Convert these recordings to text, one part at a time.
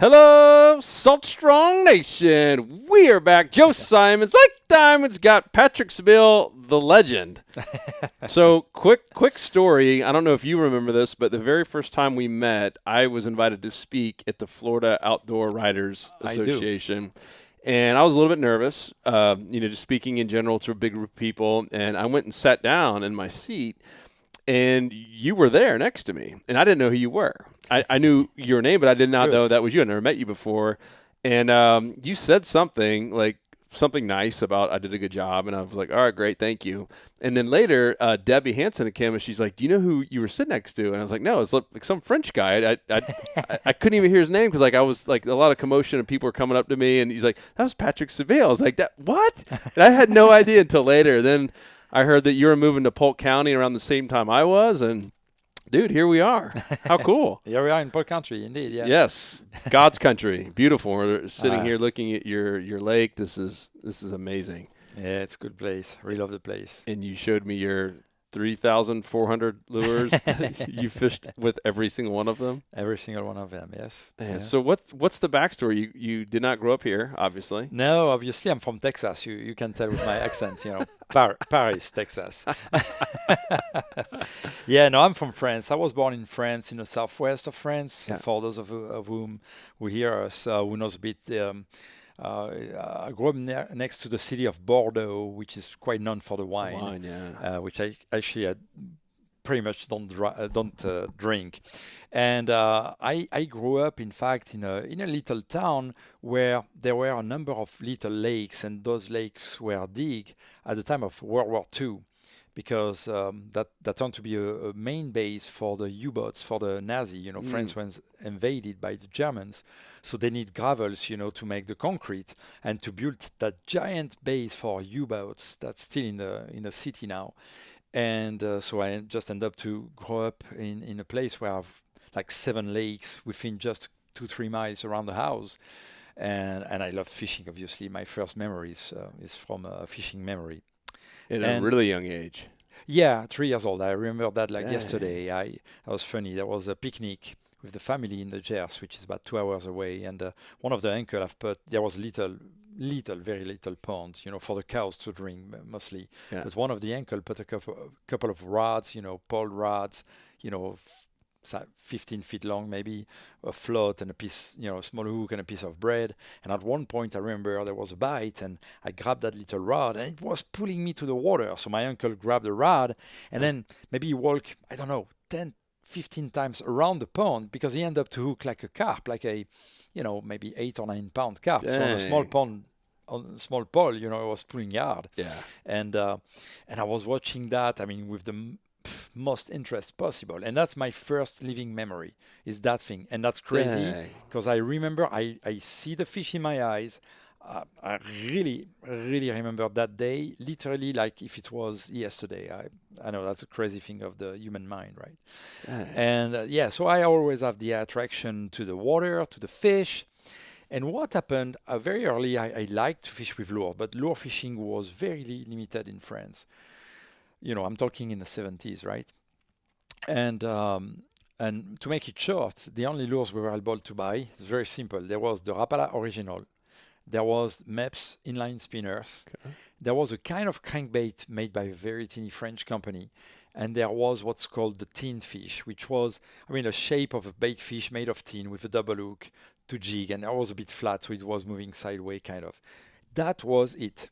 Hello, Salt Strong Nation. We are back. Joe Simons, like diamonds, got Patrick Sebile, the legend. So, quick story. I don't know if you remember this, but the very first time we met, I was invited to speak at the Florida Outdoor Writers Association. And I was a little bit nervous, just speaking in general to a big group of people. And I went and sat down in my seat, and you were there next to me. And I didn't know who you were. I knew your name, but I did not know that was you. I never met you before. And you said something nice about I did a good job. And I was like, all right, great, thank you. And then later, Debbie Hansen came and she's like, do you know who you were sitting next to? And I was like, no, it's like some French guy. I couldn't even hear his name because I was like a lot of commotion and people were coming up to me. And he's like, that was Patrick Sebile. I was like, what? And I had no idea until later. Then I heard that you were moving to Polk County around the same time I was. And dude, here we are. How cool. Here we are in Polk Country, indeed. Yeah. Yes. God's country. Beautiful. We're sitting here looking at your lake. This is amazing. Yeah, it's a good place. Really love the place. And you showed me your 3,400 lures. You fished with every single one of them? Every single one of them, yes. Yeah. So what's the backstory? You did not grow up here, obviously. No, obviously I'm from Texas. You can tell with my accent, Paris, Texas. Yeah, no, I'm from France. I was born in France, in the southwest of France. Yeah. For those of whom who hear us, who knows a bit, I grew up next to the city of Bordeaux, which is quite known for the wine. Which I actually pretty much don't drink. And I grew up, in fact, in a little town where there were a number of little lakes, and those lakes were dug at the time of World War II, because that turned to be a main base for the U-boats for the Nazi. France was invaded by the Germans, so they need gravels, to make the concrete and to build that giant base for U-boats that's still in the city now. And so I just ended up to grow up in a place where I have like 7 lakes within just 2-3 miles around the house. And I love fishing, obviously. My first memory is from a fishing memory. At a really young age. Yeah, 3 years old. I remember that like yesterday. That was funny. There was a picnic with the family in the Gers, which is about 2 hours away. And one of the uncle there was very little pond, for the cows to drink mostly. Yeah. But one of the uncle put a couple of rods, pole rods, 15 feet long maybe, a float and a piece, a small hook and a piece of bread. And at one point I remember there was a bite and I grabbed that little rod and it was pulling me to the water. So my uncle grabbed the rod and then maybe he walked, 10-15 times around the pond because he ended up to hook like a carp, like a, maybe 8 or 9 pound carp. Dang. So on a small pond, on a small pole, it was pulling hard. Yeah. And I was watching that, with the most interest possible. And that's my first living memory, is that thing. And that's crazy because I remember I see the fish in my eyes. I really, really remember that day, literally like if it was yesterday. I know that's a crazy thing of the human mind, right? And so I always have the attraction to the water, to the fish. And what happened very early, I liked to fish with lure, but lure fishing was very limited in France. I'm talking in the 70s, right? And to make it short, the only lures we were able to buy is very simple. There was the Rapala Original. There was Mepps inline spinners. Okay. There was a kind of crankbait made by a very teeny French company. And there was what's called the tin fish, which was, a shape of a bait fish made of tin with a double hook to jig. And it was a bit flat, so it was moving sideways, kind of. That was it.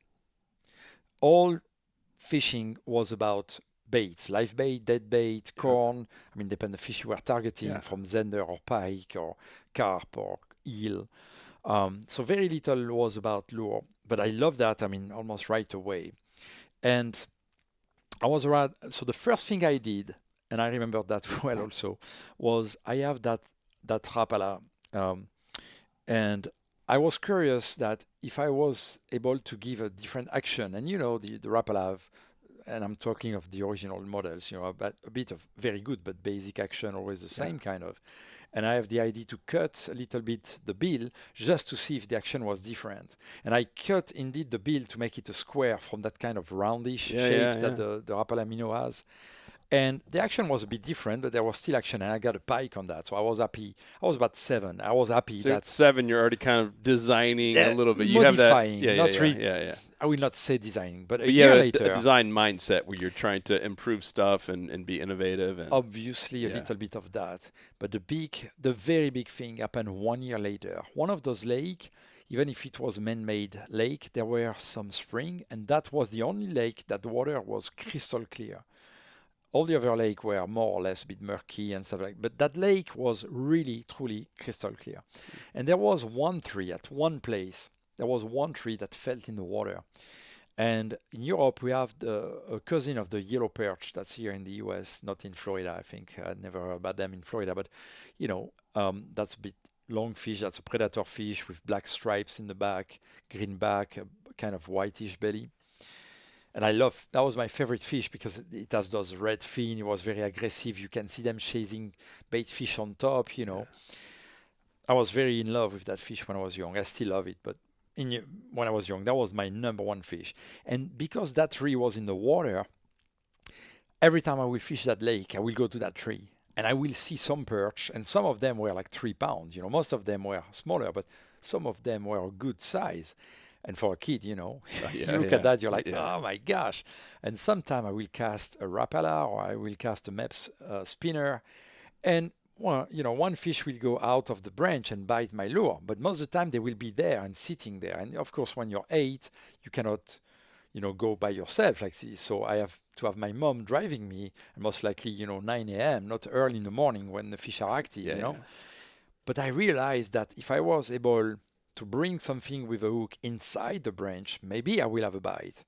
All fishing was about baits, live bait, dead bait, corn. Depending on the fish you were targeting, from zender or pike or carp or eel. So very little was about lure, but I love that, almost right away. And I was around, so the first thing I did, and I remember that well also, was I have that Rapala, and I was curious that if I was able to give a different action, and the Rapala, and I'm talking of the original models, a bit of very good but basic action, always the same kind of. And I have the idea to cut a little bit the bill just to see if the action was different. And I cut indeed the bill to make it a square from that kind of roundish shape that the Rapala minnow has. And the action was a bit different, but there was still action, and I got a pike on that. So I was happy. I was about 7. I was happy So at that 7, you're already kind of designing a little bit. You have that, modifying, not really. yeah. I will not say designing, but a But you year have a later, design mindset where you're trying to improve stuff and be innovative. And obviously a yeah. little bit of that. But the very big thing happened 1 year later. One of those lakes, even if it was a man-made lake, there were some spring, and that was the only lake that the water was crystal clear. All the other lakes were more or less a bit murky and stuff like that. But that lake was really, truly crystal clear. And there was one tree at one place. There was one tree that fell in the water. And in Europe, we have a cousin of the yellow perch that's here in the US, not in Florida, I think. I never heard about them in Florida. But, that's a bit long fish. That's a predator fish with black stripes in the back, green back, a kind of whitish belly. And that was my favorite fish because it has those red fin. It was very aggressive. You can see them chasing bait fish on top. I was very in love with that fish when I was young. I still love it, but when I was young, that was my number one fish. And because that tree was in the water, every time I will fish that lake, I will go to that tree and I will see some perch, and some of them were like 3 pounds. Most of them were smaller, but some of them were a good size. And for a kid, you look at that, you're like, oh my gosh. And sometime I will cast a Rapala or I will cast a Meps spinner. And, well, one fish will go out of the branch and bite my lure. But most of the time they will be there and sitting there. And of course, when you're 8, you cannot, go by yourself like this. So I have to have my mom driving me, and most likely, 9 a.m., not early in the morning when the fish are active. But I realized that if I was able to bring something with a hook inside the branch, maybe I will have a bite.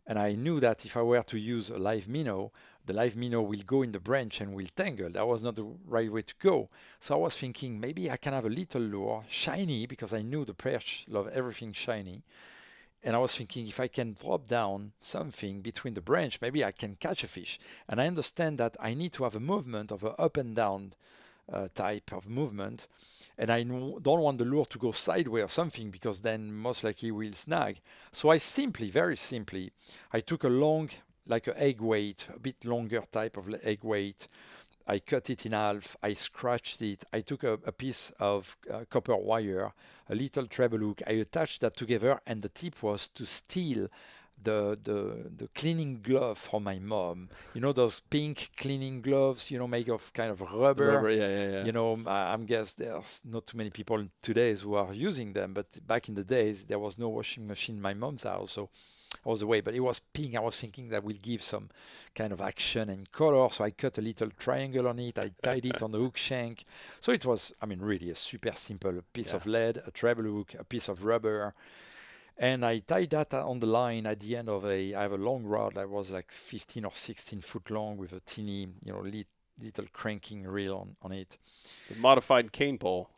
And I knew that if I were to use a live minnow, the live minnow will go in the branch and will tangle. That was not the right way to go. So I was thinking maybe I can have a little lure, shiny, because I knew the perch love everything shiny. And I was thinking if I can drop down something between the branch, maybe I can catch a fish. And I understand that I need to have a movement of a up and down type of movement. And I don't want the lure to go sideways or something because then most likely we'll snag. So very simply, I took a long, like an egg weight, a bit longer type of egg weight. I cut it in half. I scratched it. I took a piece of copper wire, a little treble hook. I attached that together, and the tip was to steal the cleaning glove from my mom. Those pink cleaning gloves, made of kind of rubber. I'm guess there's not too many people today who are using them, but back in the days there was no washing machine in my mom's house, so I was away. But it was pink. I was thinking that will give some kind of action and color, so I cut a little triangle on it. I tied it on the hook shank. So it was, really a super simple piece of lead, a treble hook, a piece of rubber. And I tied that on the line at the end of I have a long rod that was like 15 or 16 foot long with a teeny, little cranking reel on it. The modified cane pole.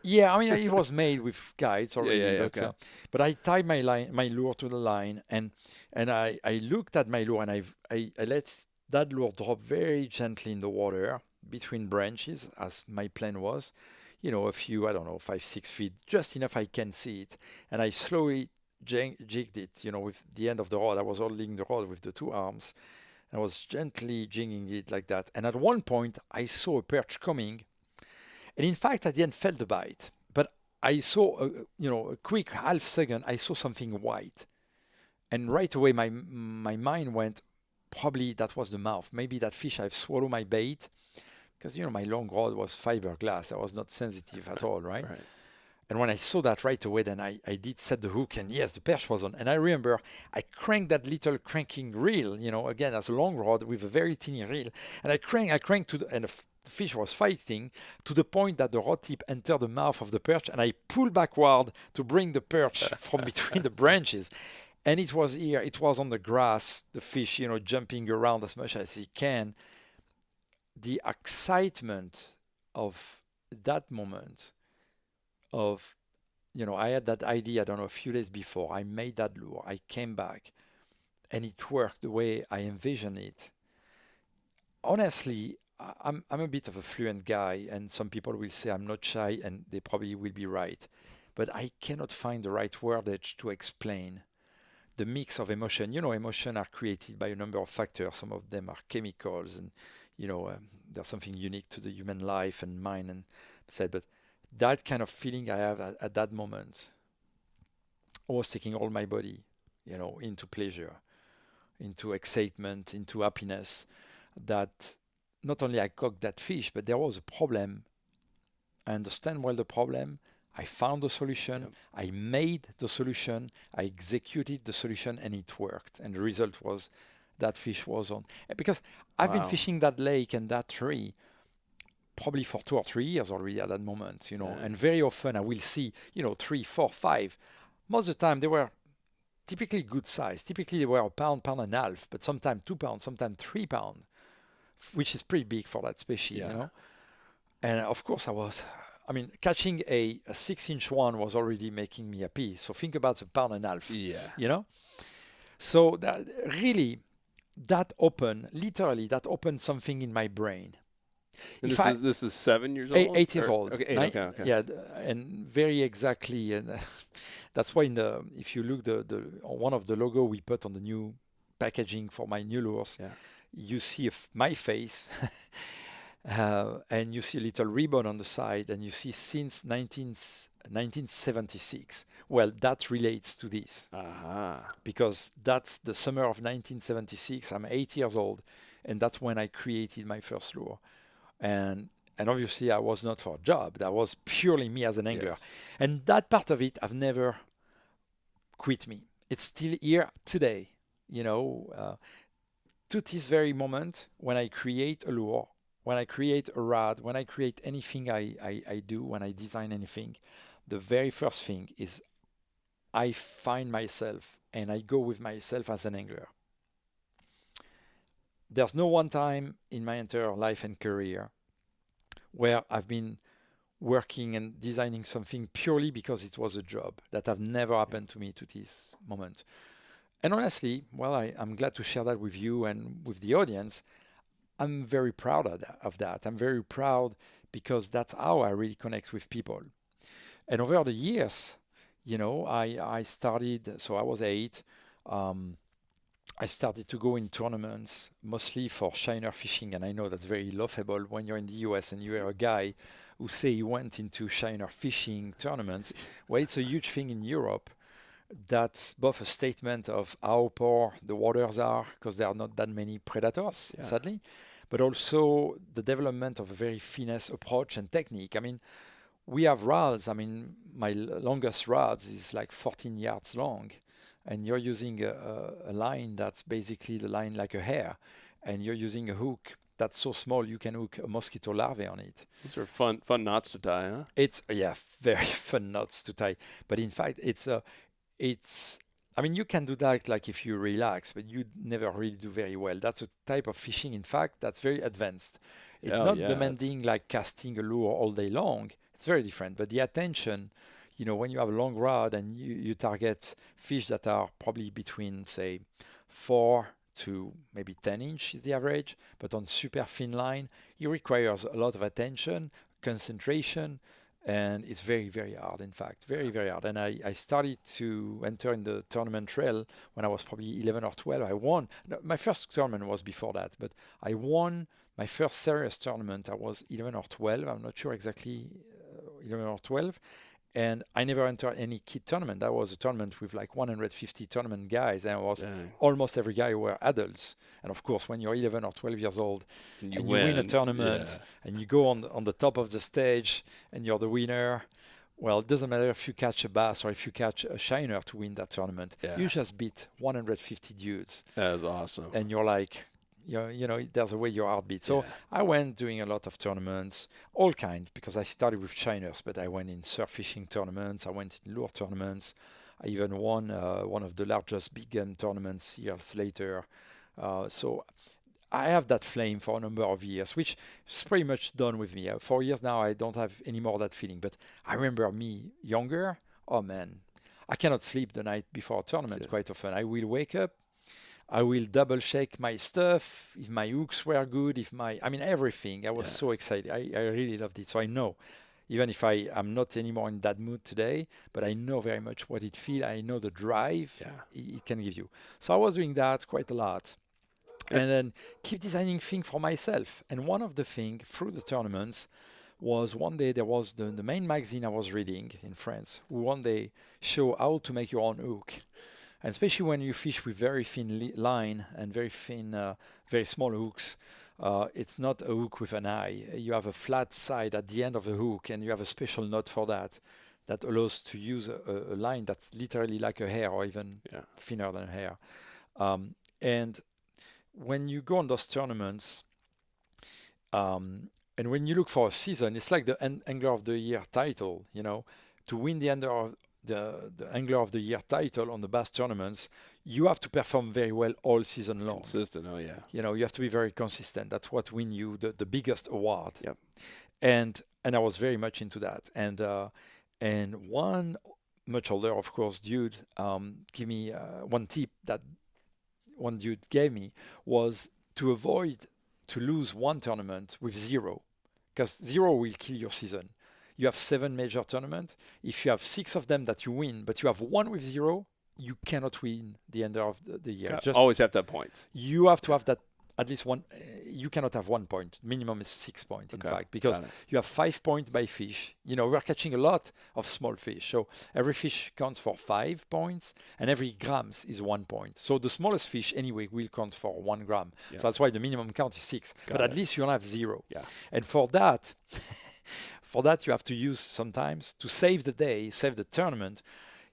Yeah, it was made with guides already, okay. But I tied my lure to the line, and I looked at my lure, and I let that lure drop very gently in the water between branches, as my plan was. A few, I don't know, 5, 6 feet, just enough I can see it. And I slowly jigged it, with the end of the rod. I was holding the rod with the 2 arms. And I was gently jigging it like that. And at one point, I saw a perch coming. And in fact, I didn't feel the bite. But I saw, a quick half second, I saw something white. And right away, my mind went, probably that was the mouth. Maybe that fish, I've swallowed my bait. Because, my long rod was fiberglass. I was not sensitive at all, right? And when I saw that right away, then I did set the hook, and yes, the perch was on. And I remember I cranked that little cranking reel, again, as a long rod with a very teeny reel. And I cranked and the fish was fighting to the point that the rod tip entered the mouth of the perch, and I pulled backward to bring the perch from between the branches. And it was here, it was on the grass, the fish, jumping around as much as he can. The excitement of that moment of, I had that idea, I don't know, a few days before. I made that lure. I came back and it worked the way I envisioned it. Honestly, I'm a bit of a fluent guy, and some people will say I'm not shy, and they probably will be right. But I cannot find the right wordage to explain the mix of emotion. You know, emotion are created by a number of factors. Some of them are chemicals, and there's something unique to the human life and mind and said. But that kind of feeling I have at that moment, I was taking all my body, into pleasure, into excitement, into happiness. That not only I cooked that fish, but there was a problem. I understand well the problem. I found the solution. Yep. I made the solution. I executed the solution, and it worked. And the result was that fish was on. Because I've been Wow. fishing that lake and that tree probably for 2 or 3 years already at that moment, Dang. and very often I will see, 3, 4, 5. Most of the time they were typically good size. Typically they were a pound, pound and a half, but sometimes 2 pounds, sometimes 3 pounds, which is pretty big for that species, Yeah. And of course catching a 6-inch one was already making me happy. So think about a pound and a half, Yeah. So that really, literally that opened something in my brain. And If this is 7 years old? 8 years old. Okay, 8. Okay. Yeah, and very exactly, and that's why if you look the on one of the logo we put on the new packaging for my new lures, Yeah. you see my face, and you see a little ribbon on the side, and you see since 1976. Well, that relates to this because that's the summer of 1976. I'm 8 years old, and that's when I created my first lure. And obviously I was not for a job. That was purely me as an angler. Yes. And that part of it I've never quit me. It's still here today, to this very moment when I create a lure, when I create a rod, when I create anything I do, when I design anything, the very first thing is I find myself and I go with myself as an angler. There's no one time in my entire life and career where I've been working and designing something purely because it was a job. That have never happened to me to this moment. And honestly, well, I'm glad to share that with you and with the audience. I'm very proud of that. I'm very proud because that's how I really connect with people. And over the years, I started, so I was 8. I started to go in tournaments, mostly for shiner fishing, and I know that's very laughable when you're in the US and you're a guy who say he went into shiner fishing tournaments. Well, it's a huge thing in Europe. That's both a statement of how poor the waters are, because there are not that many predators, sadly, but also the development of a very finesse approach and technique. I mean, we have rods. I mean, my longest rods is like 14 yards long. And you're using a line that's basically the line like a hair, and you're using a hook that's so small you can hook a mosquito larvae on it. These are fun knots to tie, huh? It's very fun knots to tie. But in fact, it's I mean, you can do that like if you relax, but you never really do very well. That's a type of fishing, in fact, that's very advanced. It's not demanding like casting a lure all day long. It's very different. But the attention, when you have a long rod and you target fish that are probably between, say, 4 to maybe 10 inch is the average, but on super thin line, it requires a lot of attention, concentration, and it's very, very hard, in fact, very, very hard. And I started to enter in the tournament trail when I was probably 11 or 12. I won. No, my first tournament was before that, but I won my first serious tournament. I was 11 or 12. I'm not sure exactly 11 or 12. And I never entered any kid tournament. That was a tournament with like 150 tournament guys, and it was almost every guy were adults. And of course, when you're 11 or 12 years old and you win a tournament and you go on the top of the stage and you're the winner, well, it doesn't matter if you catch a bass or if you catch a shiner to win that tournament. You just beat 150 dudes. That is awesome. And you're like, there's a way your heart beats. So I went doing a lot of tournaments, all kinds, because I started with shiners, but I went in surf fishing tournaments. I went in lure tournaments. I even won one of the largest big game tournaments years later. So I have that flame for a number of years, which is pretty much done with me. 4 years now, I don't have any more that feeling. But I remember me younger. Oh man, I cannot sleep the night before a tournament quite often. I will wake up. I will double check my stuff, if my hooks were good, everything. I was so excited. I really loved it. So I know, even if I'm not anymore in that mood today, but I know very much what it feels. I know the drive Yeah. it can give you. So I was doing that quite a lot. Yeah. And then keep designing things for myself. And one of the things through the tournaments was one day there was the main magazine I was reading in France, who one day show how to make your own hook. And especially when you fish with very thin line and very thin, very small hooks, it's not a hook with an eye. You have a flat side at the end of the hook, and you have a special knot for that that allows to use a line that's literally like a hair or even Yeah. thinner than a hair. And when you go on those tournaments, and when you look for a season, it's like the Angler of the Year title, to win the Angler of the Year title on the bass tournaments, you have to perform very well all season long. Consistent. Oh yeah. You have to be very consistent. That's what win you the biggest award. Yep. And I was very much into that. And one much older, of course, dude, give me one tip that one dude gave me was to avoid to lose one tournament with zero, because zero will kill your season. You have 7 major tournaments. If you have 6 of them that you win, but you have one with zero, you cannot win the end of the year. Just always have to have points. You have to have that at least one. You cannot have 1 point. Minimum is 6 points, in fact, because you have 5 points by fish. We're catching a lot of small fish. So every fish counts for 5 points, and every grams is 1 point. So the smallest fish, anyway, will count for 1 gram. Yeah. So that's why the minimum count is 6. But at least you don't have 0. Yeah. And for that, you have to use sometimes to save the day, save the tournament.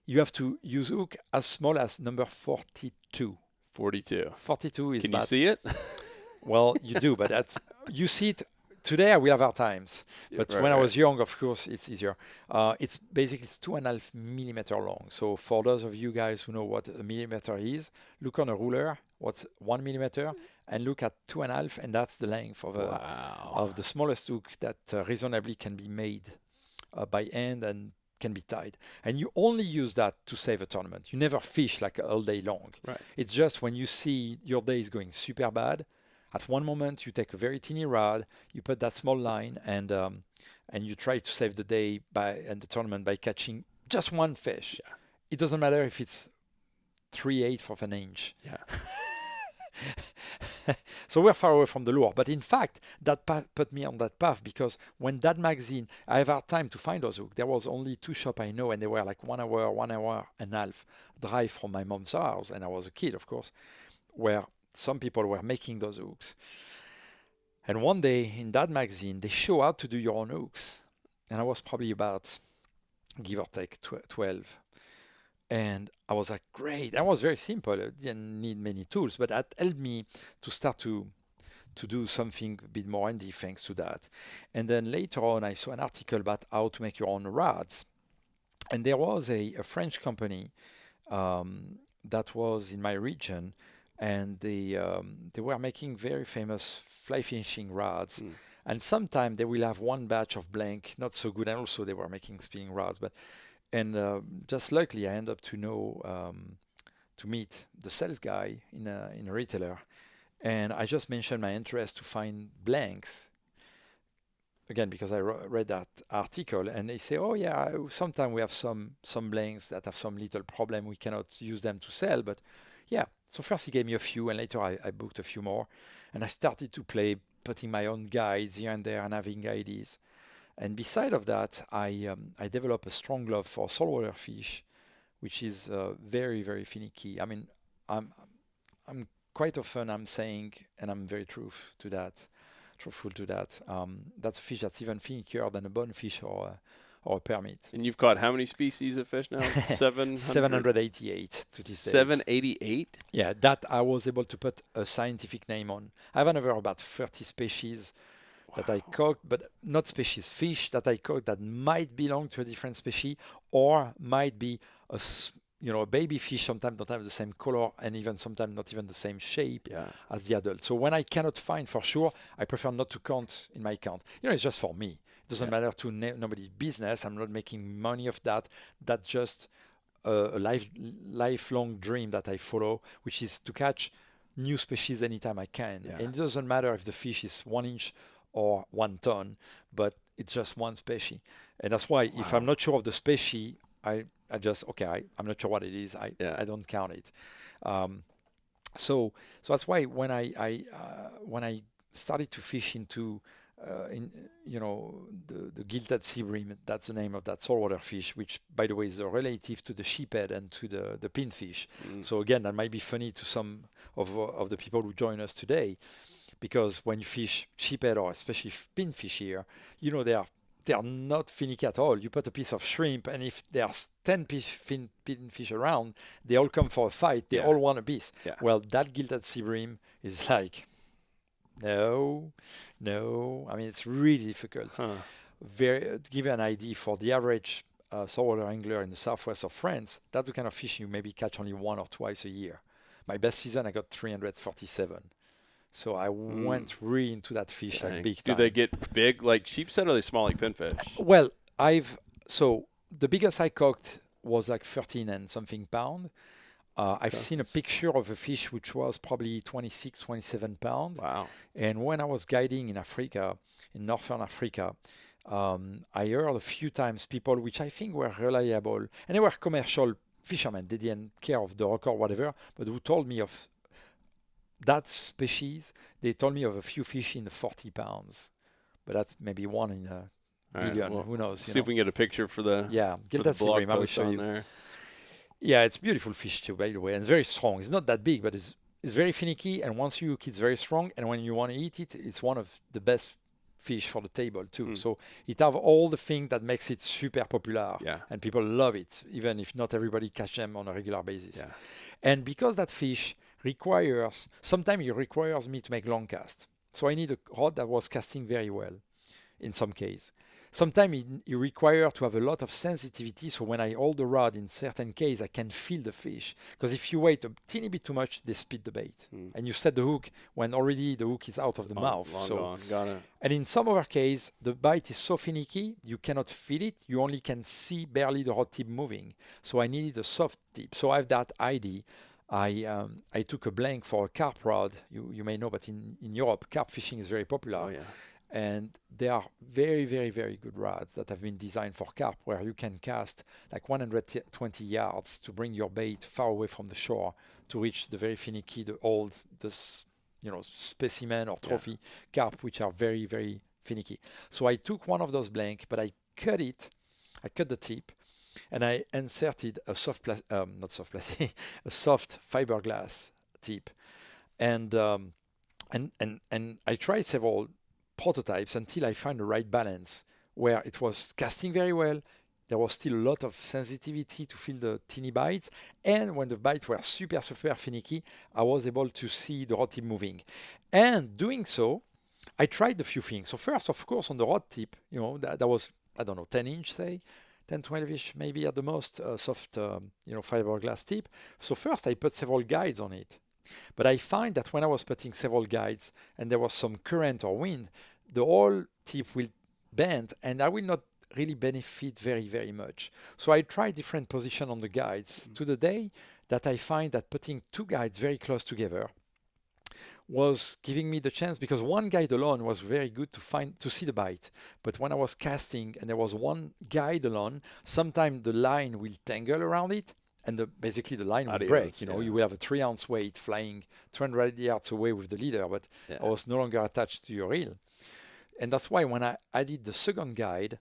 You have to use hook as small as number 42. 42. 42 is Can bad. you see it? Well, you do, but you see it today. We have our times, but when I was young, of course, it's easier. It's basically 2.5 millimeter long. So for those of you guys who know what a millimeter is, look on a ruler. What's 1 millimeter, and look at 2.5, and that's the length of the smallest hook that reasonably can be made by hand and can be tied. And you only use that to save a tournament. You never fish like all day long. Right. It's just when you see your day is going super bad, at one moment you take a very teeny rod, you put that small line, and you try to save the day and the tournament by catching just one fish. Yeah. It doesn't matter if it's 3/8 of an inch. Yeah. So we're far away from the lure. But in fact, that put me on that path, because when that magazine, I have had time to find those hooks. There was only 2 shops I know, and they were like 1 hour and a half drive from my mom's house. And I was a kid, of course, where some people were making those hooks. And one day in that magazine, they show how to do your own hooks. And I was probably about, give or take, 12. And I was like, great. That was very simple. I didn't need many tools, but that helped me to start to do something a bit more handy thanks to that. And then later on, I saw an article about how to make your own rods. And there was a French company that was in my region, and they were making very famous fly fishing rods. And sometimes they will have one batch of blank, not so good, and also they were making spinning rods. And just luckily, I ended up to meet the sales guy in a retailer, and I just mentioned my interest to find blanks. Again, because I read that article, and they say, "Oh yeah, sometimes we have some blanks that have some little problem. We cannot use them to sell." But yeah, so first he gave me a few, and later I booked a few more, and I started to play, putting my own guides here and there, and having ideas. And beside of that, I developed a strong love for saltwater fish, which is very, very finicky. I mean, I'm quite often I'm saying, and I'm very truthful to that. That's a fish that's even finickier than a bonefish or a permit. And you've caught how many species of fish now? 788 to this date. 788? Yeah, that I was able to put a scientific name on. I have another about 30 species that I caught, but not species, fish that I caught that might belong to a different species, or might be a baby fish. Sometimes don't have the same color, and even sometimes not even the same shape as the adult. So when I cannot find for sure, I prefer not to count in my count. It's just for me. It doesn't matter to nobody's business. I'm not making money of that. That's just a lifelong dream that I follow, which is to catch new species anytime I can. And it doesn't matter if the fish is 1 inch or 1 ton, but it's just one species. And that's why if I'm Wow. not sure of the species, I just, okay, I'm not sure what it is. Yeah. I don't count it. Um, so that's why when I started to fish into in the gilded sea bream, that's the name of that saltwater fish, which by the way is a relative to the sheephead and to the pinfish. Mm. So again, that might be funny to some of the people who join us today, because when you fish sheephead or especially pinfish here, they are not finicky at all. You put a piece of shrimp, and if there's 10 pinfish around, they all come for a fight. They Yeah. all want a piece. Yeah. Well, that gilded sea bream is like, no, no. I mean, it's really difficult. Huh. To give you an idea, for the average saltwater angler in the southwest of France, that's the kind of fish you maybe catch only one or twice a year. My best season, I got 347. So I went really into that fish like Dang. big Do time. they get big like sheepshead, or are they small like pinfish? Well, so the biggest I caught was like 13 and something pound. I've seen a picture of a fish which was probably 26, 27 pounds. Wow. And when I was guiding in Africa, in northern Africa, I heard a few times people which I think were reliable, and they were commercial fishermen. They didn't care of the record, whatever, but who told me of that species. They told me of a few fish in the 40 pounds, but that's maybe one in a All right, billion. well, Who knows? see if we can get a picture for the Yeah, for get the that sea blog bream. I will post show on you. there. Yeah, it's beautiful fish too, by the way, and it's very strong. It's not that big, but it's very finicky, and once you hook, it's very strong. And when you want to eat it, it's one of the best fish for the table too. Mm. So it have all the things that makes it super popular, Yeah. and people love it, even if not everybody catch them on a regular basis. Yeah. And because that fish sometimes it requires me to make long cast. So I need a rod that was casting very well in some case. Sometimes it requires to have a lot of sensitivity. So when I hold the rod in certain case, I can feel the fish. Because if you wait a teeny bit too much, they spit the bait. Mm. And you set the hook when already the hook is out of the mouth. Long So gone. Got it. and in some other case, the bite is so finicky, you cannot feel it. You only can see barely the rod tip moving. So I needed a soft tip. So I have that idea. I took a blank for a carp rod. You may know, but in Europe, carp fishing is very popular. Oh yeah. And they are very, very, very good rods that have been designed for carp, where you can cast like 120 yards to bring your bait far away from the shore to reach the very finicky, specimen or trophy carp, which are very, very finicky. So I took one of those blank, but I cut the tip, and I inserted a a soft fiberglass tip, and I tried several prototypes until I found the right balance where it was casting very well. There was still a lot of sensitivity to feel the teeny bites, and when the bites were super, super finicky, I was able to see the rod tip moving. And doing so, I tried a few things. So first, of course, on the rod tip, that was, I don't know, 10 inch, say, 10, 12-ish, maybe at the most, soft, fiberglass tip. So first, I put several guides on it. But I find that when I was putting several guides and there was some current or wind, the whole tip will bend and I will not really benefit very, very much. So I try different position on the guides to the day that I find that putting two guides very close together was giving me the chance, because one guide alone was very good to see the bite. But when I was casting and there was one guide alone, sometimes the line will tangle around it and basically the line will break. You will have a 3-ounce weight flying 200 yards away with the leader, but I was no longer attached to your reel. And that's why when I added the second guide,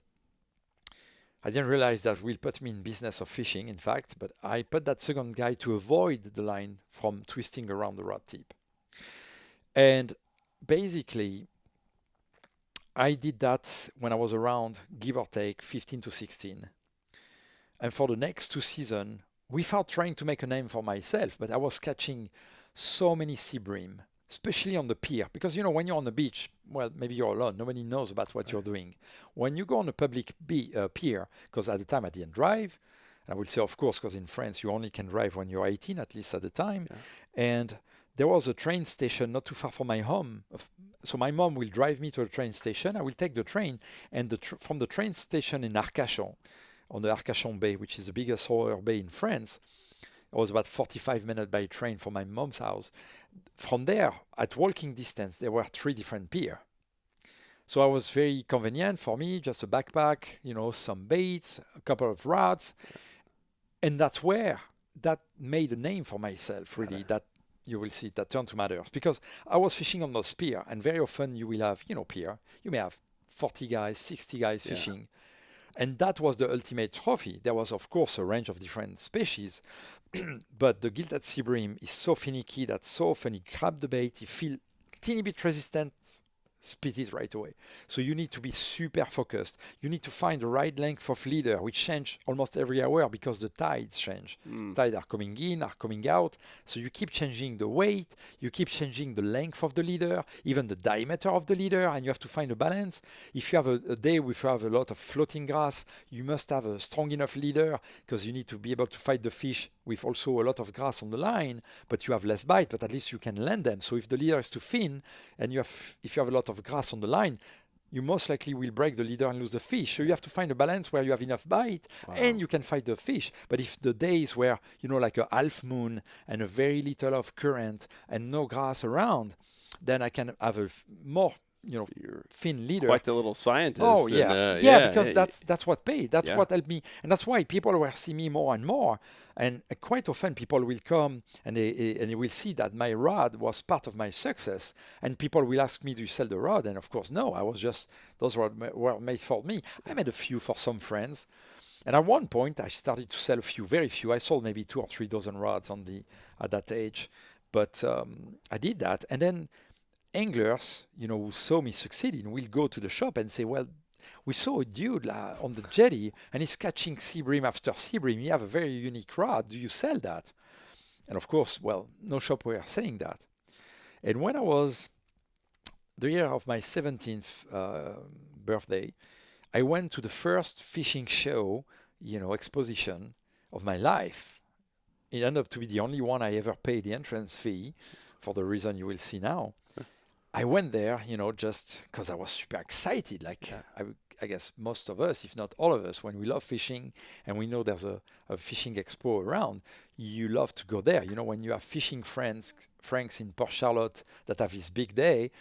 I didn't realize that will put me in business of fishing, in fact, but I put that second guide to avoid the line from twisting around the rod tip. And basically, I did that when I was around, give or take, 15 to 16. And for the next 2 seasons, without trying to make a name for myself, but I was catching so many sea bream, especially on the pier. Because, when you're on the beach, well, maybe you're alone. Nobody knows about what you're doing. When you go on a public pier, because at the time I didn't drive, and I will say, of course, because in France, you only can drive when you're 18, at least at the time. Yeah. And there was a train station not too far from my home. So my mom will drive me to a train station. I will take the train. And from the train station in Arcachon, on the Arcachon Bay, which is the biggest saltwater bay in France, it was about 45 minutes by train from my mom's house. From there, at walking distance, there were 3 different piers. So it was very convenient for me, just a backpack, some baits, a couple of rods. And that's where that made a name for myself, really, that you will see that turned to matters. Because I was fishing on those pier, and very often you will have, pier, you may have 40 guys, 60 guys fishing. And that was the ultimate trophy. There was, of course, a range of different species, but the gilded sea bream is so finicky that so often he grab the bait, he feel teeny bit resistant, spit it right away. So you need to be super focused. You need to find the right length of leader, which change almost every hour because the tides change. Tides are coming in, are coming out. So you keep changing the weight, you keep changing the length of the leader, even the diameter of the leader, and you have to find a balance. If you have a day with have a lot of floating grass, you must have a strong enough leader because you need to be able to fight the fish with also a lot of grass on the line, but you have less bite, but at least you can land them. So if the leader is too thin and if you have a lot of grass on the line, you most likely will break the leader and lose the fish. So you have to find a balance where you have enough bite and you can fight the fish. But if the days where, like a half moon and a very little of current and no grass around, then I can have a more thin leader. Quite the little scientist. Oh, yeah. Because that's what paid. That's what helped me. And that's why people will see me more and more. And quite often people will come and they will see that my rod was part of my success. And people will ask me, do you sell the rod? And of course, no, those were made for me. I made a few for some friends. And at one point, I started to sell a few, very few. I sold maybe 2 or 3 dozen rods at that age. But I did that. And then anglers, who saw me succeeding, will go to the shop and say, well, we saw a dude on the jetty and he's catching sea bream after sea bream. You have a very unique rod. Do you sell that? And of course, well, no shop were saying that. And when I was the year of my 17th birthday, I went to the first fishing show, exposition of my life. It ended up to be the only one I ever paid the entrance fee for the reason you will see now. I went there, just because I was super excited. I guess most of us, if not all of us, when we love fishing and we know there's a fishing expo around, you love to go there. When you have fishing franks in Port Charlotte that have this big day,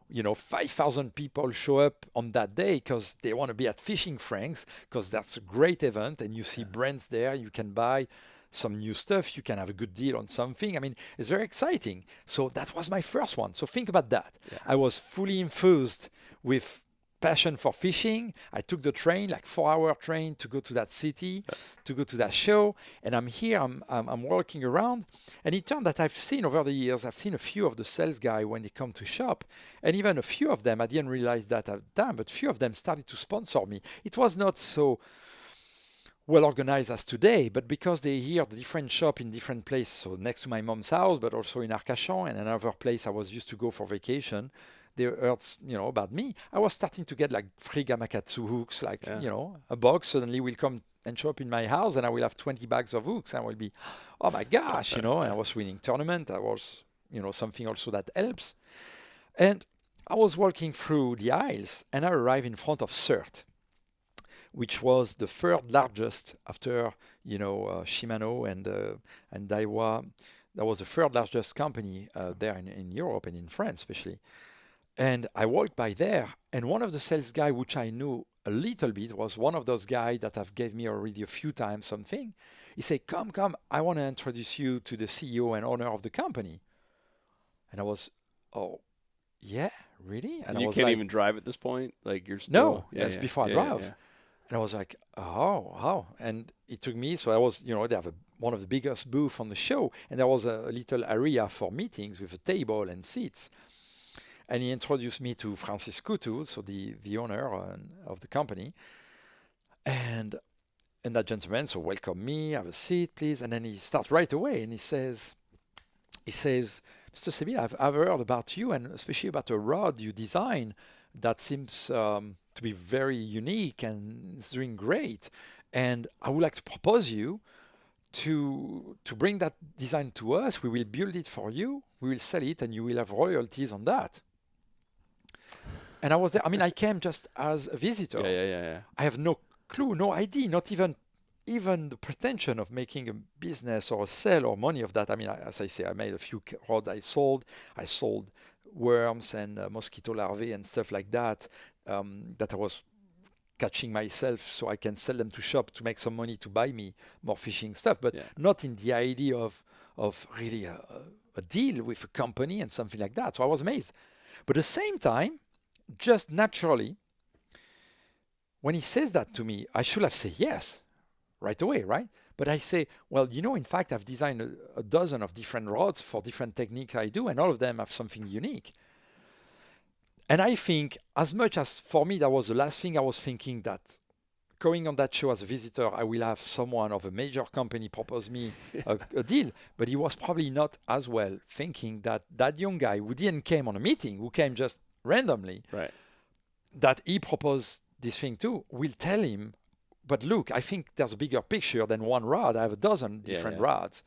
5,000 people show up on that day because they want to be at Fishing Franks because that's a great event and you see brands there, you can buy some new stuff, you can have a good deal on something. I mean, it's very exciting. So that was my first one. So think about that. Yeah. I was fully infused with passion for fishing. I took the train, like 4-hour train to go to that city, to go to that show. And I'm here, I'm walking around. And it turned that I've seen over the years, I've seen a few of the sales guys when they come to shop. And even a few of them, I didn't realize that at the time, but few of them started to sponsor me. It was not so well organized as today, but because they hear the different shop in different places, so next to my mom's house, but also in Arcachon and another place I was used to go for vacation, they heard, about me. I was starting to get like free Gamakatsu hooks, a box suddenly will come and show up in my house and I will have 20 bags of hooks and I will be, oh my gosh, and I was winning tournament. I was, something also that helps. And I was walking through the aisles and I arrived in front of CERT, which was the third largest after, Shimano and Daiwa. That was the third largest company there in Europe and in France especially. And I walked by there, and one of the sales guys, which I knew a little bit, was one of those guys that have gave me already a few times something. He said, come, I want to introduce you to the CEO and owner of the company. And I was, oh, yeah, really? And you I was can't even drive at this point? Like you're still... No, that's before I drive. Yeah. And I was like, oh. And it took me, so I was, they have one of the biggest booths on the show, and there was a little area for meetings with a table and seats. And he introduced me to Francis Coutu, so the owner of the company. And that gentleman, so welcome me, have a seat, please. And then he starts right away, and he says, Mr. Sebile, I've heard about you, and especially about a rod you design that seems to be very unique and it's doing great. And I would like to propose you to bring that design to us. We will build it for you. We will sell it, and you will have royalties on that. And I was there. I mean, I came just as a visitor. Yeah. I have no clue, no idea, not even the pretension of making a business or a sale or money of that. I mean, as I say, I made a few rods I sold. I sold worms and mosquito larvae and stuff like that. that I was catching myself so I can sell them to shop to make some money to buy me more fishing stuff, but Yeah. not in the idea of really a deal with a company and something like that. So I was amazed. But at the same time, just naturally, when he says that to me, I should have said yes right away, right? But I say, well, in fact, I've designed a dozen of different rods for different techniques I do, and all of them have something unique. And I think, as much as for me, that was the last thing I was thinking, that going on that show as a visitor, I will have someone of a major company propose me a deal. But he was probably not as well thinking that that young guy who didn't came on a meeting, who came just randomly, Right. that he proposed this thing too, will tell him, but look, I think there's a bigger picture than one rod. I have a dozen different rods.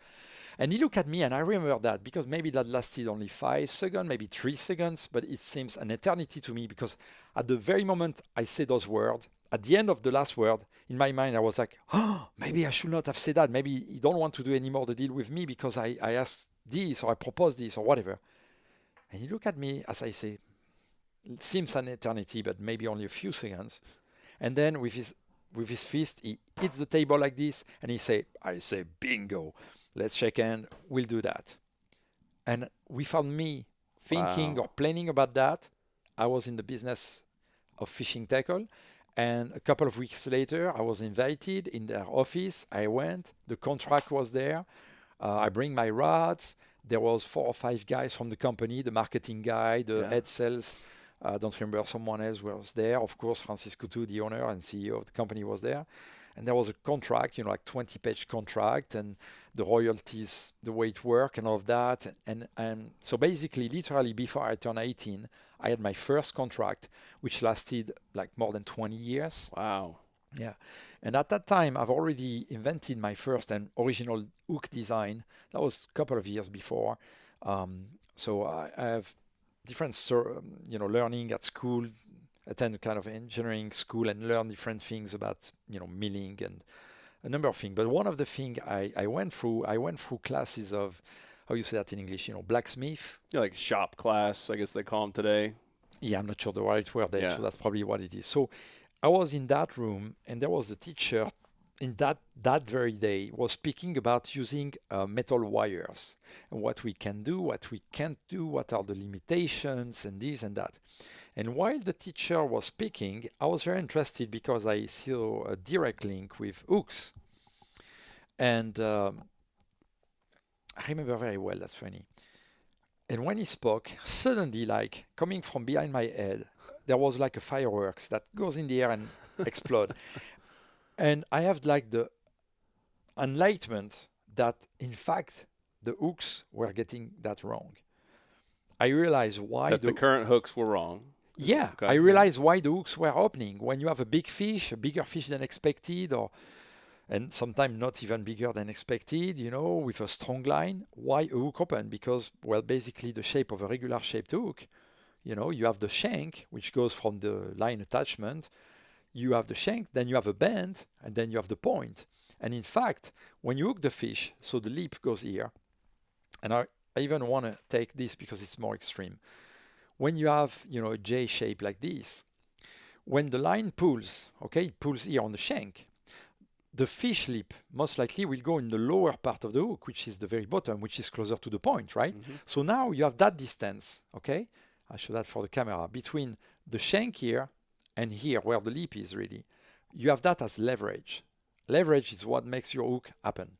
And he looked at me, and I remember that because maybe that lasted only 5 seconds, maybe 3 seconds, but it seems an eternity to me, because at the very moment I say those words, at the end of the last word, in my mind, I was like, oh, maybe I should not have said that. Maybe he don't want to do any more the deal with me because I asked this or I proposed this or whatever. And he looked at me as I say, it seems an eternity, but maybe only a few seconds. And then with his fist, he hits the table like this, and I say, bingo, let's shake hands, we'll do that. And without me thinking or planning about that, I was in the business of fishing tackle. And a couple of weeks later, I was invited in their office. I went, the contract was there. I bring my rods. There was 4 or 5 guys from the company, the marketing guy, the head sales. I don't remember, someone else was there. Of course, Francis Coutu, the owner and CEO of the company, was there. And there was a contract, like 20-page contract, and the royalties, the way it worked and all of that. And so basically, literally before I turned 18, I had my first contract, which lasted like more than 20 years. Wow. Yeah. And at that time, I've already invented my first and original hook design. That was a couple of years before. So I have different, learning at school, attend a kind of engineering school and learn different things about, milling and a number of things. But one of the things I went through classes of, how you say that in English, blacksmith. Yeah, like shop class, I guess they call them today. Yeah, I'm not sure the right word there, so that's probably what it is. So I was in that room, and there was a teacher in that very day was speaking about using metal wires and what we can do, what we can't do, what are the limitations, and this and that. And while the teacher was speaking, I was very interested because I saw a direct link with hooks. And I remember very well, that's funny. And when he spoke, suddenly, like coming from behind my head, there was like a fireworks that goes in the air and explode. And I have like the enlightenment that, in fact, the hooks were getting that wrong. I realized why the current hooks were wrong. Yeah, Okay. I realized why the hooks were opening. When you have a bigger fish than expected, and sometimes not even bigger than expected, with a strong line, why a hook open? Because, well, basically the shape of a regular shaped hook, you have the shank, which goes from the line attachment. You have the shank, then you have a bend, and then you have the point. And in fact, when you hook the fish, so the lip goes here, and I even want to take this because it's more extreme. When you have, a J shape like this, when the line pulls, it pulls here on the shank, the fish lip most likely will go in the lower part of the hook, which is the very bottom, which is closer to the point, right? Mm-hmm. So now you have that distance, I show that for the camera, between the shank here and here, where the lip is really. You have that as leverage. Leverage is what makes your hook open.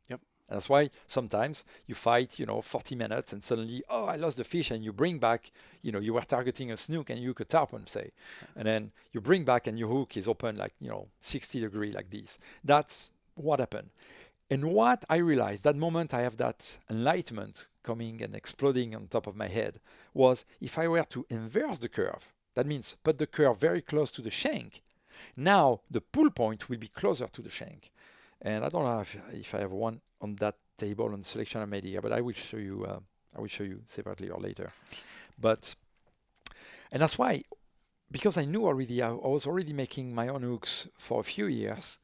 Yep. And that's why sometimes you fight, 40 minutes and suddenly, I lost the fish, and you bring back, you were targeting a snook and you hook a tarpon, say. And then you bring back and your hook is open like, 60 degrees like this. That's what happened. And what I realized, that moment I have that enlightenment coming and exploding on top of my head, was if I were to inverse the curve, that means put the curve very close to the shank, now the pull point will be closer to the shank. And I don't know if I have one on that table on the selection I made here, but I will show you. I will show you separately or later. And that's why, because I knew already, I was already making my own hooks for a few years.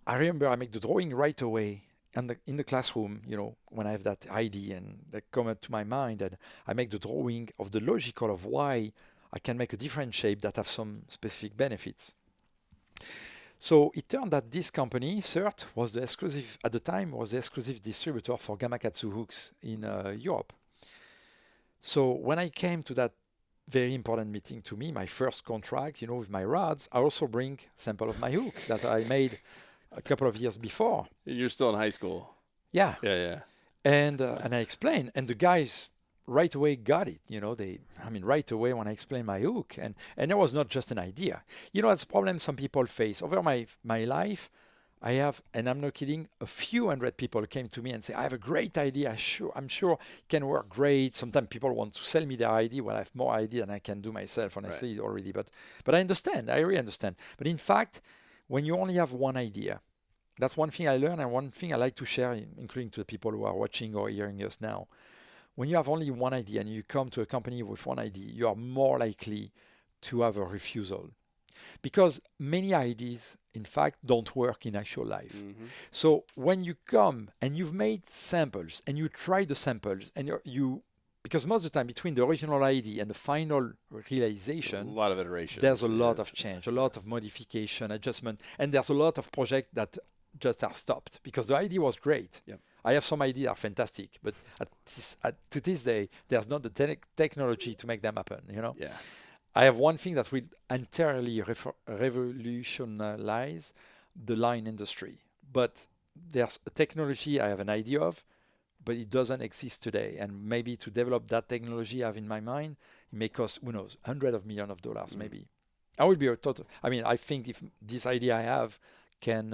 I remember I make the drawing right away, and in the classroom, when I have that idea and that come to my mind, and I make the drawing of the logical of why I can make a different shape that have some specific benefits. So it turned that this company, CERT, was the exclusive, at the time, was the exclusive distributor for Gamakatsu hooks in Europe. So when I came to that very important meeting to me, my first contract, with my rods, I also bring sample of my hook that I made a couple of years before. You're still in high school. Yeah. Yeah. And I explained, and the guys right away got it. Right away when I explained my hook, and it was not just an idea. That's a problem some people face. Over my life, I have, and I'm not kidding, a few hundred people came to me and say, I have a great idea. I'm sure it can work great. Sometimes people want to sell me their idea. Well, I have more idea than I can do myself, honestly, already. But I understand. I really understand. But in fact, when you only have one idea, that's one thing I learned, and one thing I like to share, including to the people who are watching or hearing us now. When you have only one idea and you come to a company with one idea, you are more likely to have a refusal. Because many ideas, in fact, don't work in actual life. Mm-hmm. So when you come and you've made samples and you try the samples and because most of the time between the original idea and the final realization, a lot of iterations. There's a lot of change, a lot of modification, adjustment, and there's a lot of projects that just are stopped because the idea was great. Yep. I have some ideas that are fantastic, but to this day, there's not the technology to make them happen. Yeah. I have one thing that will entirely revolutionize the line industry, but there's a technology I have an idea of, but it doesn't exist today. And maybe to develop that technology I have in my mind, it may cost, who knows, hundreds of millions of dollars, maybe. I will be a total. I think if this idea I have can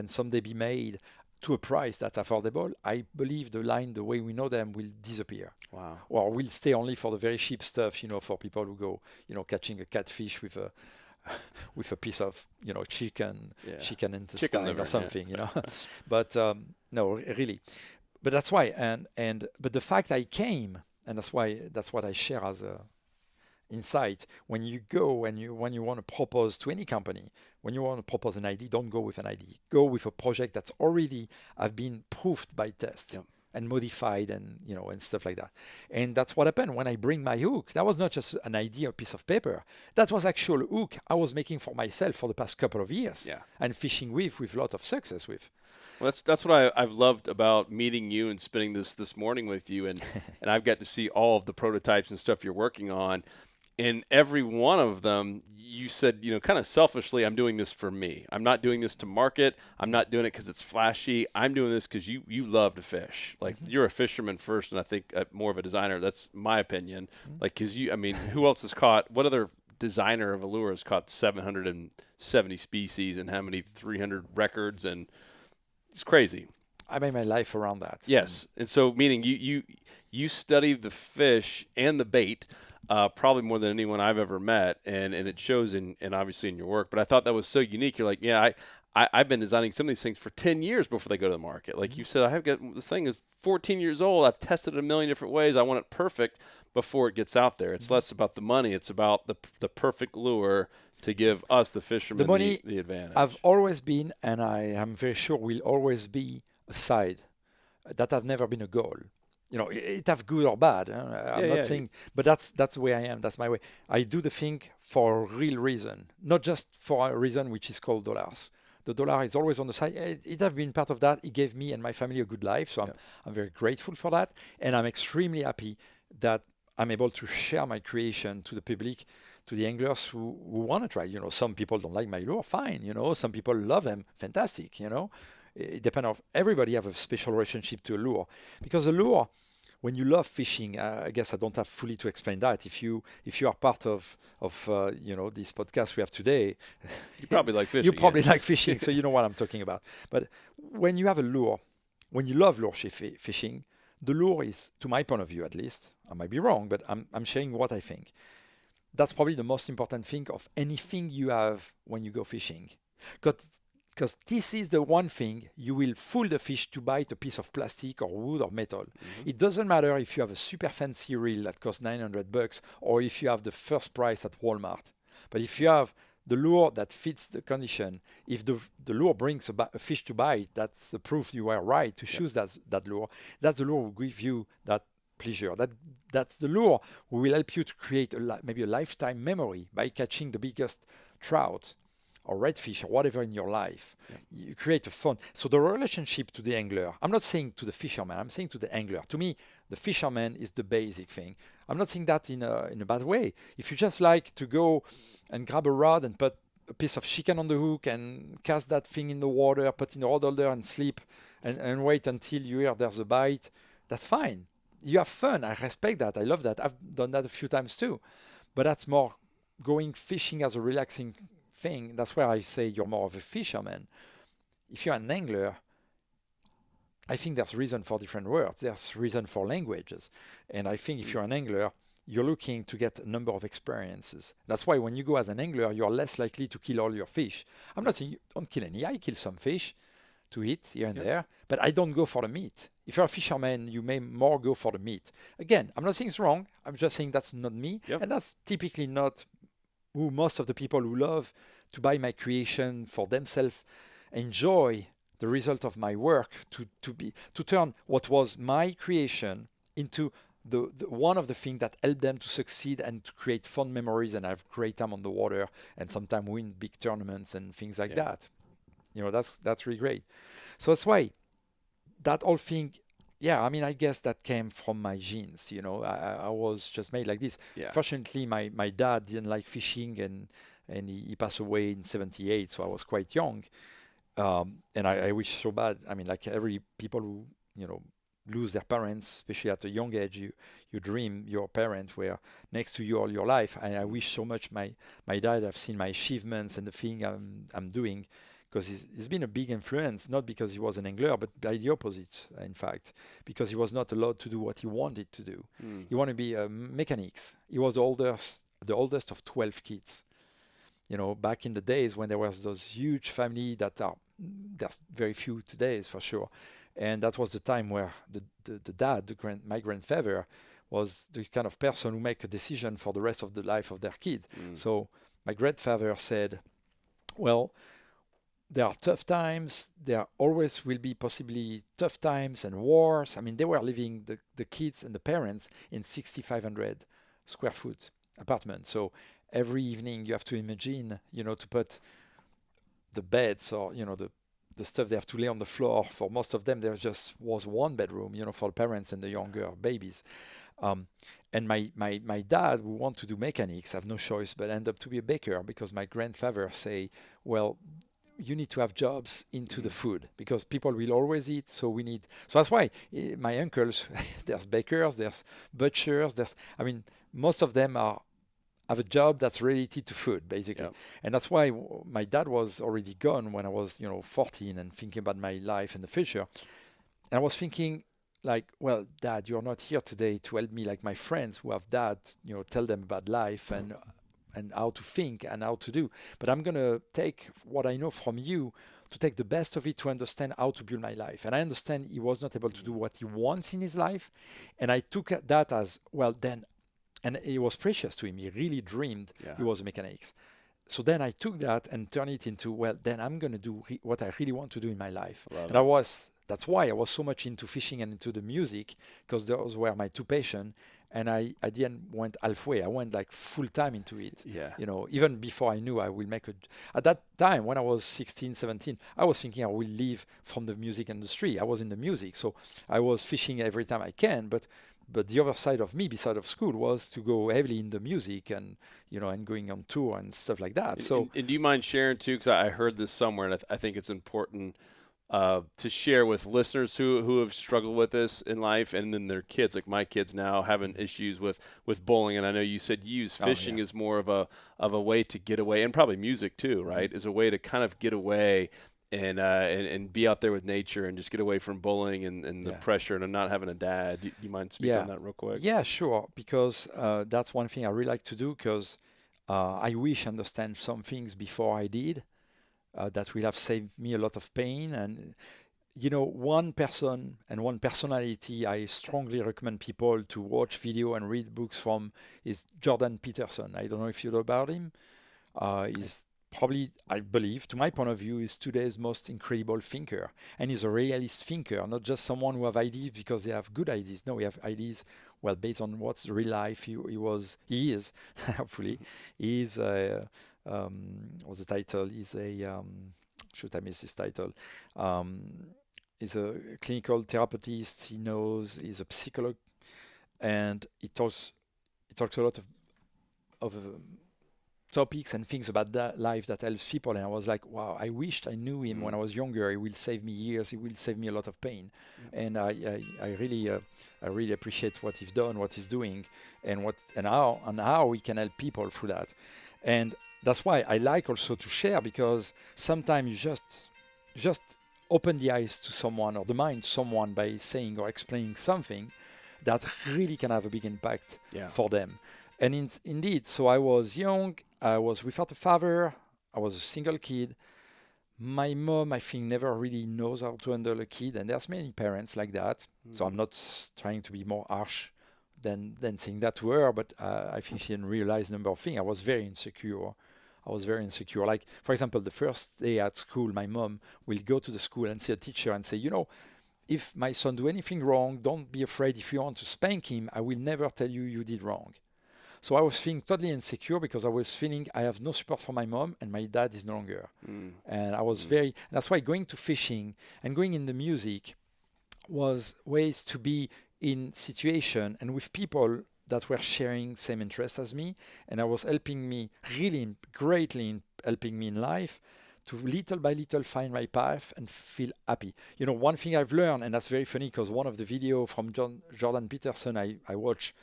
someday be made to a price that's affordable, I believe the line, the way we know them, will disappear. Wow. Or will stay only for the very cheap stuff, for people who go, catching a catfish with a piece of, chicken intestine liver, or something, But no, really. But that's why, but the fact I came, and that's what I share as a insight. When you go and when you want to propose to any company, when you want to propose an idea, don't go with an idea. Go with a project that's already have been proved by tests. Yep. And modified and stuff like that. And that's what happened when I bring my hook. That was not just an idea, a piece of paper. That was actual hook I was making for myself for the past couple of years. Yeah. And fishing with a lot of success with. Well, that's what I've loved about meeting you and spending this morning with you, and I've got to see all of the prototypes and stuff you're working on. In every one of them, you said, kind of selfishly, I'm doing this for me. I'm not doing this to market. I'm not doing it because it's flashy. I'm doing this because you love to fish. Like, you're a fisherman first, and I think more of a designer. That's my opinion. Like, because who else has caught, what other designer of a lure has caught 770 species and how many 300 records? And it's crazy. I made my life around that. Yes. And so, meaning you study the fish and the bait, probably more than anyone I've ever met, and it shows in obviously in your work. But I thought that was so unique. You're like, yeah, I've been designing some of these things for 10 years before they go to the market. Like you said, this thing is 14 years old. I've tested it a million different ways. I want it perfect before it gets out there. It's less about the money. It's about the perfect lure to give us, the fishermen, the advantage. I've always been, and I am very sure will always be, a side. That have never been a goal. It have good or bad. I'm not saying, but that's the way I am. That's my way. I do the thing for a real reason, not just for a reason which is called dollars. The dollar is always on the side. It have been part of that. It gave me and my family a good life, so I'm very grateful for that, and I'm extremely happy that I'm able to share my creation to the public, to the anglers who want to try. Some people don't like my lure, fine. Some people love them, fantastic. It depends on everybody have a special relationship to a lure, because a lure, when you love fishing, I guess I don't have fully to explain that. If you are part of this podcast we have today, you probably like fishing. You probably like fishing, so you know what I'm talking about. But when you have a lure, when you love lure fishing, the lure is, to my point of view at least, I might be wrong, but I'm sharing what I think. That's probably the most important thing of anything you have when you go fishing. Because this is the one thing you will fool the fish to bite a piece of plastic or wood or metal. Mm-hmm. It doesn't matter if you have a super fancy reel that costs $900 or if you have the first price at Walmart. But if you have the lure that fits the condition, if the lure brings a fish to bite, that's the proof you were right to choose that lure. That's the lure will give you that pleasure. That's the lure. We will help you to create maybe a lifetime memory by catching the biggest trout or redfish or whatever in your life. Yeah. You create a fun. So the relationship to the angler, I'm not saying to the fisherman, I'm saying to the angler. To me, the fisherman is the basic thing. I'm not saying that in a bad way. If you just like to go and grab a rod and put a piece of chicken on the hook and cast that thing in the water, put in the rod holder and sleep and wait until you hear there's a bite, that's fine. You have fun. I respect that. I love that. I've done that a few times too. But that's more going fishing as a relaxing thing. That's where I say you're more of a fisherman. If you're an angler, I think there's reason for different words. There's reason for languages. And I think if you're an angler, you're looking to get a number of experiences. That's why when you go as an angler, you're less likely to kill all your fish. I'm not saying you don't kill any. I kill some fish to eat here and there, but I don't go for the meat. If you're a fisherman, you may more go for the meat. Again, I'm not saying it's wrong. I'm just saying that's not me. And that's typically not who most of the people who love to buy my creation for themselves enjoy the result of my work to turn what was my creation into the one of the things that help them to succeed and to create fun memories and have great time on the water and sometimes win big tournaments and things like that. That's really great. So that's why that whole thing, I mean, I guess that came from my genes. I was just made like this. Fortunately, my dad didn't like fishing and he passed away in 78, so I was quite young. And I wish so bad. I mean, like every people who, lose their parents, especially at a young age, you dream your parents were next to you all your life. And I wish so much my dad have seen my achievements and the thing I'm doing, because he's been a big influence, not because he was an angler, but by the opposite, in fact, because he was not allowed to do what he wanted to do. He wanted to be a mechanic. He was the oldest of 12 kids. Back in the days when there was those huge family there's very few today, for sure. And that was the time where the dad, my grandfather, was the kind of person who make a decision for the rest of the life of their kid. So my grandfather said, well, there are tough times. There always will be possibly tough times and wars. I mean, they were living, the kids and the parents, in 6,500 square foot apartment. So every evening you have to imagine, to put the beds or, the stuff they have to lay on the floor. For most of them, there just was one bedroom, for the parents and the younger babies. And my dad, who want to do mechanics, have no choice but end up to be a baker, because my grandfather say, well, you need to have jobs into the food because people will always eat. So that's why my uncles, there's bakers, there's butchers, most of them have a job that's related to food, basically. And that's why my dad was already gone when I was, 14 and thinking about my life in the future. And I was thinking, like, well, Dad, you're not here today to help me like my friends who have dad, tell them about life and how to think and how to do. But I'm going to take what I know from you to take the best of it to understand how to build my life. And I understand he was not able to do what he wants in his life. And I took that as, well, then, and it was precious to him. He really dreamed he was a mechanic. So then I took that and turned it into, well, then I'm going to do what I really want to do in my life. That's why I was so much into fishing and into the music, because those were my two passions. And I didn't went halfway. I went like full time into it. Even before I knew I will make at that time, when I was 16, 17, I was thinking I will leave from the music industry. I was in the music. So I was fishing every time I can. But the other side of me, beside of school, was to go heavily in the music and, and going on tour and stuff like that. And do you mind sharing too? Because I heard this somewhere, and I think it's important to share with listeners who have struggled with this in life, and then their kids, like my kids now, having issues with bowling. And I know you said you use fishing as more of a way to get away, and probably music too, right? As a way to kind of get away and be out there with nature and just get away from bowling and the pressure and not having a dad. Do you mind speaking on that real quick? Yeah, sure. Because that's one thing I really like to do, because I wish I understand some things before I did. That will have saved me a lot of pain. And, one person and one personality I strongly recommend people to watch video and read books from is Jordan Peterson. I don't know if you know about him. He's probably, I believe, to my point of view, is today's most incredible thinker. And he's a realist thinker, not just someone who have ideas because they have good ideas. No, we have ideas well, based on what's the real life he is, hopefully, he's what's the title? He's a should I miss his title? He's a clinical therapist. He knows he's a psychologist, and he talks a lot of topics and things about that life that helps people. And I was like, wow, I wished I knew him when I was younger. He will save me years. He will save me a lot of pain. And I really appreciate what he's done, what he's doing, and how he can help people through that. And that's why I like also to share, because sometimes you just open the eyes to someone or the mind to someone by saying or explaining something that really can have a big impact for them. And indeed, so I was young, I was without a father, I was a single kid. My mom, I think, never really knows how to handle a kid, and there's many parents like that. So I'm not trying to be more harsh than saying that to her, but I think she didn't realize a number of things. I was very insecure. Like, for example, the first day at school, my mom will go to the school and see a teacher and say, if my son do anything wrong, don't be afraid. If you want to spank him, I will never tell you you did wrong. So I was feeling totally insecure because I was feeling I have no support from my mom and my dad is no longer. And I was that's why going to fishing and going in the music was ways to be in situation and with people that were sharing same interests as me. And I was helping me really greatly helping me in life to little by little find my path and feel happy. One thing I've learned, and that's very funny because one of the video from Jordan Peterson I watched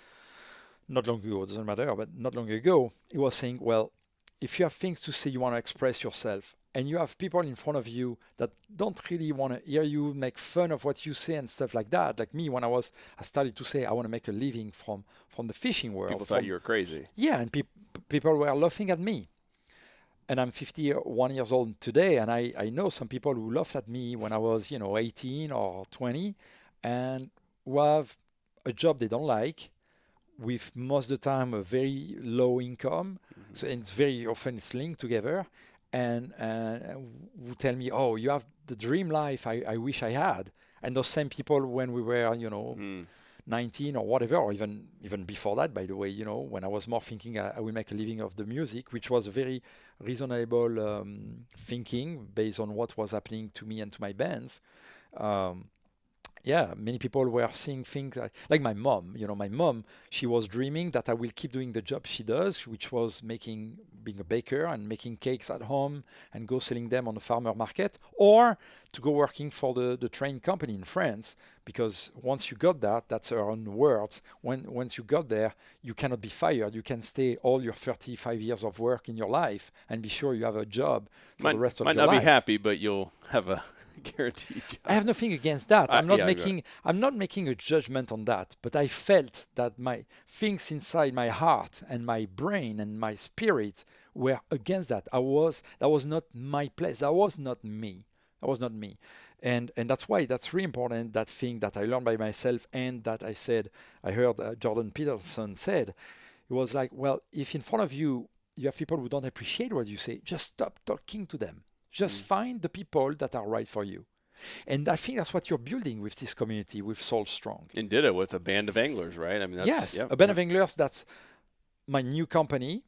not long ago, it doesn't matter, but not long ago, he was saying, well, if you have things to say, you want to express yourself, and you have people in front of you that don't really want to hear you make fun of what you say and stuff like that. Like me, when I started to say I want to make a living from the fishing world. People thought you were crazy. Yeah, and people were laughing at me. And I'm 51 years old today, and I know some people who laughed at me when I was, 18 or 20, and who have a job they don't like, with most of the time a very low income. So it's very often it's linked together, and who tell me, oh, you have the dream life I wish I had. And those same people when we were 19 or whatever, or even before that, by the way, when I was more thinking I will make a living of the music, which was a very reasonable thinking based on what was happening to me and to my bands. Many people were seeing things like my mom. My mom, she was dreaming that I will keep doing the job she does, which was being a baker and making cakes at home and go selling them on the farmer market, or to go working for the train company in France. Because once you got that's her own words, once you got there, you cannot be fired. You can stay all your 35 years of work in your life and be sure you have a job for the rest of your life. Might not be happy, but you'll have a guaranteed job. I have nothing against that. I'm not making a judgment on that, but I felt that my things inside my heart and my brain and my spirit were against that. That was not my place. That was not me. And that's why that's really important, that thing that I learned by myself, and that I heard Jordan Peterson said. It was like, well, if in front of you have people who don't appreciate what you say, just stop talking to them. Just find the people that are right for you. And I think that's what you're building with this community, with Soul Strong. And did it with a band of anglers, right? I mean, a band of anglers. That's my new company.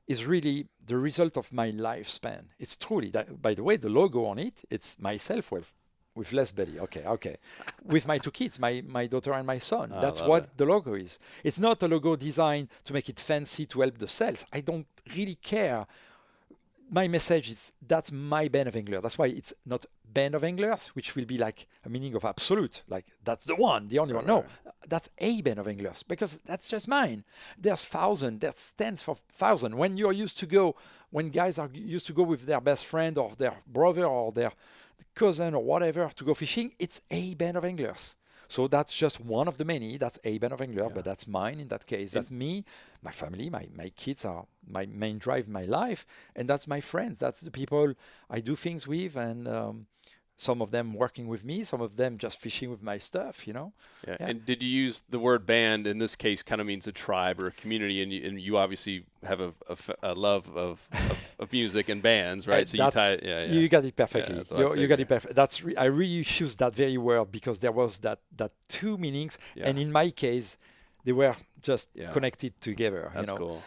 Is really the result of my lifespan. It's truly that. By the way, the logo on it, it's myself with less belly. Okay. With my two kids, my daughter and my son. That's what the logo is. It's not a logo designed to make it fancy to help the sales. I don't really care. My message is that's my band of anglers. That's why it's not band of anglers, which will be like a meaning of absolute, like that's the only one. No, that's a band of anglers, because that's just mine. There's thousands, there's tens of thousands. When guys are used to go with their best friend or their brother or their cousin or whatever to go fishing, it's a band of anglers. So that's just one of the many. That's a band of anglers, but that's mine in that case. That's me, my family, my kids are my main drive in my life, and that's my friends. That's the people I do things with, and some of them working with me, some of them just fishing with my stuff, Yeah. And did you use the word band in this case? Kind of means a tribe or a community, and you obviously have a love of music and bands, right? So you tie it. Yeah. You got it perfectly. You got it perfect. I really choose that very word because there was that two meanings, and in my case, they were just Yeah. connected together. That's cool.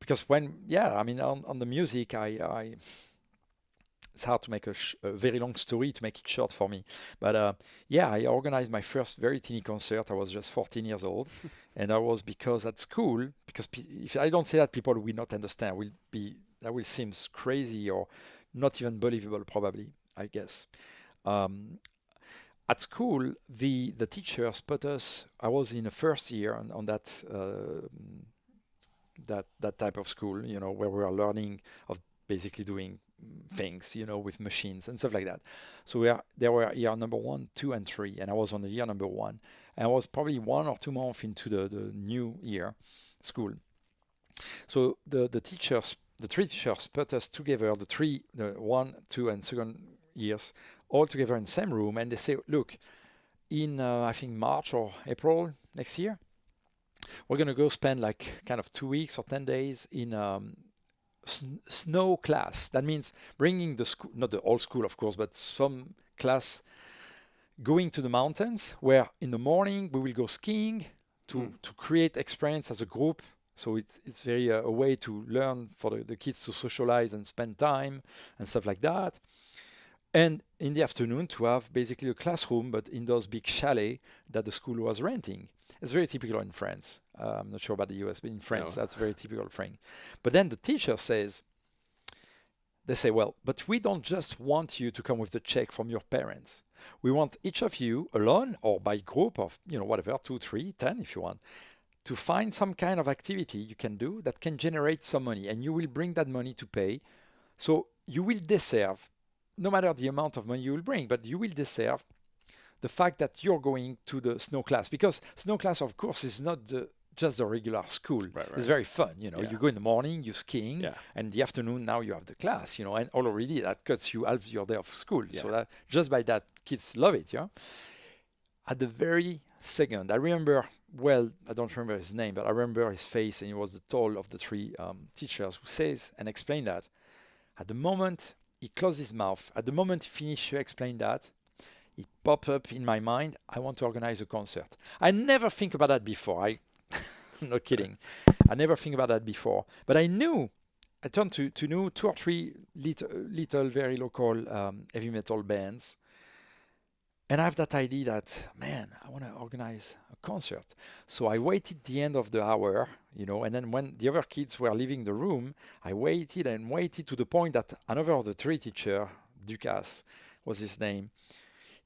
Because I mean, on the music, it's hard to make a very long story to make it short for me. But I organized my first very teeny concert. I was just 14 years old, and that was because at school. Because if I don't say that, people will not understand. That will seem crazy or not even believable, probably. I guess. Um, at school, the teachers put us. I was in the first year on that. That type of school, where we are learning of basically doing things, with machines and stuff like that. So there were year number 1, 2, and 3, and I was on the year number 1, and I was probably 1 or 2 months into the new year school. So the three teachers put us together, the 1, 2, and second years, all together in the same room, and they say, look, in I think March or April next year, we're gonna go spend like kind of 2 weeks or 10 days in snow class. That means bringing the school, not the whole school, of course, but some class going to the mountains where in the morning we will go skiing to create experience as a group. So it's very a way to learn for the kids to socialize and spend time and stuff like that. And in the afternoon to have basically a classroom, but in those big chalets that the school was renting. It's very typical in France. I'm not sure about the US, but in France, that's very typical thing. But then the teacher they say, well, but we don't just want you to come with the check from your parents. We want each of you alone or by group of, whatever, 2, 3, 10 if you want, to find some kind of activity you can do that can generate some money, and you will bring that money to pay. So you will deserve, no matter the amount of money you will bring, but you will deserve the fact that you're going to the snow class, because snow class, of course, is not just a regular school. Right. It's very fun. You go in the morning, you skiing, and in the afternoon now you have the class. And already that cuts you half your day of school. Yeah. So that just by that, kids love it. Yeah. At the very second, I remember. Well, I don't remember his name, but I remember his face, and he was the tall of the 3 teachers who says and explain that. At the moment he closed his mouth, at the moment he finished to explain that, it popped up in my mind, I want to organize a concert. I never think about that before. I'm not kidding. I never think about that before. But I turned to know 2 or 3 little very local heavy metal bands. And I have that idea that, man, I want to organize a concert. So I waited the end of the hour, and then when the other kids were leaving the room, I waited and waited to the point that another of the 3 teacher, Ducasse was his name,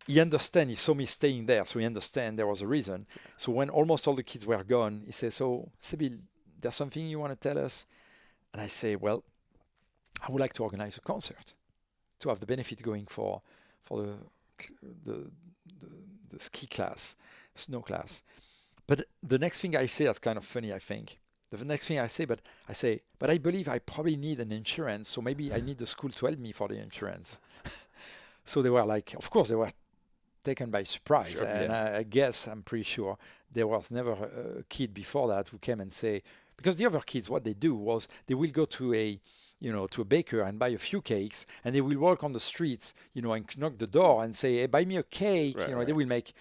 he saw me staying there, so he understand there was a reason. So when almost all the kids were gone, he says, so, Sebile, there's something you want to tell us? And I say, well, I would like to organize a concert to have the benefit going for the ski class, snow class. But the next thing I say, that's kind of funny, I think. The next thing I say, but I believe I probably need an insurance, so maybe I need the school to help me for the insurance. So they were like, of course, they were taken by surprise. Sure, and I guess, I'm pretty sure, there was never a kid before that who came and say, because the other kids, what they do was they will go to a baker and buy a few cakes, and they will walk on the streets, and knock the door and say, hey, buy me a cake. Right. They will make,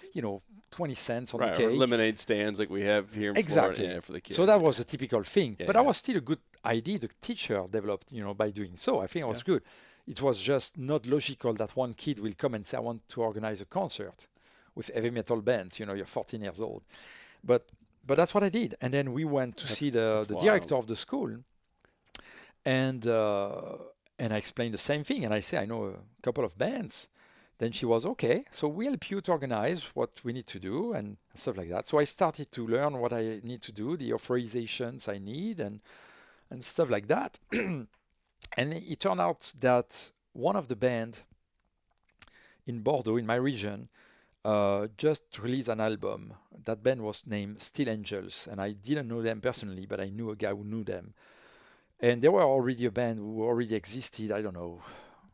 20 cents on the cake. Or lemonade stands like we have here in Florida, for the kids. So that was a typical thing. But that was still a good idea the teacher developed, by doing so. I think it was good. It was just not logical that one kid will come and say, I want to organize a concert with heavy metal bands. You're 14 years old. But that's what I did. And then we went to see the director of the school. And I explained the same thing. And I say, I know a couple of bands. Then she was, okay, so we help you to organize what we need to do and stuff like that. So I started to learn what I need to do, the authorizations I need and stuff like that. And it turned out that one of the band in Bordeaux, in my region, just released an album. That band was named Steel Angels, and I didn't know them personally, but I knew a guy who knew them. And they were already a band who already existed, I don't know,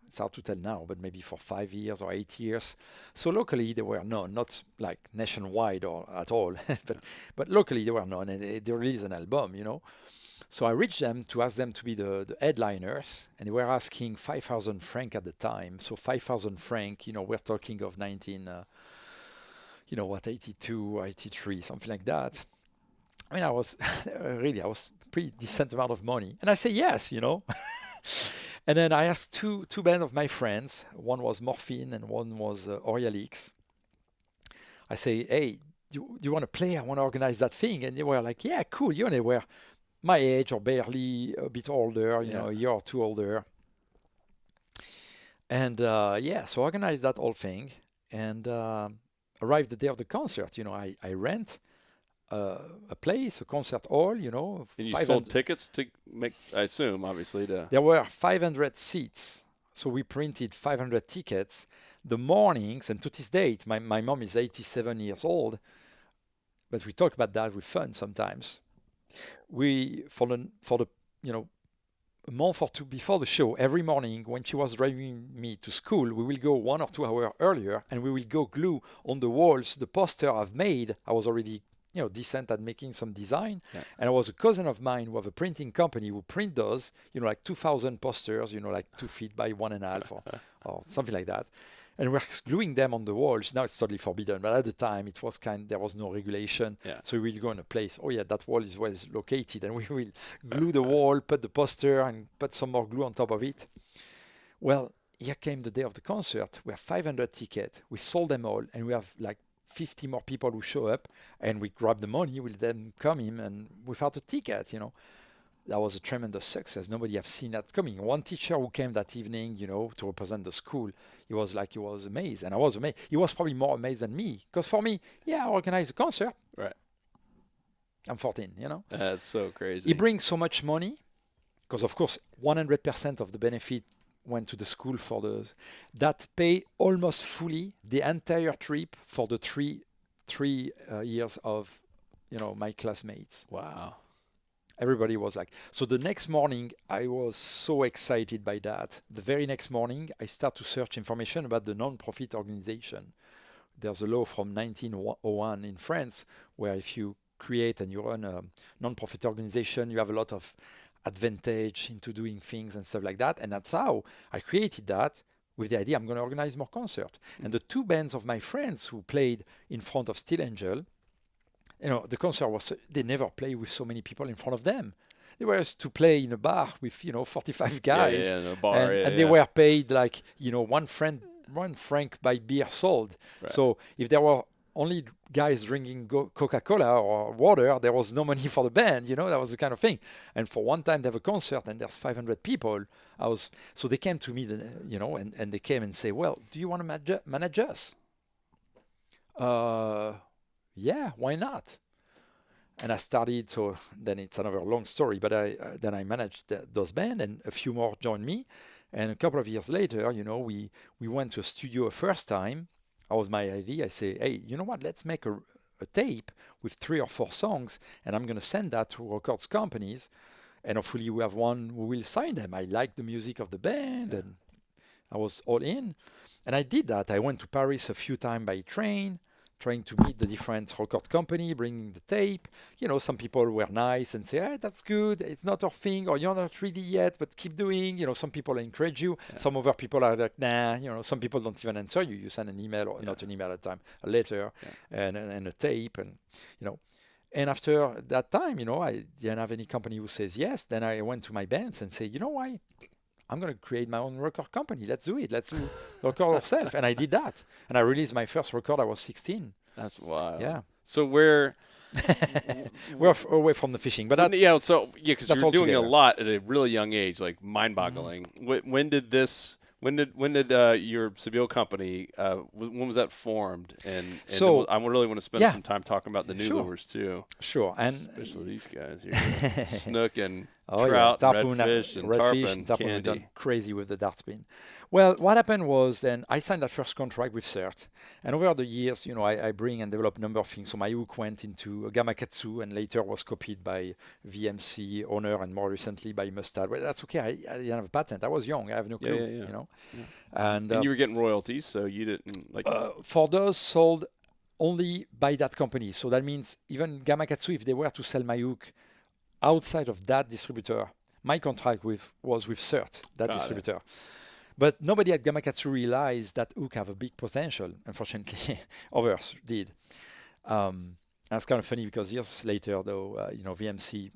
it's hard to tell now, but maybe for 5 years or 8 years. So locally they were known, not like nationwide or at all, but locally they were known, and they released an album, So I reached them to ask them to be the headliners, and they were asking 5,000 francs at the time. So 5,000 francs, we're talking of you know what, 82, 83, something like that. I mean, I was really, I was pretty decent amount of money. And I say yes, you know. And then I asked two band of my friends. One was Morphine and one was Orialix. I say, hey, do you want to play? I want to organize that thing. And they were like, yeah, cool. You know, they were my age or barely a bit older, you know, a year or two older. And yeah, so organized that whole thing and arrived the day of the concert. You know, I rent a place, a concert hall, you know. And you sold tickets to make, I assume, obviously, to... There were 500 seats. So we printed 500 tickets. The mornings, and to this date, my mom is 87 years old, but we talk about that with fun sometimes. We, for the you know, a month or two before the show, every morning when she was driving me to school, we will go 1 or 2 hours earlier and we will go glue on the walls the poster I've made. I was already, you know, decent at making some design. Yeah. And I was a cousin of mine who have a printing company who print those, you know, like 2,000 posters, you know, like 2 feet by 1.5 or something like that. And we're gluing them on the walls. Now it's totally forbidden, but at the time it was there was no regulation. Yeah. So we will go in a place. Oh yeah, that wall is where it's located, and we will glue the wall, put the poster, and put some more glue on top of it. Well, here came the day of the concert. We have 500 tickets. We sold them all, and we have like 50 more people who show up, and we grab the money. We'll then come in and without a ticket, you know. That was a tremendous success. Nobody have seen that coming. One teacher who came that evening, you know, to represent the school, he was amazed. And I was amazed. He was probably more amazed than me. Because for me, yeah, I organized a concert. Right. I'm 14, you know. That's so crazy. He brings so much money. Because, of course, 100% of the benefit went to the school that pay almost fully the entire trip for the three years of, you know, my classmates. Wow. Everybody was like, so the next morning, I was so excited by that. The very next morning, I start to search information about the non-profit organization. There's a law from 1901 in France where if you create and you run a non-profit organization, you have a lot of advantage into doing things and stuff like that. And that's how I created that with the idea I'm going to organize more concerts. Mm-hmm. And the 2 bands of my friends who played in front of Steel Angel, you know, the concert was, they never play with so many people in front of them. They were to play in a bar with, you know, 45 guys. In a bar, and they were paid like, you know, 1 franc by beer sold. Right. So if there were only guys drinking Coca-Cola or water, there was no money for the band, you know, that was the kind of thing. And for one time they have a concert and there's 500 people, so they came to me, you know, and they came and say, well, do you want to manage us? Yeah, why not? And I started, so then it's another long story, but then I managed those bands and a few more joined me. And a couple of years later, you know, we went to a studio a first time. That was my idea. I say, hey, you know what, let's make a tape with 3 or 4 songs and I'm going to send that to records companies and hopefully we have one who will sign them. I like the music of the band and I was all in. And I did that. I went to Paris a few times by train, trying to meet the different record company, bringing the tape. You know, some people were nice and say, hey, that's good. It's not our thing, or you're not ready yet, but keep doing. You know, some people encourage you. Yeah. Some other people are like, nah. You know, some people don't even answer you. You send an email, or not an email at a time, a letter, and a tape, and you know. And after that time, you know, I didn't have any company who says yes. Then I went to my bands and say, you know why? I'm going to create my own record company. Let's do it. Let's do record ourselves. And I did that. And I released my first record. I was 16. That's wild. Yeah. So we're away from the fishing, but that's, because you're doing a lot at a really young age, like mind-boggling. Mm-hmm. When did your Sebile company? When was that formed? And so I really want to spend some time talking about the new lures too. Sure, and especially these guys, snook and trout, redfish, and tarpon, tarpon. We've done crazy with the dart spin. Well, what happened was then I signed that first contract with CERT, and over the years, you know, I bring and develop a number of things. So my hook went into Gamakatsu, and later was copied by VMC, Honor, and more recently by Mustad. Well, that's okay. I didn't have a patent. I was young. I have no clue. You know, and you were getting royalties, so you didn't like. For those sold only by that company. So that means even Gamakatsu, if they were to sell my hook outside of that distributor, my contract was with CERT, that distributor. But nobody at Gamakatsu realized that hook have a big potential. Unfortunately, others did. And it's kind of funny because years later, though, VMC,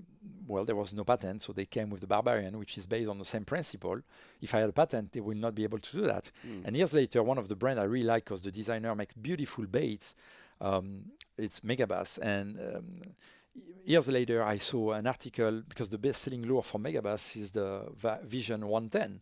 well, there was no patent, so they came with the Barbarian, which is based on the same principle. If I had a patent, they will not be able to do that. And years later, one of the brands I really like, because the designer makes beautiful baits, it's Megabass. And years later, I saw an article, because the best-selling lure for Megabass is the Vision 110.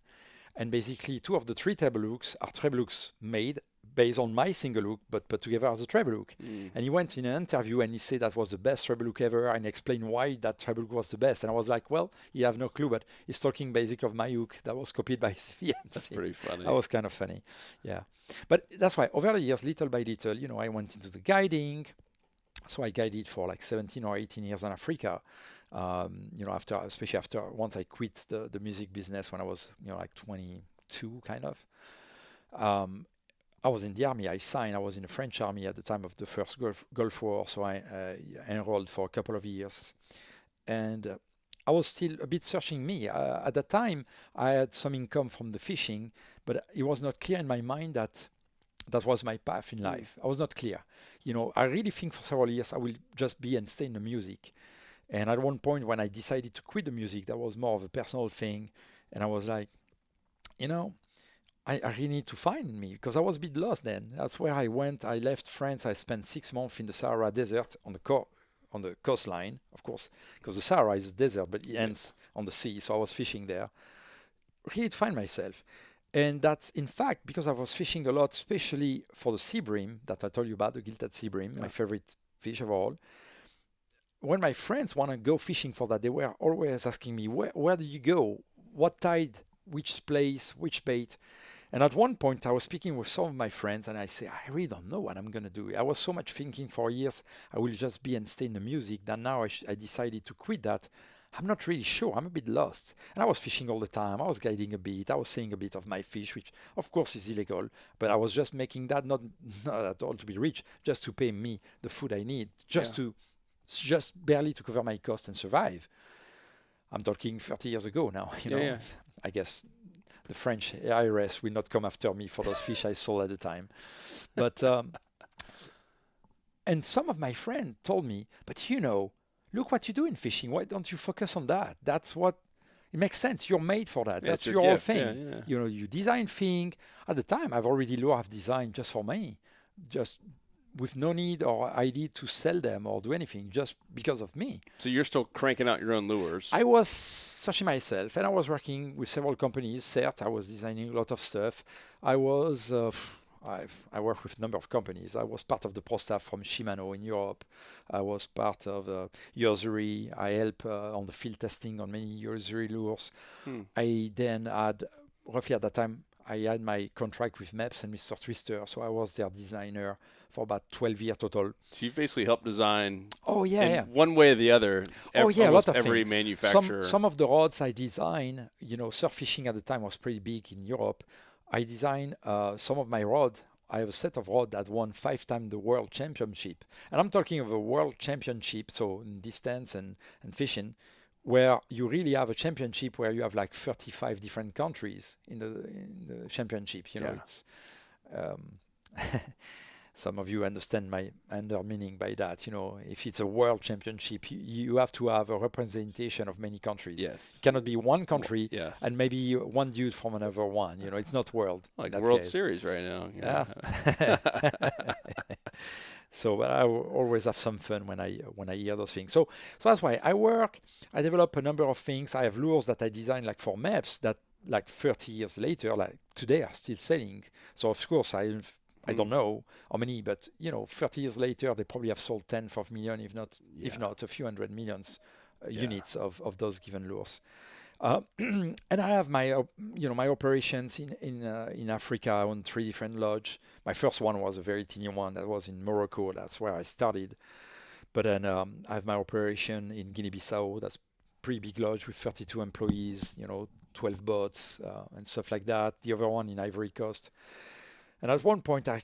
And basically, two of the three treble hooks are treble hooks made based on my single hook, but put together as a treble hook. And he went in an interview and he said that was the best treble hook ever, and explained why that treble hook was the best. And I was like, well, you have no clue, but he's talking basically of my hook that was copied by VMC. That's pretty funny. That was kind of funny, yeah. But that's why over the years, little by little, I went into the guiding. So I guided for like 17 or 18 years in Africa. Especially after once I quit the music business when I was like 22 kind of. I was in the army. I was in the French army at the time of the first Gulf War, so I enrolled for a couple of years, and I was still a bit searching me. At that time, I had some income from the fishing, but it was not clear in my mind that that was my path in life. I was not clear. I really think for several years I will just be and stay in the music. And at one point when I decided to quit the music, that was more of a personal thing. And I was like, I really need to find me, because I was a bit lost then. That's where I went. I left France. I spent 6 months in the Sahara Desert on the coastline, of course, because the Sahara is a desert, but it ends on the sea. So I was fishing there, really to find myself. And that's, in fact, because I was fishing a lot, especially for the sea bream that I told you about, the gilded sea bream, my favorite fish of all. When my friends want to go fishing for that, they were always asking me, where do you go? What tide? Which place? Which bait? And at one point, I was speaking with some of my friends, and I say, I really don't know what I'm going to do. I was so much thinking for years, I will just be and stay in the music, that now I decided to quit that. I'm not really sure. I'm a bit lost. And I was fishing all the time. I was guiding a bit. I was seeing a bit of my fish, which of course is illegal. But I was just making that not at all to be rich, just to pay me the food I need, just barely to cover my cost and survive. I'm talking 30 years ago now. I guess the French IRS will not come after me for those fish I sold at the time. But and some of my friends told me, but look what you do in fishing. Why don't you focus on that? That's what it makes sense. You're made for that. That's your thing. You design thing. At the time, I've already have designed just for me, just with no need or idea to sell them or do anything, just because of me. So you're still cranking out your own lures. I was searching myself, and I was working with several companies. CERT, I was designing a lot of stuff. I was I work with a number of companies. I was part of the pro staff from Shimano in Europe. I was part of Yozuri. I helped on the field testing on many Yozuri lures. I then had, roughly at that time, I had my contract with MEPS and Mr. Twister, so I was their designer for about 12 years total. So you've basically helped design one way or the other. A lot of every things. manufacturer. Some of the rods I designed, surf fishing at the time was pretty big in Europe. I designed some of my rod. I have a set of rod that won 5 times the world championship. And I'm talking of a world championship, so in distance and fishing, where you really have a championship where you have like 35 different countries in the championship. It's some of you understand my meaning by that. If it's a world championship, you have to have a representation of many countries. Yes. It cannot be one country and maybe one dude from another one. It's not world. Like World Series right now. Yeah. So, but I always have some fun when I hear those things. So that's why I develop a number of things. I have lures that I design like for MEPS that like 30 years later, like today, are still selling. So of course I don't know how many, but 30 years later, they probably have sold tens of millions, if not a few hundred millions units of those given lures. And I have my my operations in Africa on 3 different lodges. My first one was a very teeny one that was in Morocco. That's where I started. But then I have my operation in Guinea-Bissau. That's pretty big lodge with 32 employees, 12 boats and stuff like that. The other one in Ivory Coast. And at one point, I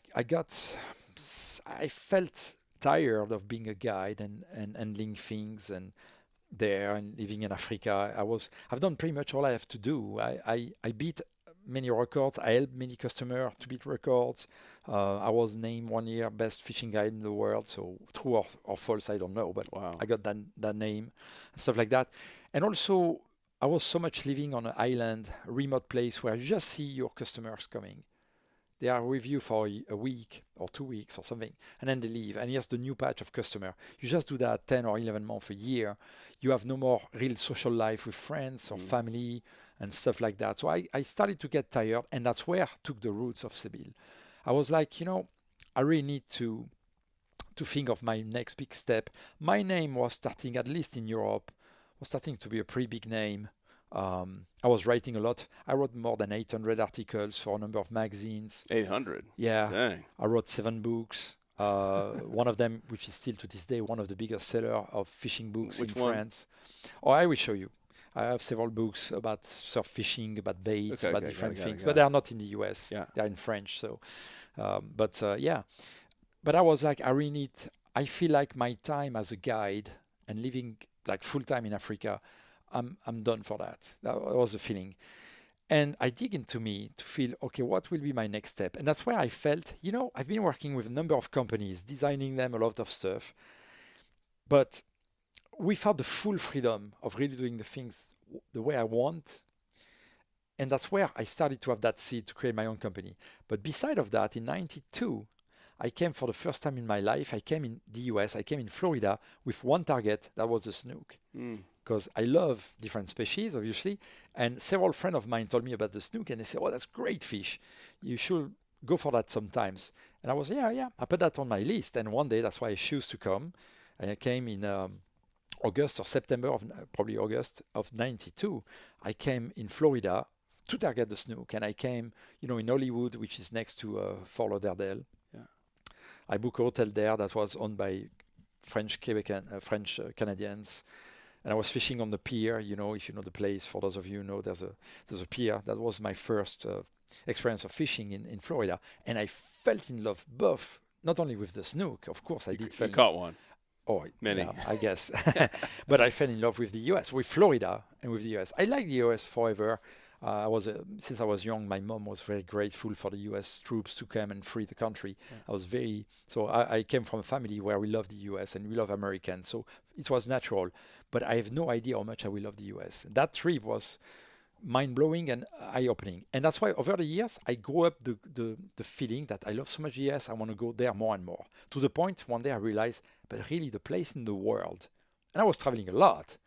felt tired of being a guide and handling things and living in Africa. I've done pretty much all I have to do. I beat many records. I helped many customers to beat records. I was named one year best fishing guide in the world. So true or false, I don't know, but Wow. I got that name and stuff like that. And also, I was so much living on an island, remote place where you just see your customers coming. They are with you for a week or 2 weeks or something, and then they leave. And here's the new patch of customer. You just do that 10 or 11 months, a year. You have no more real social life with friends or family and stuff like that. So I started to get tired, and that's where I took the roots of Sebile. I was like, I really need to think of my next big step. My name was starting, at least in Europe, was starting to be a pretty big name. I was writing a lot. I wrote more than 800 articles for a number of magazines. 800. Yeah, Dang. I wrote 7 books. One of them, which is still to this day one of the biggest seller of fishing books Which in one? France. Oh, I will show you. I have several books about surf fishing, about baits, Okay, about okay, different got it, things, got but it. they are not in the US. Yeah. They are in French. So, yeah. But I was like, I feel like my time as a guide and living like full time in Africa, I'm done for that. That was the feeling. And I dig into me to feel, okay, what will be my next step? And that's where I felt, I've been working with a number of companies, designing them a lot of stuff, but without the full freedom of really doing the things the way I want. And that's where I started to have that seed to create my own company. But beside of that, in 92, I came for the first time in my life, I came in the US, I came in Florida with one target, that was the snook. Because I love different species, obviously. And several friends of mine told me about the snook, and they said, "Oh, that's great fish. You should go for that sometimes." And I was, yeah. I put that on my list. And one day, that's why I chose to come. And I came in August or September of probably August of '92. I came in Florida to target the snook, and I came, in Hollywood, which is next to Fort Lauderdale. Yeah. I booked a hotel there that was owned by French Canadians. And I was fishing on the pier, if you know the place. For those of you who know, there's a pier. That was my first experience of fishing in Florida. And I felt in love both, not only with the snook, of course, I did You caught one. Oh, Many. yeah, I guess. But I fell in love with the US, with Florida and with the US. I like the US forever. Since I was young, my mom was very grateful for the U.S. troops to come and free the country. Yeah. I came from a family where we love the U.S. and we love Americans, so it was natural. But I have no idea how much I will love the U.S. That trip was mind-blowing and eye-opening, and that's why over the years I grew up the feeling that I love so much the U.S. I want to go there more and more. To the point one day I realized, but really the place in the world, and I was traveling a lot.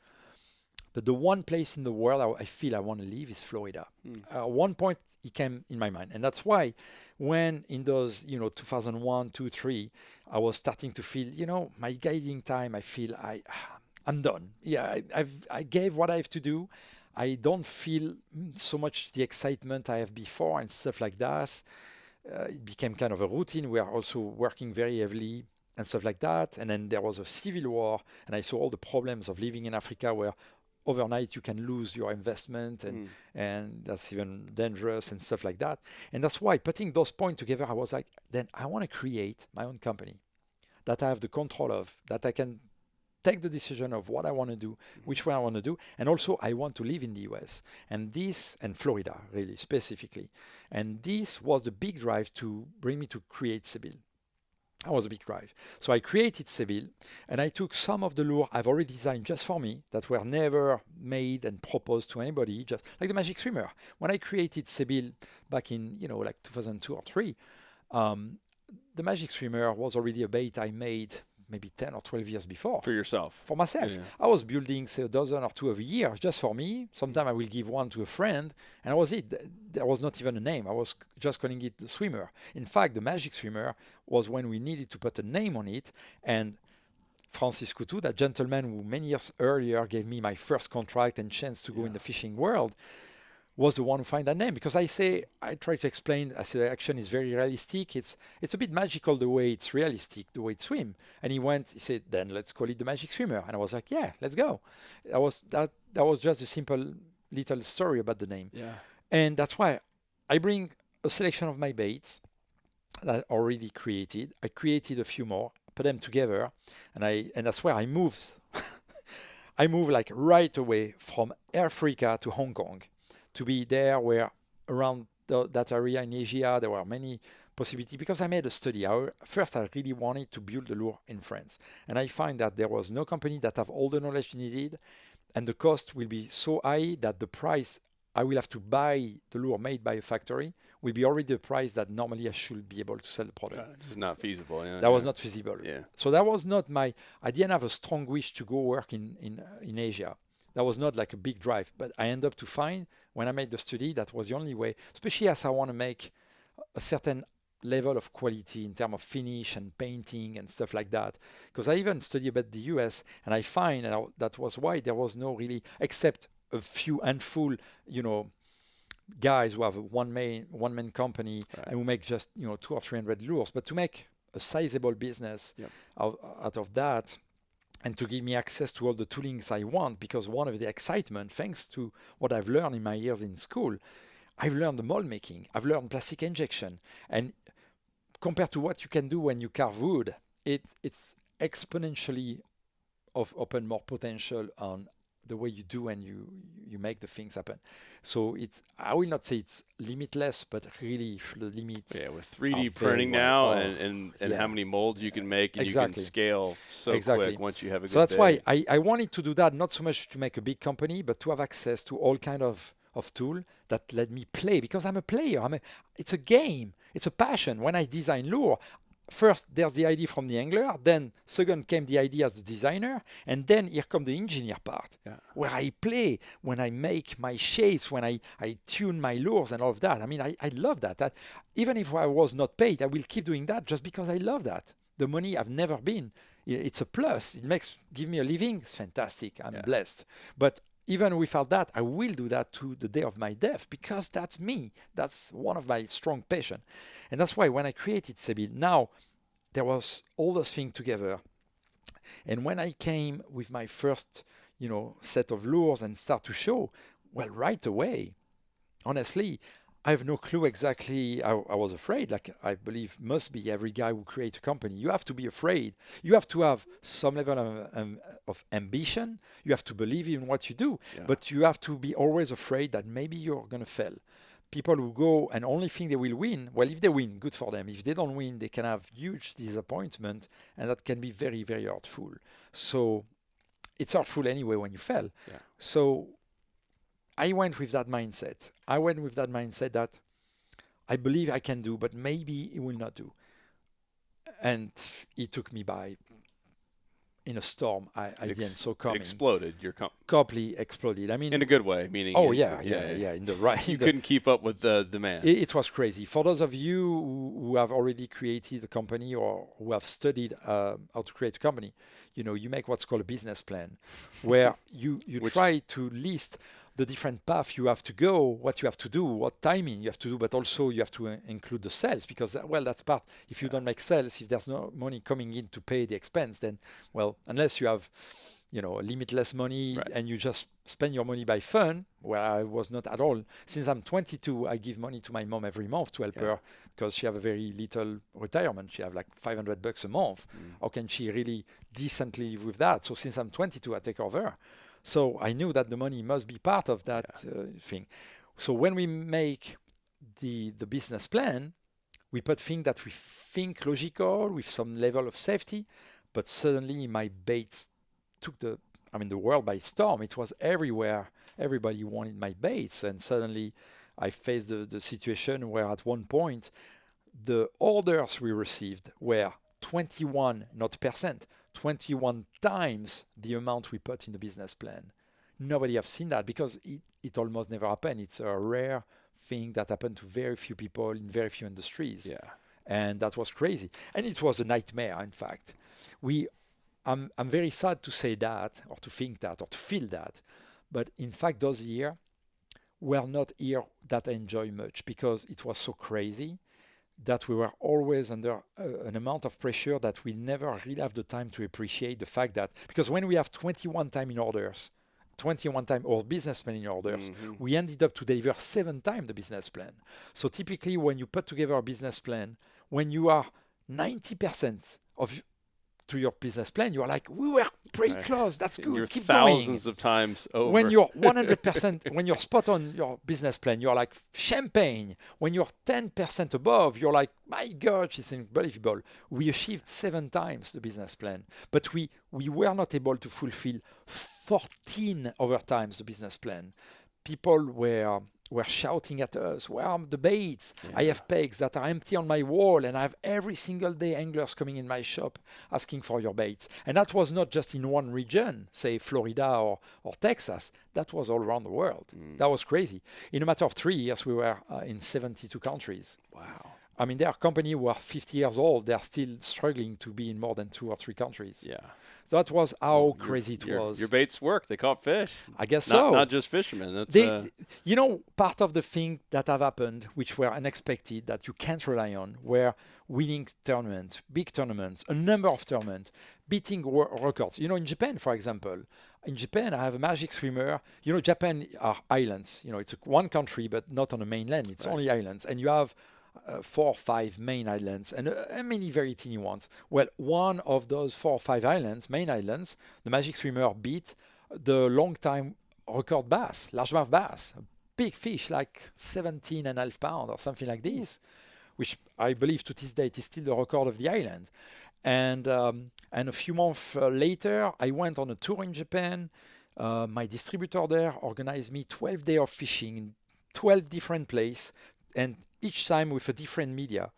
But the one place in the world I feel I want to live is Florida. At one point, it came in my mind. And that's why when in those, 2001, 2, 3, I was starting to feel, my guiding time, I feel I'm done. Yeah, I gave what I have to do. I don't feel so much the excitement I have before and stuff like that. It became kind of a routine. We are also working very heavily and stuff like that. And then there was a civil war, and I saw all the problems of living in Africa where overnight you can lose your investment and that's even dangerous and stuff like that. And that's why putting those points together, I was like, then I want to create my own company that I have the control of, that I can take the decision of what I want to do, which way I want to do. And also I want to live in the US and Florida really specifically. And this was the big drive to bring me to create Sebile. That was a big drive. So I created Sebile, and I took some of the lure I've already designed just for me that were never made and proposed to anybody, just like the Magic Swimmer. When I created Sebile back in, like 2002 or 3, the Magic Swimmer was already a bait I made maybe 10 or 12 years before. For yourself? For myself. Yeah. I was building, say, a dozen or two a year just for me. Sometimes I will give one to a friend, and that was it. There was not even a name. I was just calling it the Swimmer. In fact, the Magic Swimmer was when we needed to put a name on it, and Francis Coutu, that gentleman who many years earlier gave me my first contract and chance to go in the fishing world, was the one who found that name. Because I try to explain, I say the action is very realistic. It's a bit magical the way it's realistic, the way it swim. And he said, then let's call it the Magic Swimmer. And I was like, yeah, let's go. That was just a simple little story about the name. Yeah. And that's why I bring a selection of my baits that I already created. I created a few more, put them together, and that's where I moved. I moved like right away from Africa to Hong Kong, to be there where around that area in Asia. There were many possibilities because I made a study. First, I really wanted to build a lure in France, and I find that there was no company that have all the knowledge needed, and the cost will be so high that the price I will have to buy the lure made by a factory will be already the price that normally I should be able to sell the product. It's not feasible. Yeah, That was not feasible. Yeah. So that was not my. I didn't have a strong wish to go work in Asia. That was not like a big drive. But I ended up to find when I made the study that was the only way, especially as I want to make a certain level of quality in terms of finish and painting and stuff like that. Because I even study about the US and I find that was why there was no really, except a few handful, guys who have a one man company and who make just 200 or 300 lures. But to make a sizable business out of that and to give me access to all the toolings I want, because one of the excitement, thanks to what I've learned in my years in school, I've learned the mold making, I've learned plastic injection, and compared to what you can do when you carve wood, it's exponentially open more potential on the way you do and you make the things happen. So I will not say it's limitless, but really the limits. Yeah, with 3D printing now and how many molds you can make, and you can scale so quick once you have a good So that's day. why I wanted to do that, not so much to make a big company, but to have access to all kind of tool that let me play, because I'm a player. It's a game. It's a passion. When I design lure, first there's the idea from the angler, then second came the idea as the designer, and then here come the engineer part, where I play, when I make my shapes, when I tune my lures and all of that. I love that. Even if I was not paid, I will keep doing that just because I love that. The money I've never been. It's a plus. It give me a living. It's fantastic. I'm blessed. But even without that, I will do that to the day of my death, because that's me. That's one of my strong passion. And that's why when I created Sebile, now there was all those things together. And when I came with my first, set of lures and start to show, well, right away, honestly, I have no clue exactly. I was afraid, like I believe must be every guy who creates a company. You have to be afraid. You have to have some level of ambition. You have to believe in what you do, but you have to be always afraid that maybe you're going to fail. People who go and only think they will win, well, if they win, good for them. If they don't win, they can have huge disappointment, and that can be very, very hurtful. So it's hurtful anyway when you fail. So I went with that mindset. That I believe I can do, but maybe it will not do. And it took me by in a storm. I didn't saw coming. It exploded. Your completely exploded. In a good way, meaning. Oh yeah. In the right. You couldn't keep up with the demand. It was crazy. For those of you who have already created a company or who have studied how to create a company, you make what's called a business plan, where you try to list the different path you have to go, what you have to do, what timing you have to do, but also you have to include the sales, because that's part. If you don't make sales, if there's no money coming in to pay the expense, then unless you have limitless money and you just spend your money by fun, where I was not at all. Since I'm 22, I give money to my mom every month to help her, because she have a very little retirement. She have like $500 a month. How can she really decently live with that? So since I'm 22, I take over. So I knew that the money must be part of that thing. So when we make the business plan, we put things that we think logical with some level of safety, but suddenly my baits took the world by storm. It was everywhere. Everybody wanted my baits, and suddenly I faced the situation where at one point the orders we received were 21 times the amount we put in the business plan. Nobody have seen that, because it almost never happened. It's a rare thing that happened to very few people in very few industries. And that was crazy. And it was a nightmare, in fact. I'm very sad to say that, or to think that, or to feel that. But in fact, those years were not years that I enjoy much, because it was so crazy that we were always under an amount of pressure that we never really have the time to appreciate the fact that, because when we have 21 time in orders, 21 time our business plan in orders, we ended up to deliver 7 times the business plan. So typically when you put together a business plan, when you are 90% of to your business plan, you're like, we were pretty Right. close. That's You're good. Keep going. thousands of times over. When you're 100%, when you're spot on your business plan, you're like champagne. When you're 10% above, you're like, my gosh, it's unbelievable. We achieved 7 times the business plan, but we were not able to fulfill 14 other times the business plan. People were shouting at us, where are the baits? I have pegs that are empty on my wall, and I have every single day anglers coming in my shop asking for your baits. And that was not just in one region, say Florida or Texas. That was all around the world. That was crazy. In a matter of 3 years, we were in 72 countries. Wow. I mean, there are companies who are 50 years old. They're still struggling to be in more than 2 or 3 countries. Yeah. So that was how crazy it was. Your baits work. They caught fish. I guess so. Not just fishermen. That's, You know, part of the thing that have happened, which were unexpected, that you can't rely on, were winning tournaments, big tournaments, a number of tournaments, beating records. You know, in Japan, for example, in Japan, I have a magic swimmer. You know, Japan are islands. You know, it's one country, but not on the mainland. It's only islands. And you have 4 or 5 main islands and many very teeny ones. Well, one of those 4 or 5 islands, main islands, the magic swimmer beat the long time record bass, largemouth bass, a big fish like 17.5 pounds or something like this, which I believe to this date is still the record of the island. And a few months later, I went on a tour in Japan. My distributor there organized me 12 days of fishing in 12 different places, and each time with a different media.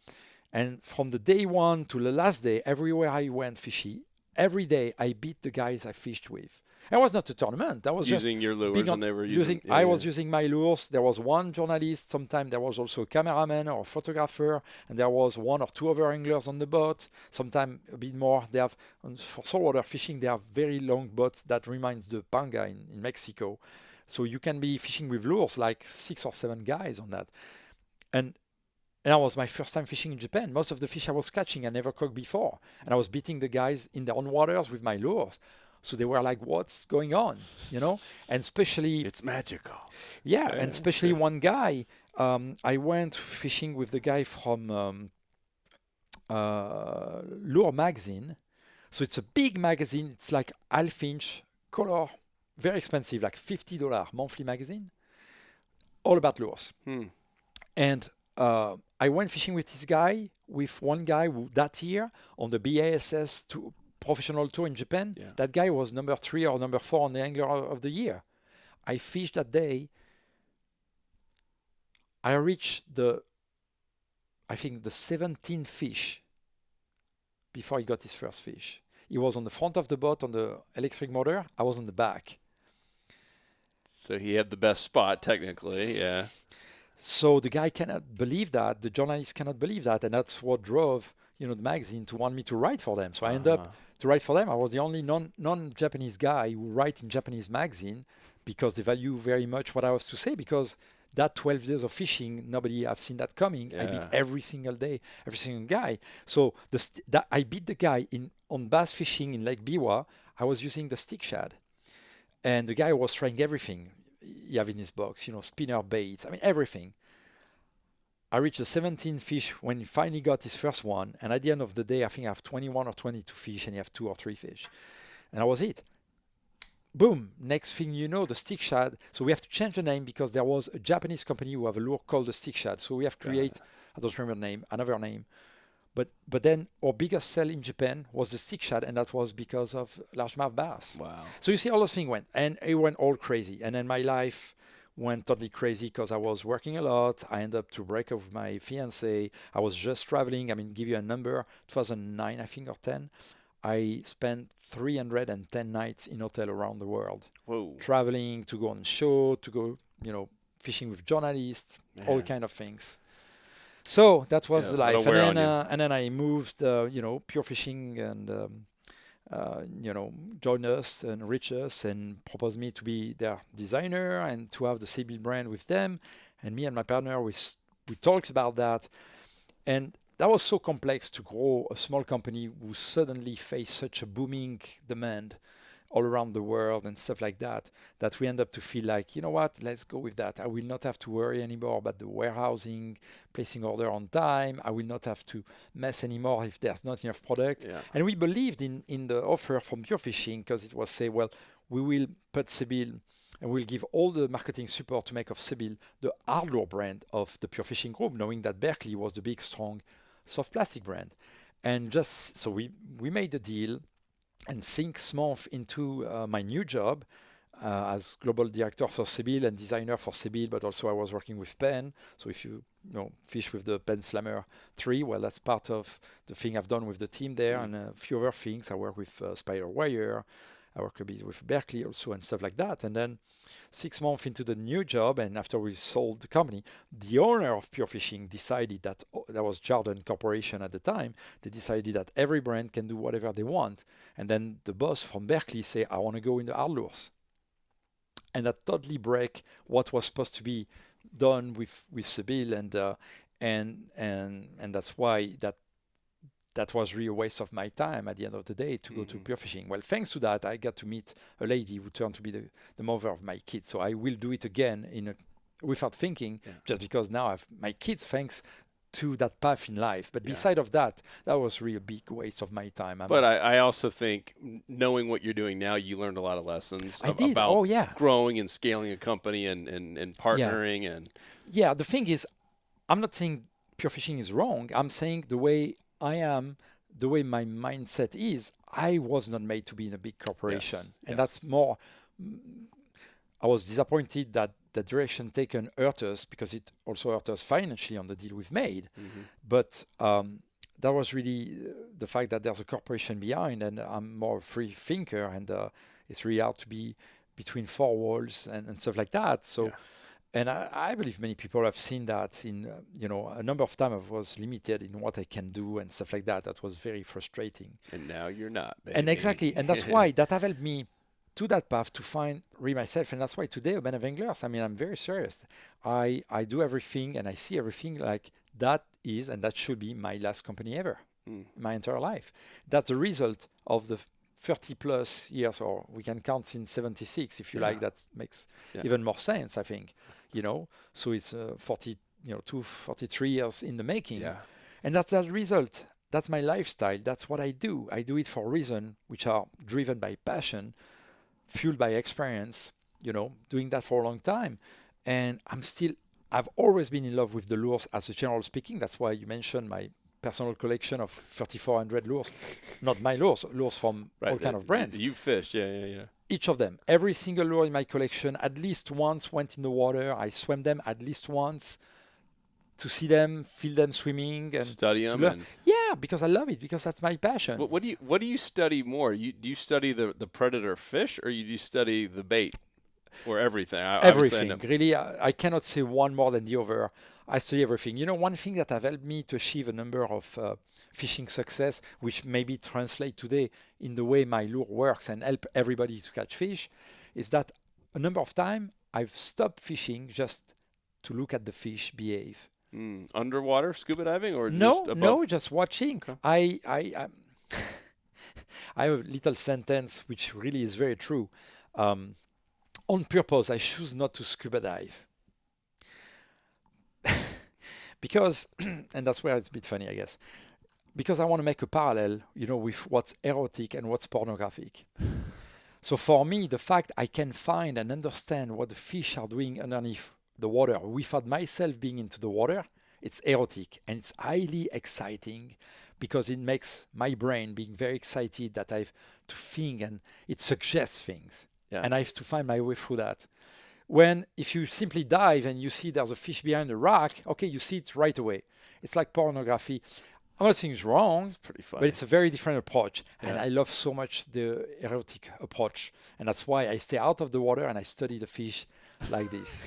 And from the day 1 to the last day, everywhere I went fishing, every day I beat the guys I fished with. It was not a tournament. That was using just your lures, and they were using. I was using my lures. There was one journalist. Sometimes there was also a cameraman or a photographer, and there was 1 or 2 other anglers on the boat. Sometimes a bit more. They have for saltwater fishing. They have very long boats that reminds the panga in Mexico. So you can be fishing with lures like 6 or 7 guys on that. And that was my first time fishing in Japan. Most of the fish I was catching, I never caught before. And I was beating the guys in their own waters with my lures. So they were like, what's going on? You know? And especially... It's magical. Yeah, and especially one guy, I went fishing with the guy from Lure Magazine. So it's a big magazine. It's like half-inch, color, very expensive, like $50 monthly magazine. All about lures. And I went fishing with this guy, with one guy who that year on the BASS professional tour in Japan. Yeah. That guy was number 3 or number 4 on the Angler of the Year. I fished that day. I reached I think the 17th fish before he got his first fish. He was on the front of the boat on the electric motor. I was on the back. So he had the best spot, technically, yeah. So the guy cannot believe that. The journalist cannot believe that, and that's what drove, the magazine to want me to write for them. So I ended up to write for them. I was the only non-Japanese guy who write in Japanese magazine because they value very much what I was to say. Because that 12 days of fishing, nobody have seen that coming. I beat every single day, every single guy. So I beat the guy on bass fishing in Lake Biwa. I was using the stick shad, and the guy was trying everything he have in his box, spinner baits, everything. I reached the 17th fish when he finally got his first one, and at the end of the day, I think I have 21 or 22 fish, and he have 2 or 3 fish, and that was it. Boom! Next thing you know, the stick shad. So we have to change the name because there was a Japanese company who have a lure called the stick shad. So we have to create, I don't remember the name, another name. But then our biggest sell in Japan was the stick shad, and that was because of largemouth bass. Wow. So you see, all those things went, and it went all crazy. And then my life went totally crazy because I was working a lot. I ended up to break up with my fiance. I was just traveling. Give you a number, 2009, I think, or 10. I spent 310 nights in hotel around the world. Whoa. Traveling, to go on show, to go, fishing with journalists, all kind of things. So that was the life. And then I moved, Pure Fishing and, joined us and reached us and proposed me to be their designer and to have the Sebile brand with them. And me and my partner, we talked about that. And that was so complex to grow a small company who suddenly faced such a booming demand all around the world and stuff like that, that we end up to feel like, you know what, let's go with that. I will not have to worry anymore about the warehousing, placing order on time. I will not have to mess anymore if there's not enough product. Yeah. And we believed in the offer from Pure Fishing because it was say, well, we will put Sebile and we'll give all the marketing support to make of Sebile the hard lure brand of the Pure Fishing Group, knowing that Berkeley was the big, strong, soft plastic brand. And just so we made the deal, and 6 months into my new job as global director for Sebile and designer for Sebile, but also I was working with pen. So if you fish with the Pen Slammer 3, well, that's part of the thing I've done with the team there, and a few other things. I work with Spider Wire. I work a bit with Berkeley also and stuff like that. And then 6 months into the new job, and after we sold the company, the owner of Pure Fishing decided that, that was Jordan Corporation at the time, they decided that every brand can do whatever they want. And then the boss from Berkeley say, I want to go in the hard lures. And that totally break what was supposed to be done with Sebile, and that's why that was really a waste of my time at the end of the day to go to Pure Fishing. Well, thanks to that, I got to meet a lady who turned to be the mother of my kids. So I will do it again without thinking, just because now I have my kids thanks to that path in life. But beside of that, that was really a big waste of my time. But I also think knowing what you're doing now, you learned a lot of lessons about growing and scaling a company and partnering. And the thing is, I'm not saying Pure Fishing is wrong. I'm saying the way I am, the way my mindset is, I was not made to be in a big corporation. And that's more, I was disappointed that the direction taken hurt us, because it also hurt us financially on the deal we've made. But that was really the fact that there's a corporation behind, and I'm more a free thinker, and it's really hard to be between four walls and stuff like that. So. And I believe many people have seen that in, a number of times I was limited in what I can do and stuff like that. That was very frustrating. And now you're not, baby. And exactly. And that's why that have helped me to that path to find myself. And that's why today, Urban Anglers, I mean, I'm very serious. I do everything and I see everything like that is, and that should be my last company ever, my entire life. That's the result of the 30 plus years, or we can count since 76, if you like. That makes even more sense, I think. So it's 43 years in the making. And that's the result. That's my lifestyle. That's what I do. I do it for reasons which are driven by passion, fueled by experience, doing that for a long time. And I've always been in love with the lures as a general speaking. That's why you mentioned my personal collection of 3,400 lures. Not my lures from all kind of brands. You fished, yeah. Each of them. Every single lure in my collection at least once went in the water. I swam them at least once to see them, feel them swimming, and study them. Yeah, because I love it, because that's my passion. What do you study more? Do you study the predator fish, or do you study the bait, or everything? Everything, really. I cannot say one more than the other. I study everything. One thing that have helped me to achieve a number of fishing success, which maybe translate today in the way my lure works and help everybody to catch fish, is that a number of times I've stopped fishing just to look at the fish behave. Underwater scuba diving, or just watching. Okay. I have a little sentence which really is very true. On purpose, I choose not to scuba dive. Because, and that's where it's a bit funny, I guess, because I want to make a parallel, with what's erotic and what's pornographic. So for me, the fact I can find and understand what the fish are doing underneath the water without myself being into the water, it's erotic, and it's highly exciting, because it makes my brain being very excited that I have to think, and it suggests things. And I have to find my way through that. If you simply dive and you see there's a fish behind a rock, okay, you see it right away. It's like pornography. I'm not saying it's wrong, it's pretty funny, but it's a very different approach. And I love so much the erotic approach. And that's why I stay out of the water and I study the fish like this.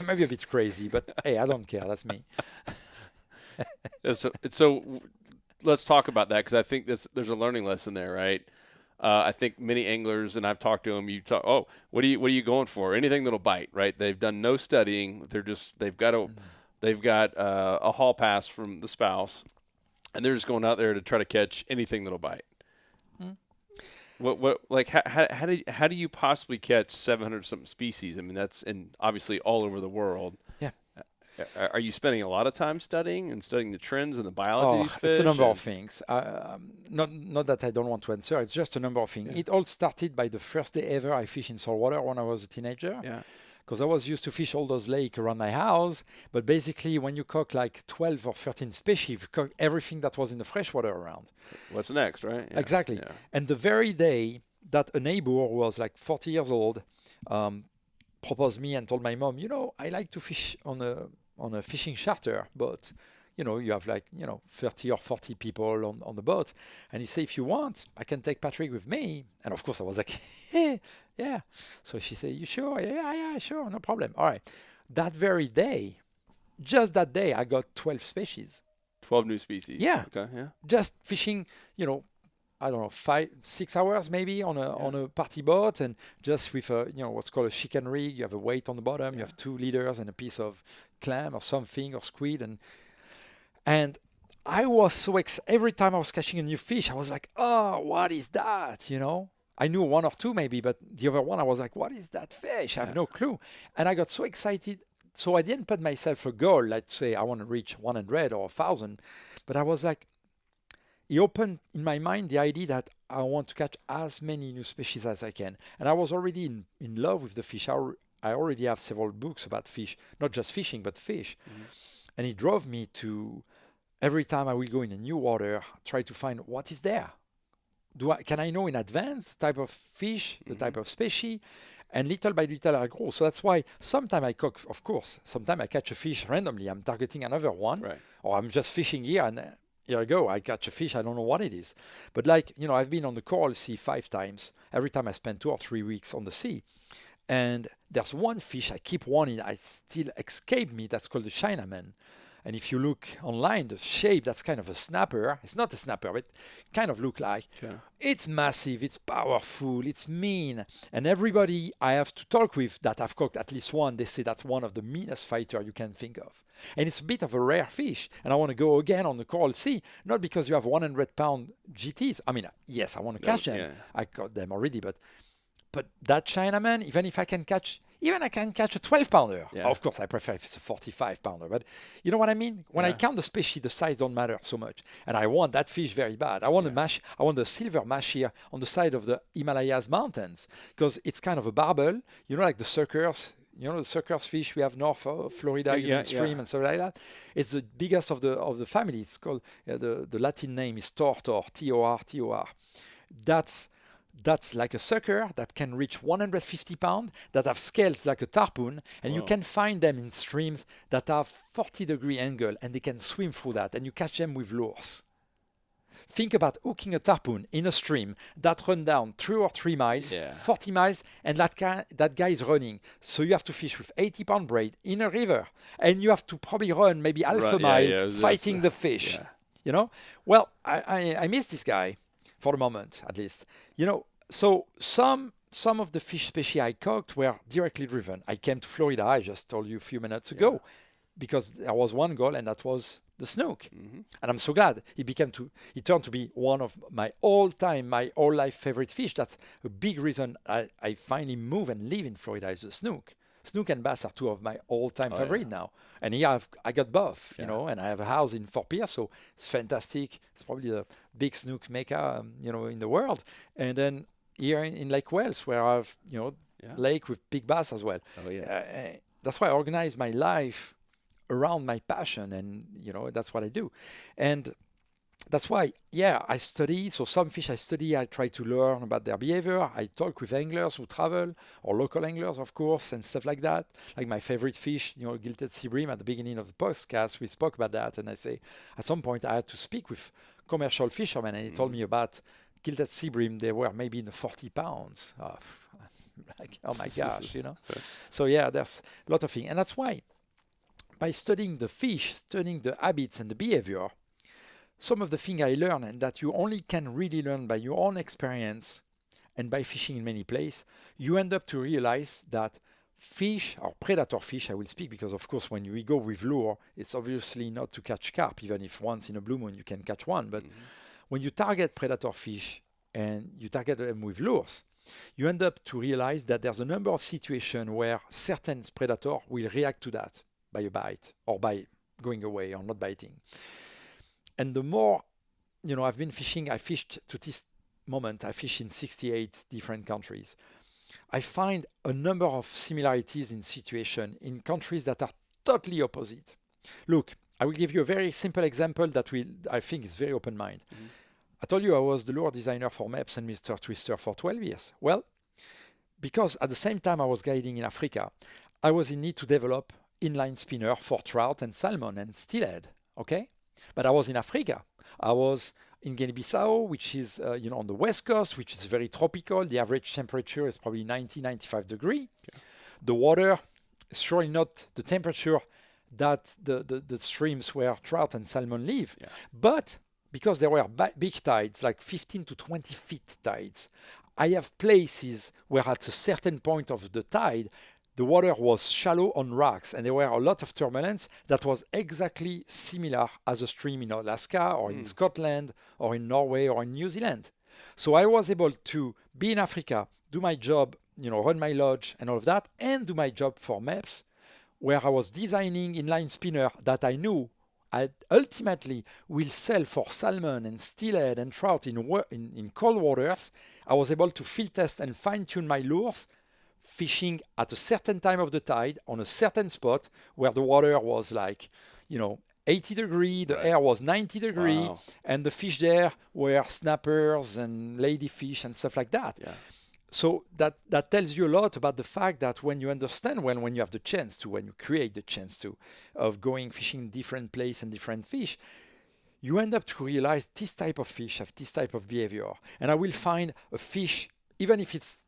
Maybe a bit crazy, but hey, I don't care. That's me. So let's talk about that, because I think there's a learning lesson there, right? I think many anglers, and I've talked to them, what are you going for? Anything that'll bite, right? They've done no studying. They've got a hall pass from the spouse, and they're just going out there to try to catch anything that'll bite. like how do you possibly catch 700 something species? I mean, that's obviously all over the world. Yeah. Are you spending a lot of time studying the trends and the biology of these fish? It's a number of things. Not that I don't want to answer. It's just a number of things. Yeah. It all started by the first day ever I fished in saltwater when I was a teenager. Yeah. Because I was used to fish all those lakes around my house. But basically, when you caught like 12 or 13 species, you caught everything that was in the freshwater around. What's next, right? Yeah. Exactly. Yeah. And the very day that a neighbor who was like 40 years old proposed me and told my mom, I like to fish on a fishing charter boat. You have like, 30 or 40 people on the boat. And he said, if you want, I can take Patrick with me. And of course, I was like, yeah. So she said, you sure? Yeah, sure. No problem. All right. That very day, just that day, I got 12 species. 12 new species. Yeah. Okay, yeah. Just fishing, I don't know, 5-6 hours maybe on a party boat, and just with what's called a chicken rig. You have a weight on the bottom. You have 2 leaders and a piece of clam or something or squid, and I was so every time I was catching a new fish, I was like, oh, what is that? I knew 1 or 2 maybe, but the other one I was like, what is that fish? I have no clue, and I got so excited. So I didn't put myself a goal, let's say I want to reach 100 or 1,000, but I was like, it opened in my mind the idea that I want to catch as many new species as I can. And I was already in love with the fish. I already have several books about fish, not just fishing, but fish. Mm-hmm. And it drove me to, every time I will go in a new water, try to find what is there. Can I know in advance type of fish, the type of species? And little by little I grow. So that's why sometimes I cook, of course, sometimes I catch a fish randomly. I'm targeting another one, right. Or I'm just fishing here and here I go. I catch a fish. I don't know what it is. But I've been on the Coral Sea 5 times. Every time I spend 2 or 3 weeks on the sea. And there's one fish I keep wanting. It still escaped me. That's called the Chinaman. And if you look online, the shape, that's kind of a snapper. It's not a snapper, but kind of look like. Okay. It's massive, it's powerful, it's mean. And everybody I have to talk with that I've caught at least one, they say that's one of the meanest fighter you can think of. And it's a bit of a rare fish. And I want to go again on the Coral Sea, not because you have 100-pound GTs. I mean, yes, I want to catch them. Yeah. I caught them already, but that Chinaman, even I can catch a 12-pounder. Yeah. Of course, I prefer if it's a 45-pounder. But you know what I mean? When I count the species, the size don't matter so much. And I want that fish very bad. I want I want the silver mash here on the side of the Himalayas mountains because it's kind of a barbel. Like the suckers. The suckers fish we have north of Florida, Union Stream and stuff like that. It's the biggest of the family. It's called, the Latin name is Tortor, T-O-R. That's like a sucker that can reach 150 pounds, that have scales like a tarpon, and you can find them in streams that have 40-degree angle, and they can swim through that, and you catch them with lures. Think about hooking a tarpon in a stream that run down 2 or 3 miles, 40 miles, and that guy is running. So you have to fish with 80-pound braid in a river, and you have to probably run maybe half a mile fighting the fish. Yeah. Well, I miss this guy for the moment, at least. So some of the fish species I caught were directly driven. I came to Florida, I just told you a few minutes ago, because there was one goal, and that was the snook. Mm-hmm. And I'm so glad he turned to be one of my whole life favorite fish. That's a big reason I finally move and live in Florida is the snook. Snook and bass are 2 of my all-time favorite now. And here I got both, and I have a house in Fort Pierce, so it's fantastic. It's probably the big snook mecca, in the world. And then here in Lake Wales, where I have, lake with big bass as well. Oh, yeah. That's why I organize my life around my passion, and, that's what I do. And that's why, I study. So some fish I study, I try to learn about their behavior. I talk with anglers who travel, or local anglers, of course, and stuff like that. Like my favorite fish, gilted sea bream. At the beginning of the podcast, we spoke about that. And I say, at some point, I had to speak with commercial fishermen, and he told me about gilted sea bream. They were maybe in the 40 pounds. Oh my gosh, So there's a lot of things. And that's why, by studying the fish, studying the habits and the behavior, some of the things I learn, and that you only can really learn by your own experience and by fishing in many places, you end up to realize that fish, or predator fish, I will speak, because of course when we go with lure, it's obviously not to catch carp, even if once in a blue moon you can catch one. But when you target predator fish, and you target them with lures, you end up to realize that there's a number of situations where certain predator will react to that by a bite or by going away or not biting. And the more, I've been fishing, I fished to this moment, I fished in 68 different countries. I find a number of similarities in situation in countries that are totally opposite. Look, I will give you a very simple example that I think is very open mind. Mm-hmm. I told you I was the lure designer for MEPS and Mr. Twister for 12 years. Well, because at the same time I was guiding in Africa, I was in need to develop inline spinner for trout and salmon and steelhead, okay? But I was in Africa. I was in Guinea-Bissau, which is on the west coast, which is very tropical. The average temperature is probably 90-95 degrees. Okay. The water is surely not the temperature that the streams where trout and salmon live. Yeah. But because there were big tides, like 15 to 20 feet tides, I have places where at a certain point of the tide, the water was shallow on rocks, and there were a lot of turbulence that was exactly similar as a stream in Alaska or in Scotland or in Norway or in New Zealand. So I was able to be in Africa, do my job, run my lodge and all of that, and do my job for MEPS, where I was designing inline spinner that I knew I ultimately will sell for salmon and steelhead and trout in cold waters. I was able to field test and fine-tune my lures, fishing at a certain time of the tide on a certain spot where the water was like, 80 degrees, the air was 90 degrees, wow. And the fish there were snappers and ladyfish and stuff like that. Yeah. So that tells you a lot about the fact that when you understand when you have the chance to, when you create the chance to, of going fishing in different place and different fish, you end up to realize this type of fish have this type of behavior. And I will find a fish, even if it's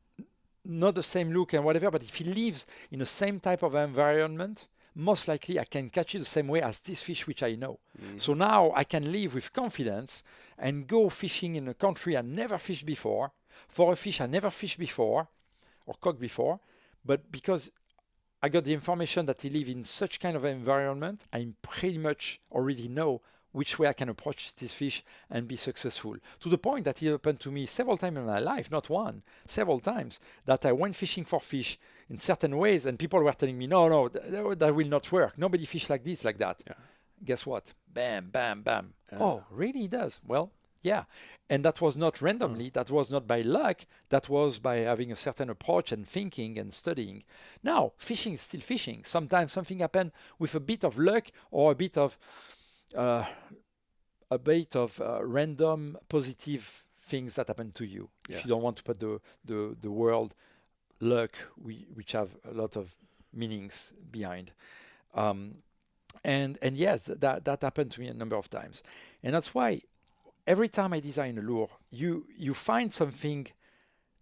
not the same look and whatever, but if he lives in the same type of environment, most likely I can catch it the same way as this fish which I know. Mm-hmm. So now I can live with confidence and go fishing in a country I never fished before, for a fish I never fished before or caught before, but because I got the information that he lives in such kind of environment, I pretty much already know which way I can approach this fish and be successful. To the point that it happened to me several times in my life, not one, several times, that I went fishing for fish in certain ways and people were telling me, no, that will not work. Nobody fish like this, like that. Yeah. Guess what? Bam, bam, bam. Oh, really it does? Well, yeah. And that was not randomly, that was not by luck, that was by having a certain approach and thinking and studying. Now, fishing is still fishing. Sometimes something happened with a bit of luck or a bit of random positive things that happen to you. Yes. If you don't want to put the word luck, which have a lot of meanings behind. And yes, that happened to me a number of times. And that's why every time I design a lure, you find something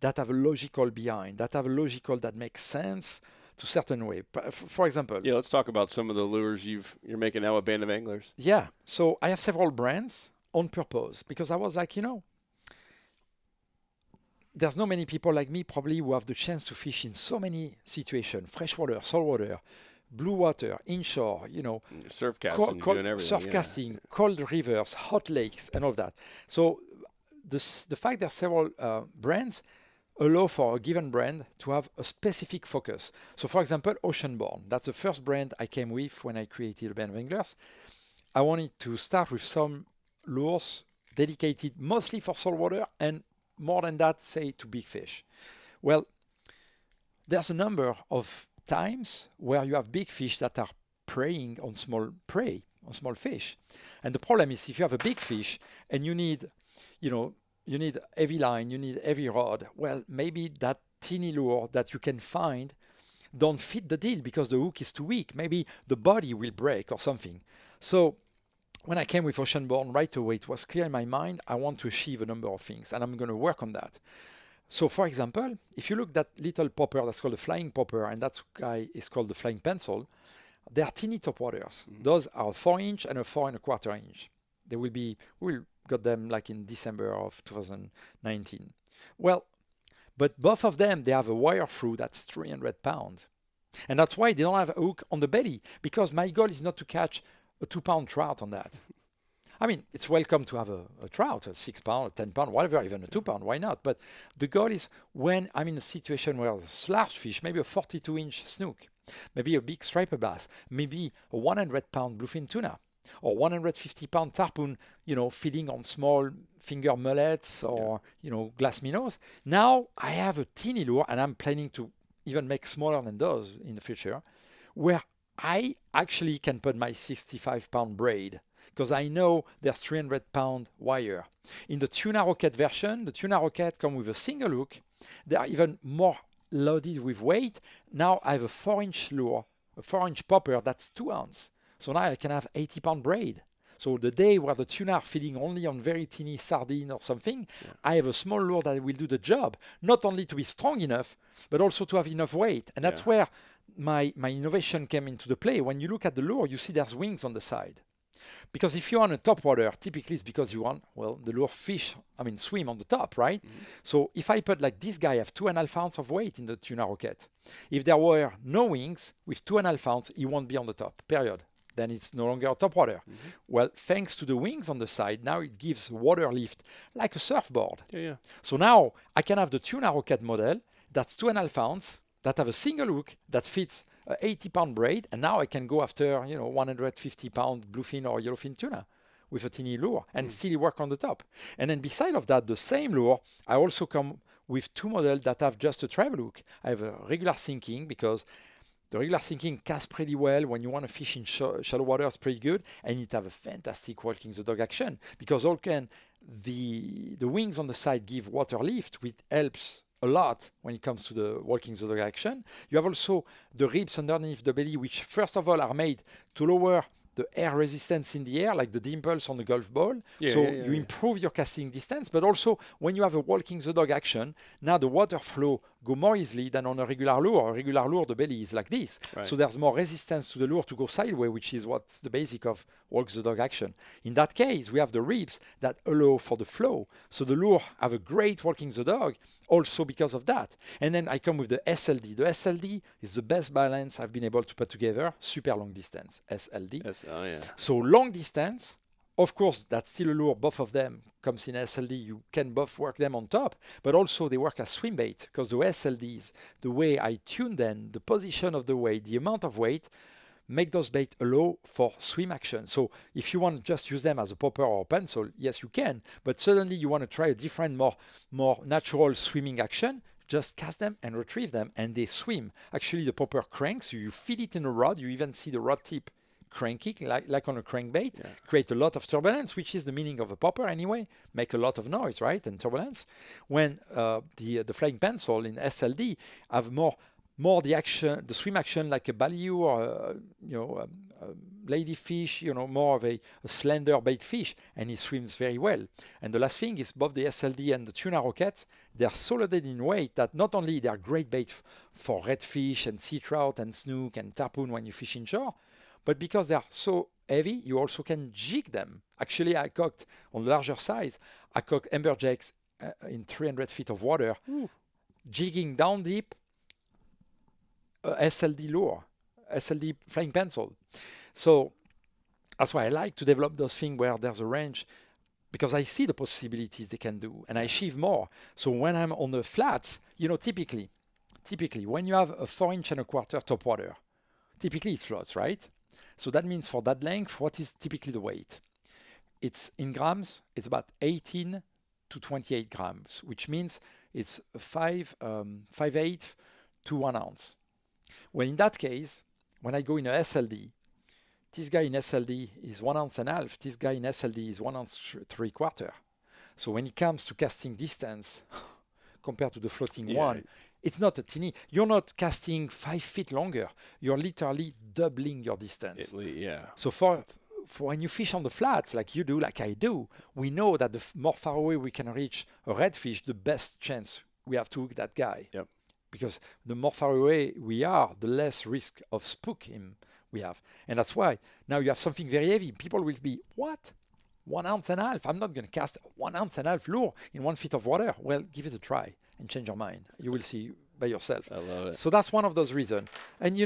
that have a logical behind, that makes sense to certain way. For example, yeah, let's talk about some of the lures you're making now with Band of Anglers. Yeah, so I have several brands on purpose because I was like, there's not many people like me probably who have the chance to fish in so many situations: freshwater, saltwater, blue water, inshore, surf casting, doing everything. Surf casting, cold rivers, hot lakes, and all that. So the fact there are several brands allow for a given brand to have a specific focus. So for example, Oceanborn, that's the first brand I came with when I created a Band of Anglers. I wanted to start with some lures dedicated mostly for saltwater and more than that, say, to big fish. Well, there's a number of times where you have big fish that are preying on small fish. And the problem is if you have a big fish and you need heavy line, you need heavy rod. Well, maybe that teeny lure that you can find don't fit the deal because the hook is too weak. Maybe the body will break or something. So when I came with Oceanborn, right away, it was clear in my mind, I want to achieve a number of things, and I'm going to work on that. So for example, if you look at that little popper that's called a flying popper, and that guy is called the flying pencil, they are teeny topwaters. Mm-hmm. Those are a 4-inch and a 4 1/4 inch. We'll got them like in December of 2019. Well, but both of them, they have a wire through that's 300 pounds. And that's why they don't have a hook on the belly, because my goal is not to catch a 2-pound trout on that. I mean, it's welcome to have a trout, a 6 pound, a 10 pound, whatever, even a 2 pound, why not? But the goal is when I'm in a situation where there's large fish, maybe a 42-inch snook, maybe a big striper bass, maybe a 100-pound bluefin tuna, or 150-pound tarpon, feeding on small finger mullets or, glass minnows. Now I have a teeny lure, and I'm planning to even make smaller than those in the future, where I actually can put my 65-pound braid because I know there's 300-pound wire. In the tuna rocket version, the tuna rocket come with a single hook. They are even more loaded with weight. Now I have a 4-inch lure, a 4-inch popper that's 2 ounce. So now I can have 80-pound braid. So the day where the tuna are feeding only on very teeny sardine or something, I have a small lure that will do the job, not only to be strong enough, but also to have enough weight. And that's where my innovation came into the play. When you look at the lure, you see there's wings on the side. Because if you're on a top water, typically it's because you want, the lure swim on the top, right? Mm-hmm. So if I put like this guy have 2.5 ounces of weight in the tuna rocket, if there were no wings with 2.5 ounces, he won't be on the top, period. Then it's no longer top water. Mm-hmm. Well, thanks to the wings on the side, now it gives water lift like a surfboard. Yeah. So now I can have the tuna rocket model that's 2.5 ounces, that have a single hook that fits a 80-pound braid, and now I can go after 150-pound bluefin or yellowfin tuna with a teeny lure and still work on the top. And then beside of that, the same lure, I also come with 2 models that have just a travel hook. I have a regular sinking because the regular sinking casts pretty well when you want to fish in shallow water. It's pretty good, and it have a fantastic walking the dog action because the wings on the side give water lift, which helps a lot when it comes to the walking the dog action. You have also the ribs underneath the belly, which first of all are made to lower the air resistance in the air, like the dimples on the golf ball. You improve your casting distance, but also when you have a walking the dog action, now the water flow go more easily than on a regular lure. A regular lure, the belly is like this. Right. So there's more resistance to the lure to go sideways, which is what's the basic of walk the dog action. In that case, we have the ribs that allow for the flow. So the lure have a great walking the dog also because of that. And then I come with the SLD. The SLD is the best balance I've been able to put together. Super long distance, SLD. So long distance, of course, that's still a lure. Both of them comes in SLD. You can both work them on top, but also they work as swim bait because the SLDs, the way I tune them, the position of the weight, the amount of weight, make those bait allow for swim action. So if you want to just use them as a popper or a pencil, yes, you can. But suddenly you want to try a different, more natural swimming action, just cast them and retrieve them, and they swim. Actually, the popper cranks. You feed it in a rod. You even see the rod tip cranking, like on a crankbait, create a lot of turbulence, which is the meaning of a popper anyway, make a lot of noise, right, and turbulence. When the flying pencil in SLD have more the action, the swim action like a baliu or a ladyfish, more of a slender bait fish, and he swims very well. And the last thing is both the SLD and the tuna rockets, they're so loaded in weight that not only they're great bait for redfish and sea trout and snook and tarpon when you fish inshore, but because they are so heavy, you also can jig them. Actually, I cooked on larger size. I cooked amberjacks in 300 feet of water, jigging down deep, SLD lure, SLD flying pencil. So that's why I like to develop those things where there's a range, because I see the possibilities they can do, and I achieve more. So when I'm on the flats, typically when you have a 4.25-inch top water, typically it floats, right? So that means for that length, what is typically the weight? It's in grams, it's about 18 to 28 grams, which means it's 5/8 to 1 ounce. Well, in that case, when I go in a SLD, this guy in SLD is 1.5 ounces. This guy in SLD is 1 ounce 3/4. So when it comes to casting distance compared to the floating one, it's not a teeny. You're not casting 5 feet longer. You're literally doubling your distance. So for when you fish on the flats, like you do, like I do, we know that the more far away we can reach a redfish, the best chance we have to hook that guy. Yep. Because the more far away we are, the less risk of spook him we have. And that's why now you have something very heavy. People will be, what? 1.5 ounces? I'm not going to cast 1.5 ounces lure in 1 feet of water. Well, give it a try and change your mind. You will see by yourself. I love it. So that's one of those reasons. And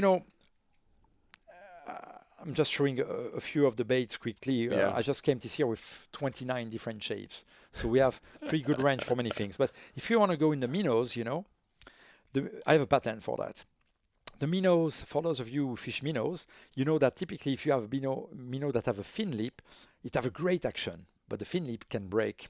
I'm just showing a few of the baits quickly. Yeah. I just came this year with 29 different shapes. So we have pretty good range for many things. But if you want to go in the minnows, I have a patent for that. The minnows, for those of you who fish minnows, you know that typically if you have a minnow that have a fin lip, it have a great action, but the fin lip can break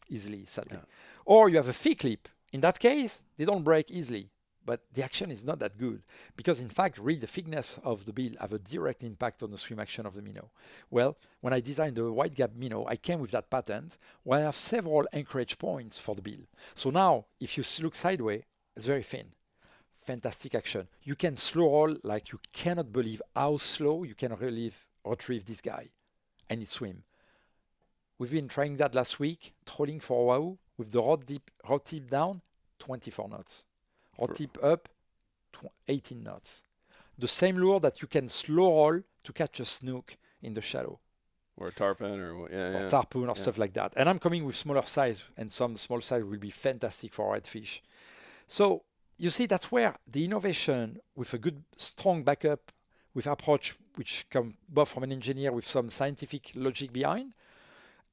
easily, sadly. Yeah. Or you have a thick lip. In that case, they don't break easily, but the action is not that good because in fact, really the thickness of the bill have a direct impact on the swim action of the minnow. Well, when I designed the wide gap minnow, I came with that patent where I have several anchorage points for the bill. So now, if you look sideways, it's very thin. Fantastic action. You can slow roll like you cannot believe how slow you can retrieve this guy and it swim. We've been trying that last week, trolling for Wahoo with the rod tip down, 24 knots. Rod tip up, 18 knots. The same lure that you can slow roll to catch a snook in the shallow. Or a tarpon or tarpon or stuff like that. And I'm coming with smaller size, and some small size will be fantastic for redfish. So you see, that's where the innovation with a good, strong backup, with approach which come both from an engineer with some scientific logic behind,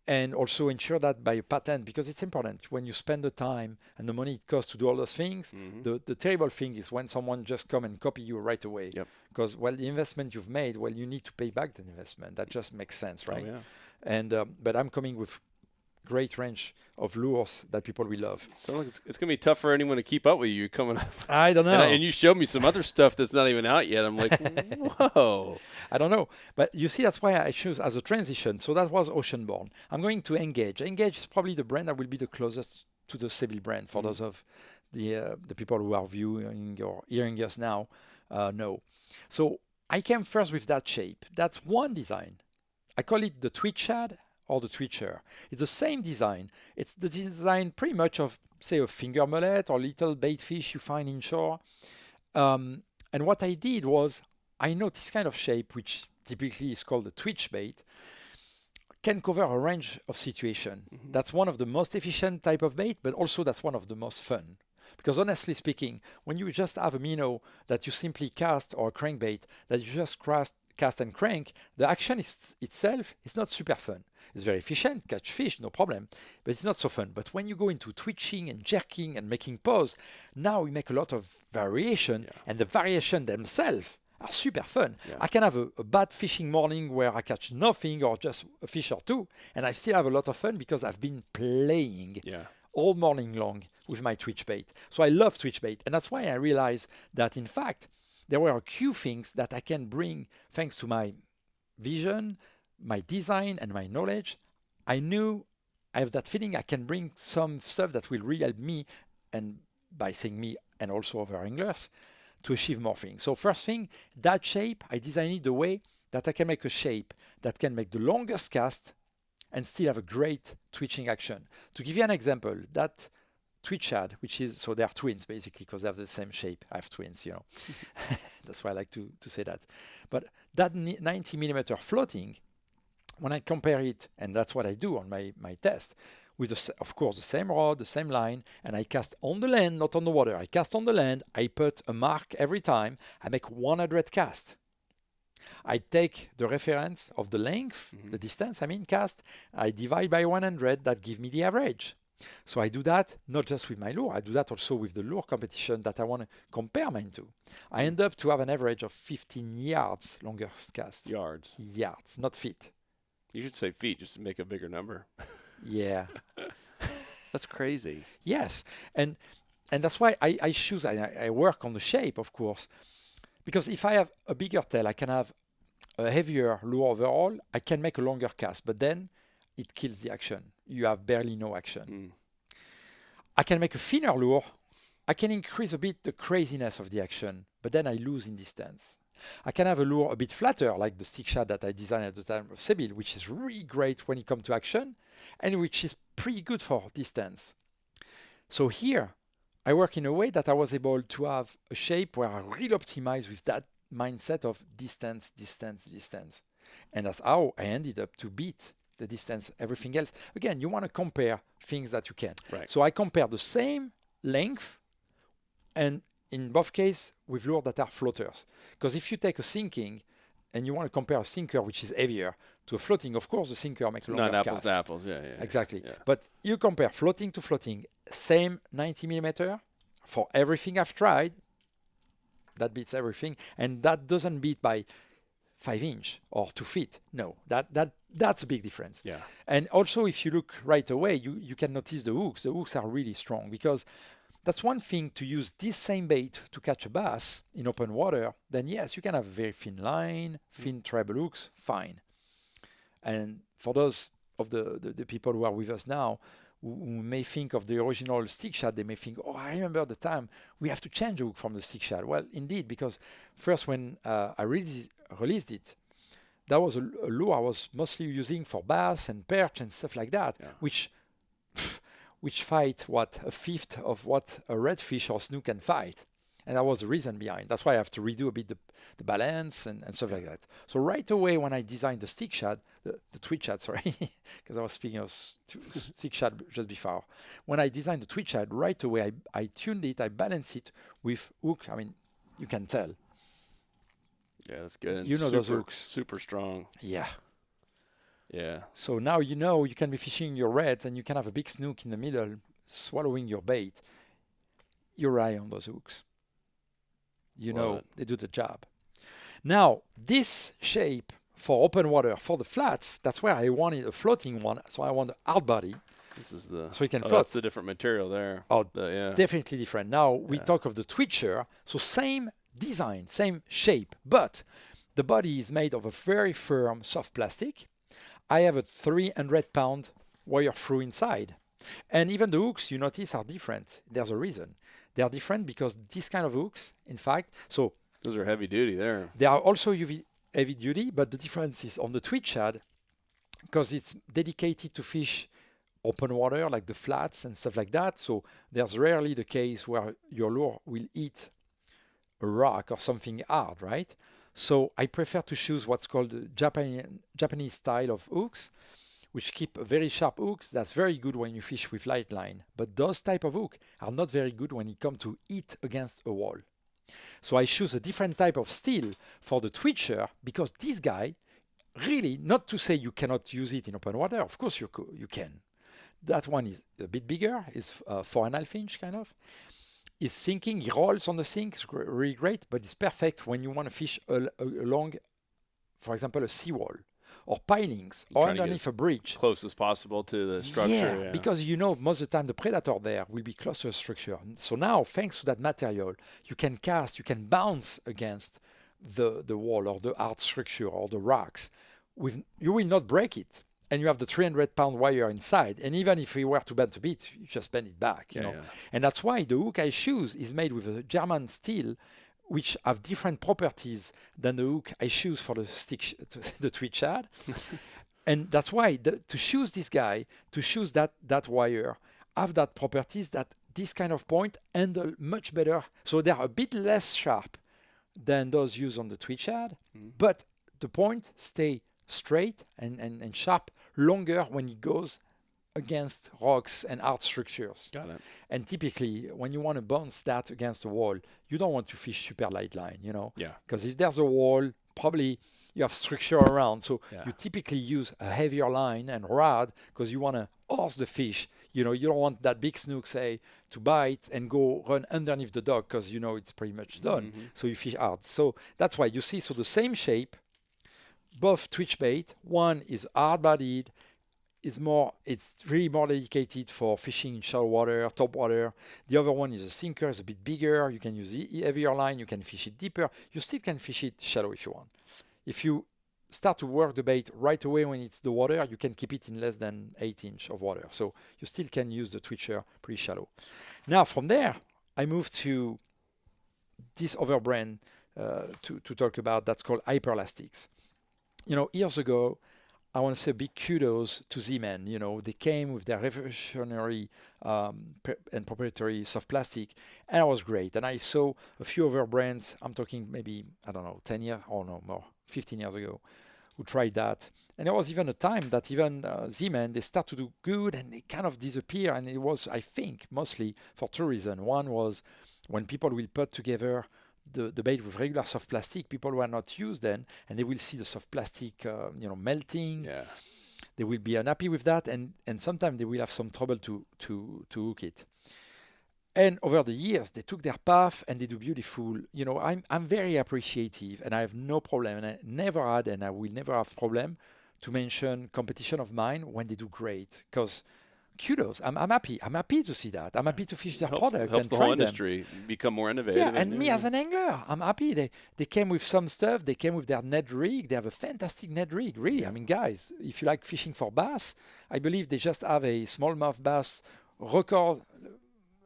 and also ensure that by a patent, because it's important when you spend the time and the money it costs to do all those things. The terrible thing is when someone just come and copy you right away. Because the investment you've made, you need to pay back the investment. That just makes sense, right? Oh, yeah. And but I'm coming with great range of lures that people will love. So it's going to be tough for anyone to keep up with you coming up. I don't know. And you showed me some other stuff that's not even out yet. I'm like, whoa. I don't know. But you see, that's why I choose as a transition. So that was Oceanborn. I'm going to Engage. Engage is probably the brand that will be the closest to the Sebile brand for those of the people who are viewing or hearing us now know. So I came first with that shape. That's one design. I call it the Twitch Shad or the Twitcher. It's the same design. It's the design pretty much of, say, a finger mullet or little bait fish you find inshore. And what I did was, I know this kind of shape, which typically is called a twitch bait, can cover a range of situations. That's one of the most efficient type of bait, but also that's one of the most fun. Because honestly speaking, when you just have a minnow that you simply cast or a crankbait that you just cast and crank, the action itself is not super fun. It's very efficient, catch fish, no problem, but it's not so fun. But when you go into twitching and jerking and making pause, now we make a lot of variation, and the variation themselves are super fun. I can have a bad fishing morning where I catch nothing or just a fish or two, and I still have a lot of fun because I've been playing all morning long with my twitch bait. So I love twitch bait, and that's why I realized that in fact there were a few things that I can bring thanks to my vision, my design, and my knowledge. I knew I have that feeling I can bring some stuff that will really help me, and by saying me and also other anglers, to achieve more things. So first thing, that shape, I designed it the way that I can make a shape that can make the longest cast and still have a great twitching action. To give you an example, that Twitch Shad, which is, so they are twins basically because they have the same shape. I have twins, That's why I like to say that. But that 90 millimeter floating, when I compare it, and that's what I do on my test, with, of course, the same rod, the same line, and I cast on the land, not on the water. I cast on the land, I put a mark every time, I make 100 casts. I take the reference of the length, the distance, cast, I divide by 100, that give me the average. So I do that not just with my lure, I do that also with the lure competition that I want to compare mine to. I end up to have an average of 15 yards longer cast. Yards, not feet. You should say feet just to make a bigger number. Yeah. That's crazy. Yes. And that's why I choose, I work on the shape, of course. Because if I have a bigger tail, I can have a heavier lure overall, I can make a longer cast, but then it kills the action. You have barely no action. I can make a thinner lure. I can increase a bit the craziness of the action, but then I lose in distance. I can have a lure a bit flatter, like the stick shad that I designed at the time of Sebile, which is really great when it comes to action, and which is pretty good for distance. So here, I work in a way that I was able to have a shape where I really optimize with that mindset of distance, distance, distance. And that's how I ended up to beat the distance, everything else. Again, you want to compare things that you can. Right. So I compare the same length, and in both cases with lures that are floaters. Because if you take a sinking, and you want to compare a sinker which is heavier to a floating, of course the sinker makes a longer Not apples cast. to apples. Yeah. Exactly. Yeah. But you compare floating to floating, same 90 millimeter for everything I've tried, that beats everything, and that doesn't beat by 5 inch or 2 feet. No, that's a big difference. Yeah. And also, if you look right away, you can notice the hooks. The hooks are really strong because that's one thing to use this same bait to catch a bass in open water. Then yes, you can have a very thin line, thin treble hooks, fine. And for those of the people who are with us now, who may think of the original stick shad, they may think, oh, I remember the time we have to change the hook from the stick shad. Well, indeed, because first when I released it, that was a lure I was mostly using for bass and perch and stuff like that, which fight a fifth of what a redfish or snook can fight. And that was the reason behind. That's why I have to redo a bit the balance and stuff like that. So right away when I designed the stick shad, the twitch shad, sorry, because I was speaking of stick shad just before. When I designed the twitch shad, right away I tuned it, I balanced it with hook. I mean, you can tell. Yeah, that's good. You know those hooks. Super strong. Yeah. Yeah. So now you know you can be fishing your reds and you can have a big snook in the middle swallowing your bait. You rely on those hooks. You know, they do the job. Now, this shape for open water, for the flats, that's where I wanted a floating one. So I want a hard body. This is the so you can float. That's the different material there. Oh, yeah. Definitely different. Now we talk of the twitcher. So same design, same shape, but the body is made of a very firm, soft plastic. I have a 300-pound wire through inside. And even the hooks, you notice, are different. There's a reason. They are different because this kind of hooks, in fact, so those are heavy duty there. They are also heavy duty, but the difference is on the twitch shad, because it's dedicated to fish open water like the flats and stuff like that. So there's rarely the case where your lure will eat a rock or something hard, right? So I prefer to choose what's called the Japanese style of hooks, which keep very sharp hooks. That's very good when you fish with light line. But those type of hooks are not very good when it comes to hit against a wall. So I choose a different type of steel for the twitcher because this guy, really, not to say you cannot use it in open water. Of course you can. That one is a bit bigger, is 4.5 inch kind of. It's sinking, he rolls on the sink, it's really great, but it's perfect when you want to fish along, for example, a seawall or pilings or underneath a bridge. Close as possible to the structure. Yeah, because you know most of the time the predator there will be close to the structure. So now, thanks to that material, you can cast, you can bounce against the wall or the hard structure or the rocks. You will not break it. And you have the 300-pound wire inside. And even if we were to bend a bit, you just bend it back, you know. Yeah. And that's why the hook I choose is made with a German steel, which have different properties than the hook I choose for the twitch shad. And that's why to choose this guy, to choose that wire, have that properties that this kind of point handle much better. So they're a bit less sharp than those used on the twitch shad, but the point stay straight and sharp longer when it goes against rocks and hard structures. Got it. And typically, when you want to bounce that against a wall, you don't want to fish super light line, you know? Yeah. Because if there's a wall, probably you have structure around. So you typically use a heavier line and rod because you want to horse the fish. You know, you don't want that big snook, say, to bite and go run underneath the dock because you know it's pretty much done. Mm-hmm. So you fish hard. So that's why you see, so the same shape, both twitch bait. One is hard-bodied. It's really more dedicated for fishing in shallow water, top water. The other one is a sinker. It's a bit bigger. You can use heavier line. You can fish it deeper. You still can fish it shallow if you want. If you start to work the bait right away when it's the water, you can keep it in less than 8 inch of water. So you still can use the twitcher pretty shallow. Now from there, I move to this other brand to talk about. That's called Hyperlastics. You know, years ago, I want to say big kudos to Z-Man. You know, they came with their revolutionary and proprietary soft plastic, and it was great. And I saw a few other brands, I'm talking maybe, I don't know, 10 years, or no, more, 15 years ago, who tried that. And there was even a time that even Z-Man, they start to do good and they kind of disappear. And it was, I think, mostly for two reasons. One was when people will put together the bait with regular soft plastic, people who are not used then, and they will see the soft plastic, melting. Yeah. They will be unhappy with that, and sometimes they will have some trouble to hook it. And over the years, they took their path and they do beautiful. I'm very appreciative, and I have no problem, and I never had, and I will never have problem to mention competition of mine when they do great, because kudos. I'm happy. I'm happy to see that. I'm happy to fish their product helps and the try whole them. industry become more innovative. Yeah, and me as an angler, I'm happy. They came with some stuff. They came with their net rig. They have a fantastic net rig, really. I mean, guys, if you like fishing for bass, I believe they just have a smallmouth bass record,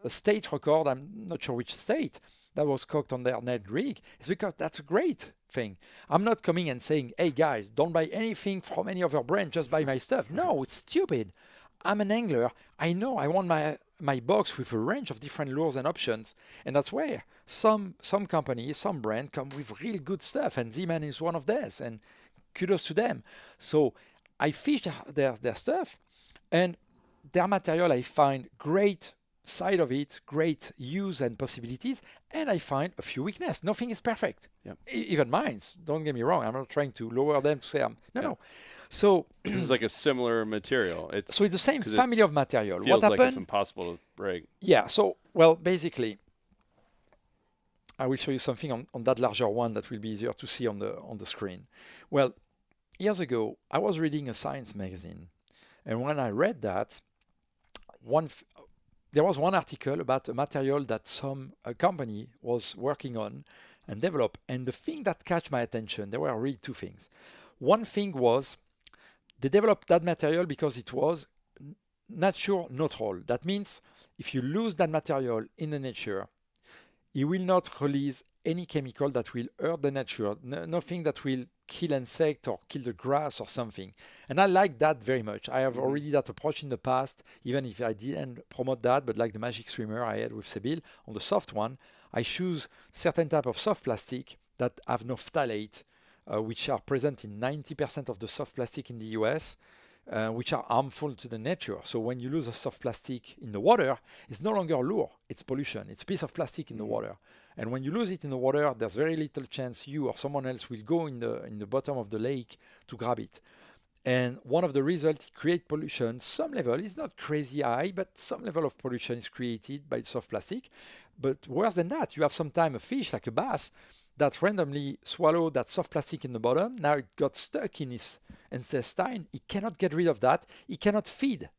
a state record. I'm not sure which state that was cooked on their net rig. It's because that's a great thing. I'm not coming and saying, hey guys, don't buy anything from any other brand, just buy my stuff. No, it's stupid. I'm an angler. I know I want my box with a range of different lures and options, and that's where some companies, some brand come with real good stuff, and Z-Man is one of theirs, and kudos to them. So I fish their stuff, and their material I find great side of it, great use and possibilities, and I find a few weaknesses. Nothing is perfect. Yep. Even mine's. Don't get me wrong. I'm not trying to lower them to say I'm no. So this is like a similar material. It's the same family of material. Feels What happened? like it's impossible to break. Yeah. So basically, I will show you something on that larger one that will be easier to see on the screen. Well, years ago, I was reading a science magazine, and when I read that, there was one article about a material that some company was working on and developed, and the thing that caught my attention, there were really two things. One thing was they developed that material because it was nature neutral. That means if you lose that material in the nature, it will not release any chemical that will hurt the nature, nothing that will kill insect or kill the grass or something. And I like that very much. I have already that approach in the past, even if I didn't promote that, but like the Magic Swimmer I had with Sebile, on the soft one, I choose certain type of soft plastic that have no phthalate, which are present in 90% of the soft plastic in the US, which are harmful to the nature. So when you lose a soft plastic in the water, it's no longer lure, it's pollution. It's a piece of plastic in the water. And when you lose it in the water, there's very little chance you or someone else will go in the bottom of the lake to grab it. And one of the results, create pollution, some level, is not crazy high, but some level of pollution is created by soft plastic. But worse than that, you have sometimes a fish like a bass that randomly swallowed that soft plastic in the bottom. Now it got stuck in his intestine. He cannot get rid of that. He cannot feed.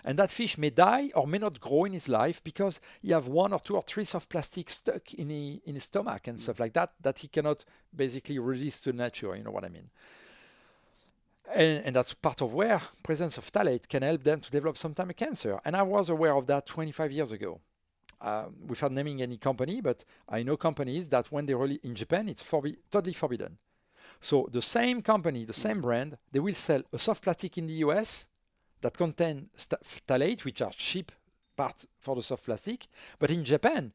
And that fish may die or may not grow in his life because he have 1 or 2 or 3 soft plastic stuck in his stomach and stuff like that he cannot basically release to nature, you know what I mean? And that's part of where presence of phthalate can help them to develop sometimes a cancer. And I was aware of that 25 years ago. Without naming any company, but I know companies that when they release in Japan, it's totally forbidden. So the same company, the same brand, they will sell a soft plastic in the US that contain phthalate, which are cheap parts for the soft plastic. But in Japan,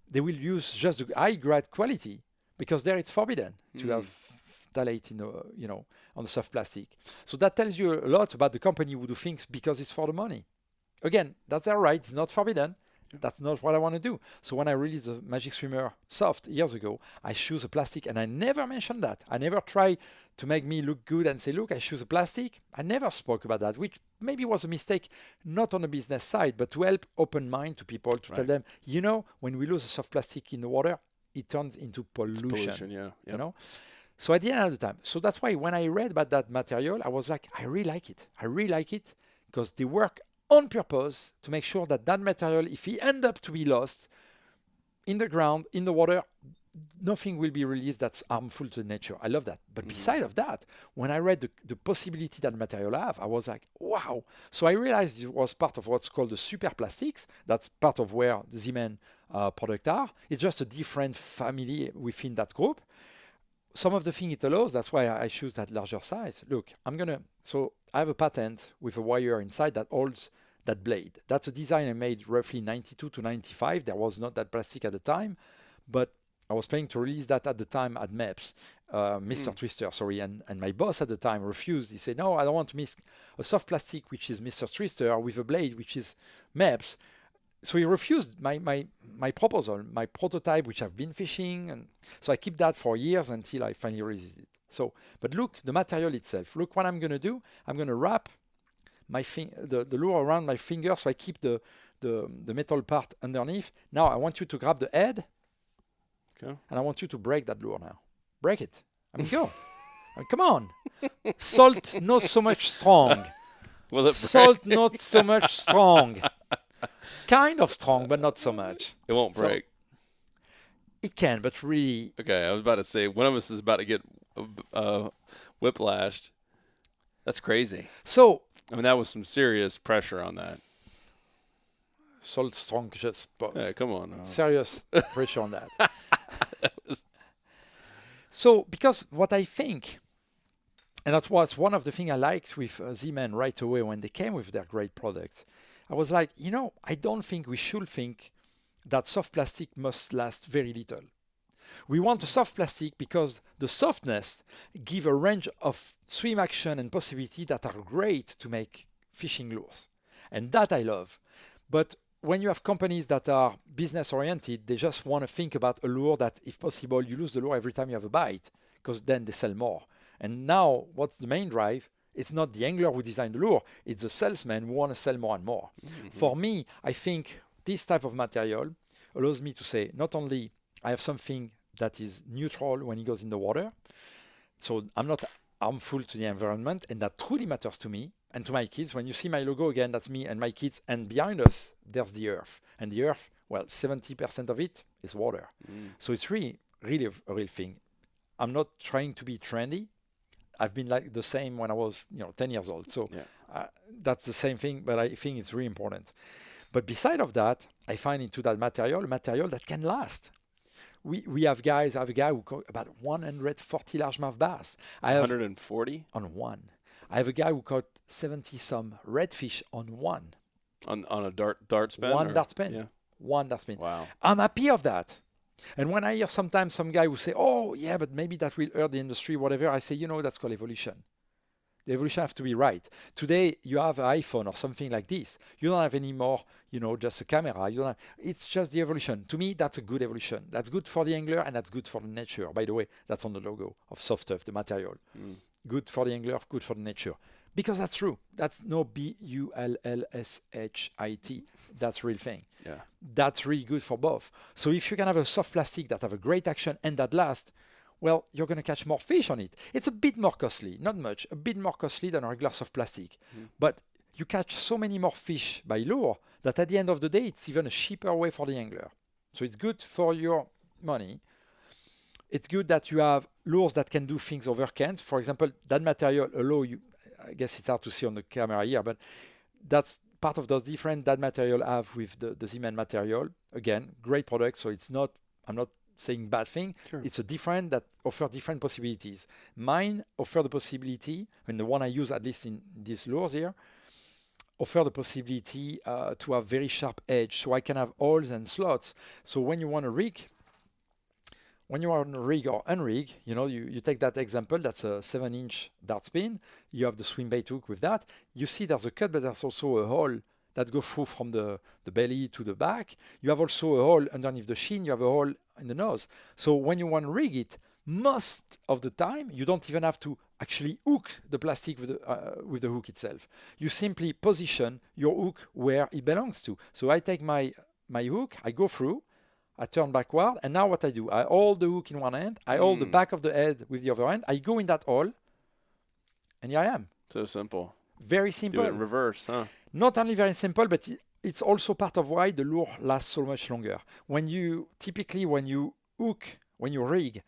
they will use just the high grade quality because there it's forbidden to have phthalate on the soft plastic. So that tells you a lot about the company who do things because it's for the money. Again, that's their right. It's not forbidden. That's not what I want to do. So when I released the Magic Swimmer Soft years ago, I choose a plastic, and I never mentioned that. I never try to make me look good and say, look, I choose a plastic. I never spoke about that, which maybe was a mistake, not on the business side, but to help open mind to people, to tell them, when we lose a soft plastic in the water, it turns into pollution. Yeah. You know? So at the end of the time, so that's why when I read about that material, I was like, I really like it. I really like it because they work on purpose to make sure that material, if it end up to be lost in the ground, in the water, nothing will be released that's harmful to nature. I love that. But beside of that, when I read the possibility that material have, I was like, wow. So I realized it was part of what's called the super plastics. That's part of where the Z-Man product are. It's just a different family within that group. Some of the thing it allows, that's why I choose that larger size. Look, so I have a patent with a wire inside that holds that blade. That's a design I made roughly 92 to 95. There was not that plastic at the time, but I was planning to release that at the time at MEPS, Mr. Twister, sorry. And my boss at the time refused. He said, no, I don't want to mix a soft plastic, which is Mr. Twister, with a blade, which is MEPS. so he refused my proposal, my prototype, which I've been fishing, and so I keep that for years until I finally released it. So, but look, the material itself. Look what I'm gonna do. I'm gonna wrap the lure around my finger, so I keep the metal part underneath. Now I want you to grab the head, Okay. and I want you to break that lure now. Break it. I mean, go. I mean, come on. Salt not so much strong. Will it Salt not so much strong. Kind of strong, but not so much. It won't So- break. It can, but really, Okay, I was about to say one of us is about to get whiplashed. That's crazy. so I mean, that was some serious pressure on that. salt strong, just Yeah, come on. Now. serious pressure on that. So, because what I think, and that was one of the things I liked with Z-Man right away when they came with their great product, I was like, I don't think we should think that soft plastic must last very little. We want a soft plastic because the softness give a range of swim action and possibility that are great to make fishing lures. And that I love. But when you have companies that are business oriented, they just want to think about a lure that, if possible, you lose the lure every time you have a bite, because then they sell more. And now, what's the main drive? It's not the angler who designed the lure, it's the salesman who want to sell more and more. For me, I think this type of material allows me to say, not only I have something that is neutral when it goes in the water, so I'm not harmful to the environment, and that truly matters to me and to my kids. When you see my logo again, that's me and my kids, and behind us, there's the earth. And the earth, well, 70% of it is water. So it's really a real thing. I'm not trying to be trendy. I've been like the same when I was, 10 years old. So Yeah. that's the same thing, but I think it's really important. But beside of that, I find into that material that can last. I have a guy who caught about 140 largemouth bass. I have 140 on one. I have a guy who caught 70 some redfish on one. on a dart spin. One or- dart spin. Yeah. One dart spin. Wow. I'm happy of that. And when I hear sometimes some guy who say, "Oh yeah, but maybe that will hurt the industry," whatever, I say, that's called evolution. The evolution have to be right. Today you have an iPhone or something like this. You don't have any more, just a camera. It's just the evolution. To me, that's a good evolution. That's good for the angler and that's good for the nature. By the way, that's on the logo of Soft Stuff, the material. Good for the angler, good for the nature. Because that's true. That's no bullshit. That's real thing. Yeah. That's really good for both. So if you can have a soft plastic that have a great action and that lasts, well, you're going to catch more fish on it. It's a bit more costly, not much, a bit more costly than a regular soft plastic. But you catch so many more fish by lure that at the end of the day, it's even a cheaper way for the angler. So it's good for your money. It's good that you have lures that can do things over cans. For example, that material allow you, I guess it's hard to see on the camera here, but that's part of those different that material have with the Z-Man material. Again, great product. So I'm not saying bad thing. Sure. It's a different that offer different possibilities. Mine offer the possibility, and the one I use at least in these lures here, offer the possibility to have very sharp edge. So I can have holes and slots. So when you want to rig or unrig, you take that example, that's a 7-inch dart spin. You have the swim bait hook with that. You see there's a cut, but there's also a hole that goes through from the belly to the back. You have also a hole underneath the chin. You have a hole in the nose. So when you want to rig it, most of the time, you don't even have to actually hook the plastic with the hook itself. You simply position your hook where it belongs to. So I take my hook, I go through, I turn backward, and now what I do, I hold the hook in one hand, I hold the back of the head with the other hand, I go in that hole, and here I am. So simple. Very Do simple. it in reverse, huh? Not only very simple, but it's also part of why the lure lasts so much longer. When you rig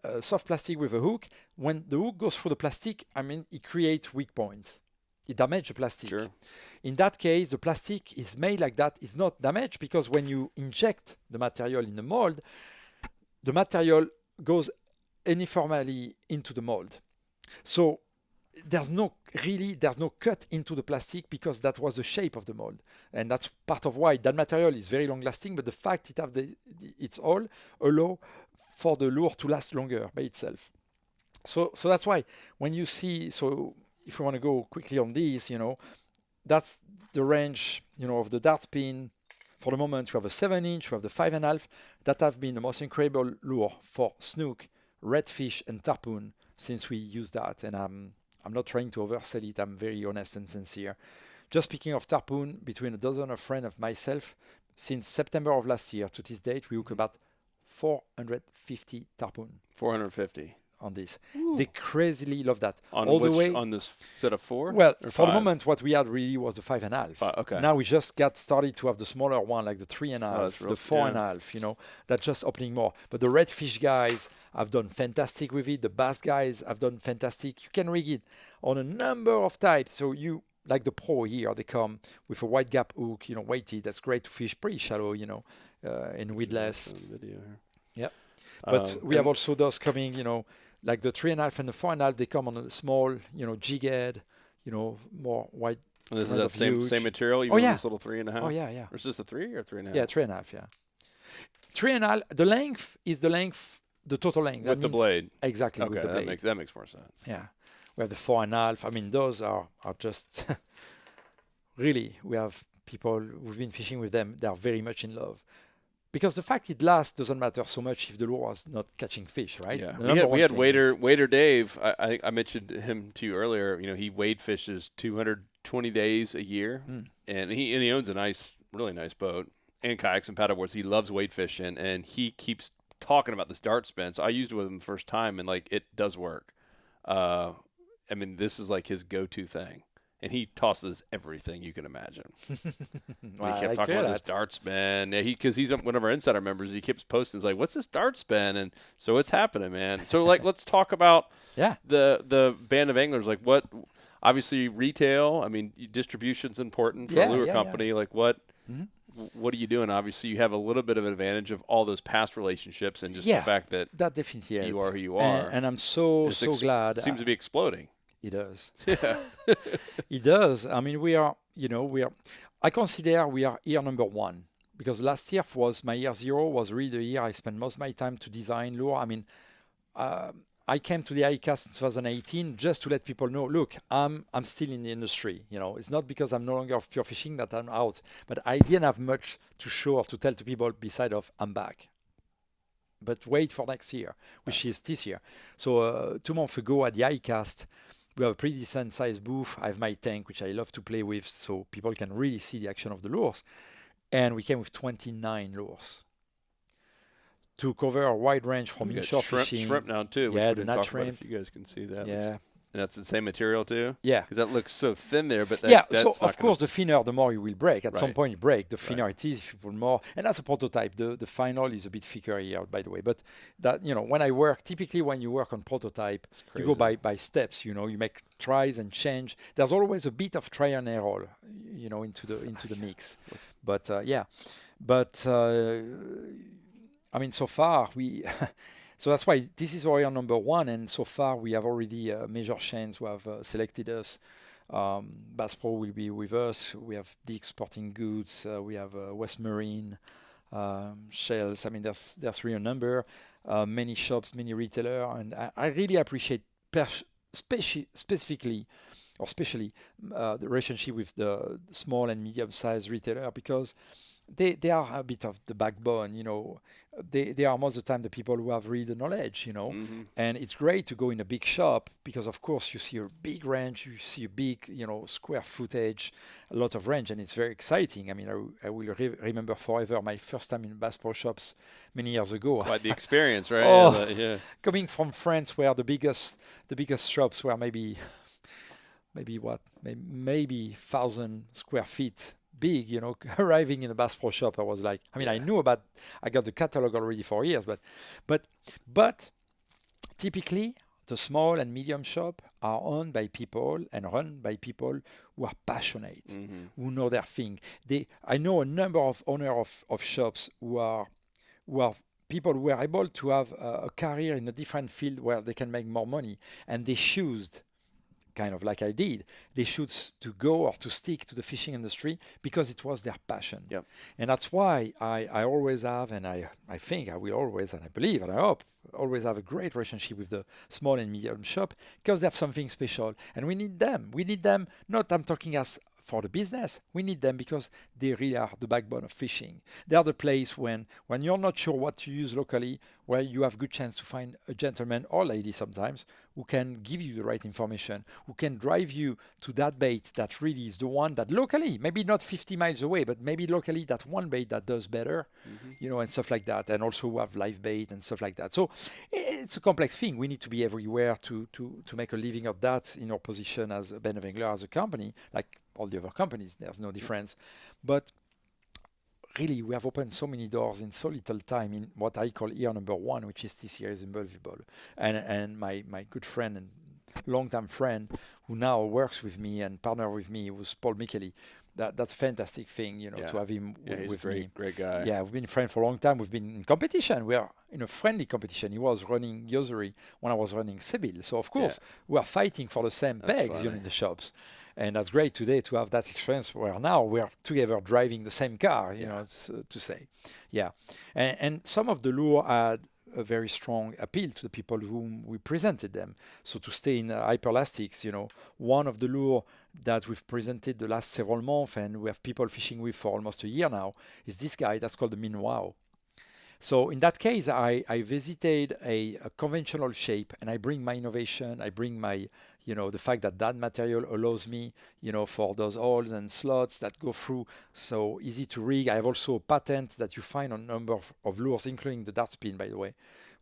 a soft plastic with a hook, when the hook goes through the plastic, it creates weak points. It damages the plastic. Sure. In that case, the plastic is made like that. It's not damaged because when you inject the material in the mold, the material goes uniformly into the mold. So there's no cut into the plastic because that was the shape of the mold. And that's part of why that material is very long lasting, but the fact it have its all allow for the lure to last longer by itself. So that's why when you see, so if we want to go quickly on this, that's the range, of the dart spin for the moment, we have a 7-inch, we have the 5.5 that have been the most incredible lure for snook, redfish, and tarpon since we use that. And I'm not trying to oversell it. I'm very honest and sincere. Just speaking of tarpon, between a dozen of friends of myself, since September of last year to this date, we hook about 450 tarpon 450 on this. Ooh. They crazily love that. On all which, the way on this set of 4? Well, or for the 5? moment, what we had really was the 5.5. Okay. Now we just got started to have the smaller one, like the 3.5, that's real- the 4.5. You know, that's just opening more. But the redfish guys have done fantastic with it. The bass guys have done fantastic. You can rig it on a number of types. So you, like the pro here, they come with a wide gap hook, you know, weighted. That's great to fish pretty shallow, you know, and weedless. Video here. Yep. But we and- have also those coming, you know, like the 3.5 and the 4.5. They come on a small, you know, jig head, you know, more wide. And this is kind that of same huge. material? You Oh, mean yeah. this little 3.5? Oh yeah, yeah. Or is this a 3 or 3.5? Yeah, 3.5, yeah. 3.5, the length is the length, the total length. That With the means- blade. Exactly, Okay, with the blade. that makes more sense. Yeah. We have the 4.5. I mean, those are just really, we have people who've been fishing with them, they are very much in love. Because the fact it lasts doesn't matter so much if the lure was not catching fish, right? Yeah, The we number had, one we had thing waiter is- waiter Dave. I mentioned him to you earlier. You know, he wade fishes 220 days a year, and he owns a really nice boat and kayaks and paddleboards. He loves wade fishing, and he keeps talking about this dart spin. So I used it with him the first time, and like it does work. I mean, this is like his go-to thing. And he tosses everything you can imagine. Well, He I kept like to talking hear about this that. dart spin. Yeah, because he's one of our insider members. He keeps posting. He's like, "What's this dart spin?" And so it's happening, man. So like, let's talk about Yeah. the band of anglers. Like, what? Obviously, retail. I mean, distribution's important for Yeah, a lure yeah, company. Like, what? Mhm. What are you doing? Obviously, you have a little bit of an advantage of all those past relationships and just Yeah. the fact that That definitely helps. you are who you are. And I'm so It's glad. Seems to be exploding. It does. Yeah. It does. I mean, we are. I consider we are year number 1 because last year was my year 0. Was really the year I spent most of my time to design lure. I mean, I came to the ICAST in 2018 just to let people know. Look, I'm still in the industry. You know, it's not because I'm no longer of pure fishing that I'm out, but I didn't have much to show or to tell to people beside of I'm back. But wait for next year, which is this year. So 2 months ago at the ICAST, we have a pretty decent sized booth. I have my tank, which I love to play with, so people can really see the action of the lures. And we came with 29 lures to cover a wide range from We got inshore shrimp, fishing. shrimp now too. which Yeah, we the didn't nut talk about shrimp. If you guys can see that. Yeah, And that's the same material too? yeah. Because that looks so thin there, but Yeah, that's so not of course the thinner, the more you will break. At some Right. point you break. The Right. thinner it is, if you put more. And that's a prototype. The final is a bit thicker here, by the way. But that, when I work, typically when you work on prototype, you go by steps. You make tries and change. There's always a bit of try and error, into the mix. But I mean, so far we. So that's why this is our year number 1, and so far we have already major chains who have selected us. Bass Pro will be with us. We have Dick's Sporting Goods. We have West Marine, Shells. I mean, there's really a number. Many shops, many retailers, and I really appreciate specially the relationship with the small and medium-sized retailer because they are a bit of the backbone, They are most of the time the people who have really the knowledge, Mm-hmm. And it's great to go in a big shop because, of course, you see a big range, you see a big, square footage, a lot of range, and it's very exciting. I mean, I will remember forever my first time in Bass Pro shops many years ago. Quite the experience, right? Oh. Yeah. Coming from France, where the biggest shops were maybe 1,000 square feet big, arriving in a Bass Pro shop, I was like, I got the catalog already for years, but typically the small and medium shop are owned by people and run by people who are passionate, who know their thing. I know a number of owners of shops who are people who are able to have a career in a different field where they can make more money, and they choose, kind of like I did, they choose to go or to stick to the fishing industry because it was their passion. Yep. And that's why I always have, and I think I will always, and I believe, and I hope, always have a great relationship with the small and medium shop because they have something special. And we need them. We need them, not I'm talking as for the business, we need them because they really are the backbone of fishing. They are the place when you're not sure what to use locally, where you have good chance to find a gentleman or lady sometimes who can give you the right information, who can drive you to that bait that really is the one that locally, maybe not 50 miles away, but maybe locally that one bait that does better, and stuff like that. And also we have live bait and stuff like that. So it's a complex thing. We need to be everywhere to make a living of that in our position as a Ben Wengler, as a company, like all the other companies. There's no difference. But really, we have opened so many doors in so little time in what I call year number one, which is this year is unbelievable. And my good friend and long-time friend who now works with me and partner with me was Paul Micheli. That's a fantastic thing, to have him he's with a me. great guy. Yeah, we've been friends for a long time. We've been in competition. We are in a friendly competition. He was running Yosuri when I was running Sebile. So, of course, we are fighting for the same pegs, in the shops. And that's great today to have that experience where now we're together driving the same car, to say. Yeah. And some of the lure had a very strong appeal to the people whom we presented them. So to stay in hyperelastics, one of the lure that we've presented the last several months and we have people fishing with for almost a year now is this guy that's called the Minwao. So in that case, I visited a conventional shape and I bring my innovation, I bring my, the fact that material allows me, for those holes and slots that go through so easy to rig. I have also a patent that you find on a number of lures, including the dart spin, by the way,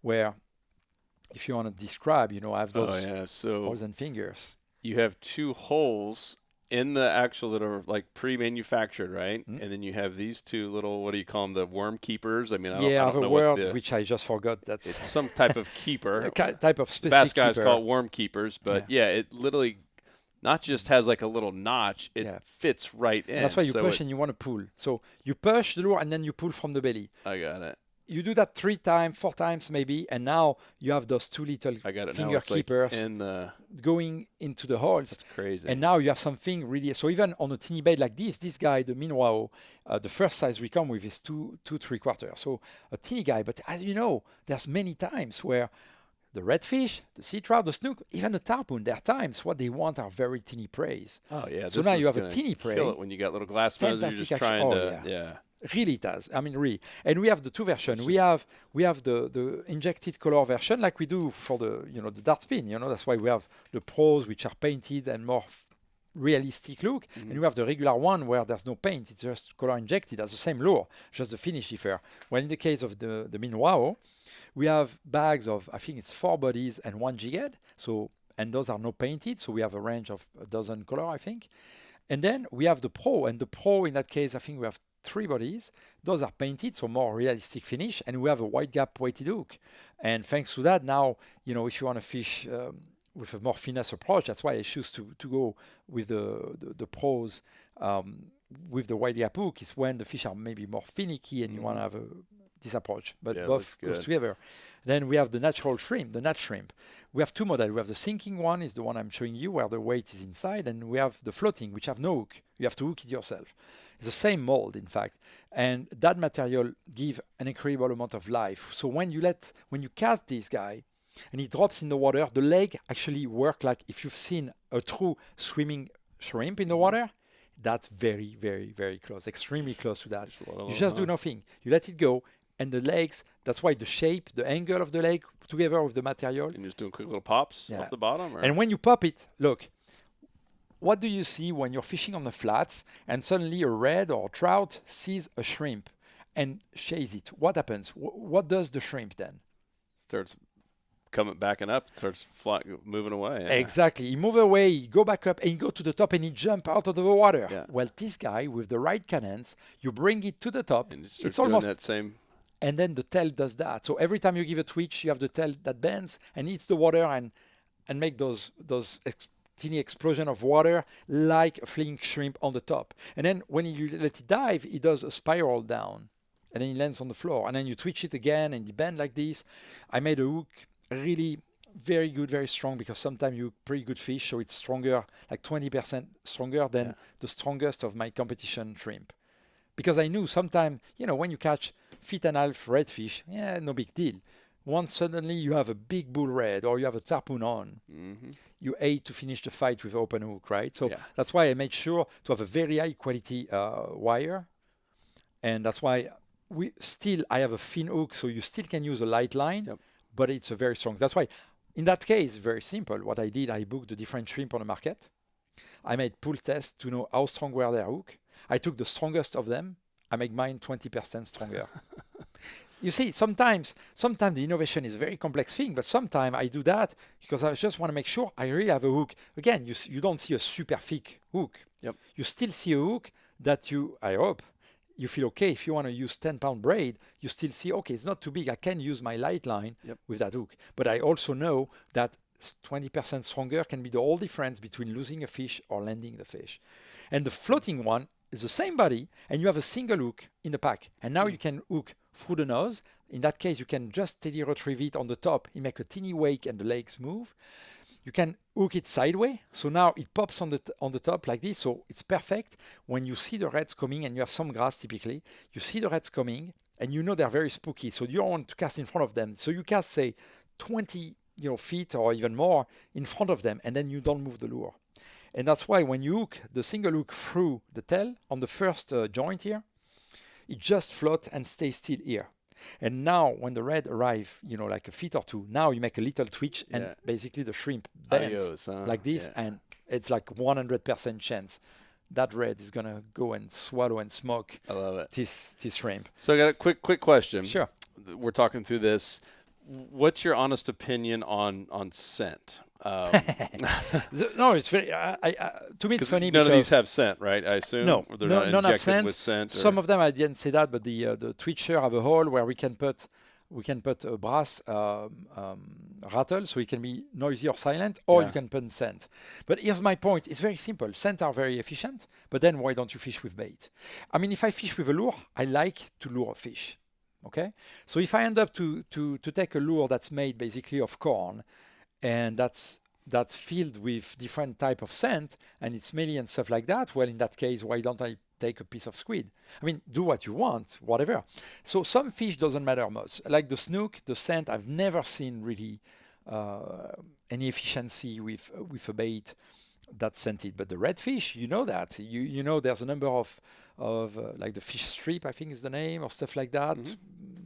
where if you want to describe, I have those holes and fingers. You have two holes in the actual that are like pre-manufactured, right? And then you have these two little, what do you call them, the worm keepers? I mean, I don't know a word which I just forgot. It's some type of keeper. Type of specific Bass guys keeper. call it worm keepers, but it literally not just has like a little notch, it fits right in. And that's why you push and you want to pull. So you push the lure and then you pull from the belly. I got it. You do that 3 times, 4 times maybe, and now you have those two little finger keepers going into the holes. That's crazy. And now you have something really. So even on a teeny bait like this guy, the Minwao, the first size we come with is 2 3/4. So a teeny guy, but as you know, there's many times where the redfish, the sea trout, the snook, even the tarpon, there are times what they want are very teeny preys. Oh yeah. So now you have a teeny prey. Kill it when you got little glass noses. You're just trying to. Really it does. I mean, really. And we have the two versions. We have the injected color version like we do for the the dart spin. That's why we have the pros which are painted and more realistic look, and we have the regular one where there's no paint. It's just color injected as the same lure, just the finish differ. Well, in the case of the Minwao, we have bags of I think it's 4 bodies and 1 jig head. So and those are no painted. So we have a range of a dozen color I think. And then we have the Pro, and the Pro in that case I think we have 3 bodies. Those are painted, so more realistic finish, and we have a wide gap weighted hook. And thanks to that, now if you want to fish with a more finesse approach, that's why I choose to go with the Pros with the wide gap hook. Is when the fish are maybe more finicky and you want to have this approach, but both goes together. Then we have the natural shrimp, the nat shrimp. We have 2 models. We have the sinking one, is the one I'm showing you, where the weight is inside, and we have the floating, which have no hook. You have to hook it yourself. It's the same mold, in fact, and that material gives an incredible amount of life. So when you cast this guy, and he drops in the water, the leg actually work like if you've seen a true swimming shrimp in the water. That's very, very, very close, extremely close to that. You just do nothing. You let it go. And the legs, that's why the shape, the angle of the leg, together with the material. And you're just doing quick little pops off the bottom? Or? And when you pop it, look, what do you see when you're fishing on the flats and suddenly a red or a trout sees a shrimp and chase it? What happens? What does the shrimp then? Starts backing up, starts moving away. Yeah. Exactly. He move away, he go back up, and he go to the top, and he jump out of the water. Yeah. Well, this guy, with the right cadence, you bring it to the top. And it's almost that same... And then the tail does that. So every time you give a twitch, you have the tail that bends and hits the water and make those teeny explosion of water like a fleeing shrimp on the top. And then when you let it dive, it does a spiral down. And then it lands on the floor. And then you twitch it again and it bends like this. I made a hook really very good, very strong, because sometimes you pretty good fish, so it's stronger, like 20% stronger than the strongest of my competition shrimp. Because I knew sometimes, when you catch 1.5 feet redfish, no big deal. once suddenly you have a big bull red or you have a tarpon on, Mm-hmm. you aim to finish the fight with open hook, right? So Yeah. that's why I make sure to have a very high quality wire, and that's why I have a thin hook, so you still can use a light line, Yep. but it's a very strong. That's why, in that case, very simple. What I did, I booked the different shrimp on the market. I made pull tests to know how strong were their hook. I took the strongest of them. I make mine 20% stronger. You see, sometimes the innovation is a very complex thing, but sometimes I do that because I just want to make sure I really have a hook. Again, you don't see a super thick hook. Yep. You still see a hook that I hope, you feel okay. If you want to use 10-pound braid, you still see, okay, it's not too big. I can use my light line Yep. with that hook. But I also know that 20% stronger can be the whole difference between losing a fish or landing the fish. And the floating one is the same body, and you have a single hook in the pack. And now you can hook through the nose. In that case, you can just steady retrieve it on the top. You make a teeny wake and the legs move. You can hook it sideways, so now it pops on the top like this, so it's perfect. When you see the reds coming, and you have some grass typically, you see the reds coming, and you know they're very spooky, so you don't want to cast in front of them. So you cast, say, 20 feet or even more in front of them, and then you don't move the lure. And that's why when you hook the single hook through the tail on the first joint here, it just floats and stays still here. And now when the red arrive, like a feet or two, now you make a little twitch and basically the shrimp bends like this, and it's like 100% chance that red is gonna go and swallow and smoke. I love it. This shrimp. So I got a quick question. Sure. We're talking through this. What's your honest opinion on scent? No, it's very. To me, it's funny none because of these have scent, right? I assume. no, Or they're no, not none have injected scent. with scent. Some of them I didn't say that, but the twitcher have a hole where we can put a brass rattle, so it can be noisy or silent, or you can put scent. But here's my point: it's very simple. Scent are very efficient, but then why don't you fish with bait? I mean, if I fish with a lure, I like to lure a fish. Okay, so if I end up to take a lure that's made basically of corn, and that's filled with different type of scent, and it's smelly and stuff like that, well, in that case, why don't I take a piece of squid? I mean, do what you want, whatever. So some fish doesn't matter much. Like the snook, the scent, I've never seen really any efficiency with a bait that's scented. But the redfish, you know that. You know there's a number of like the fish strip, I think is the name, or stuff like that.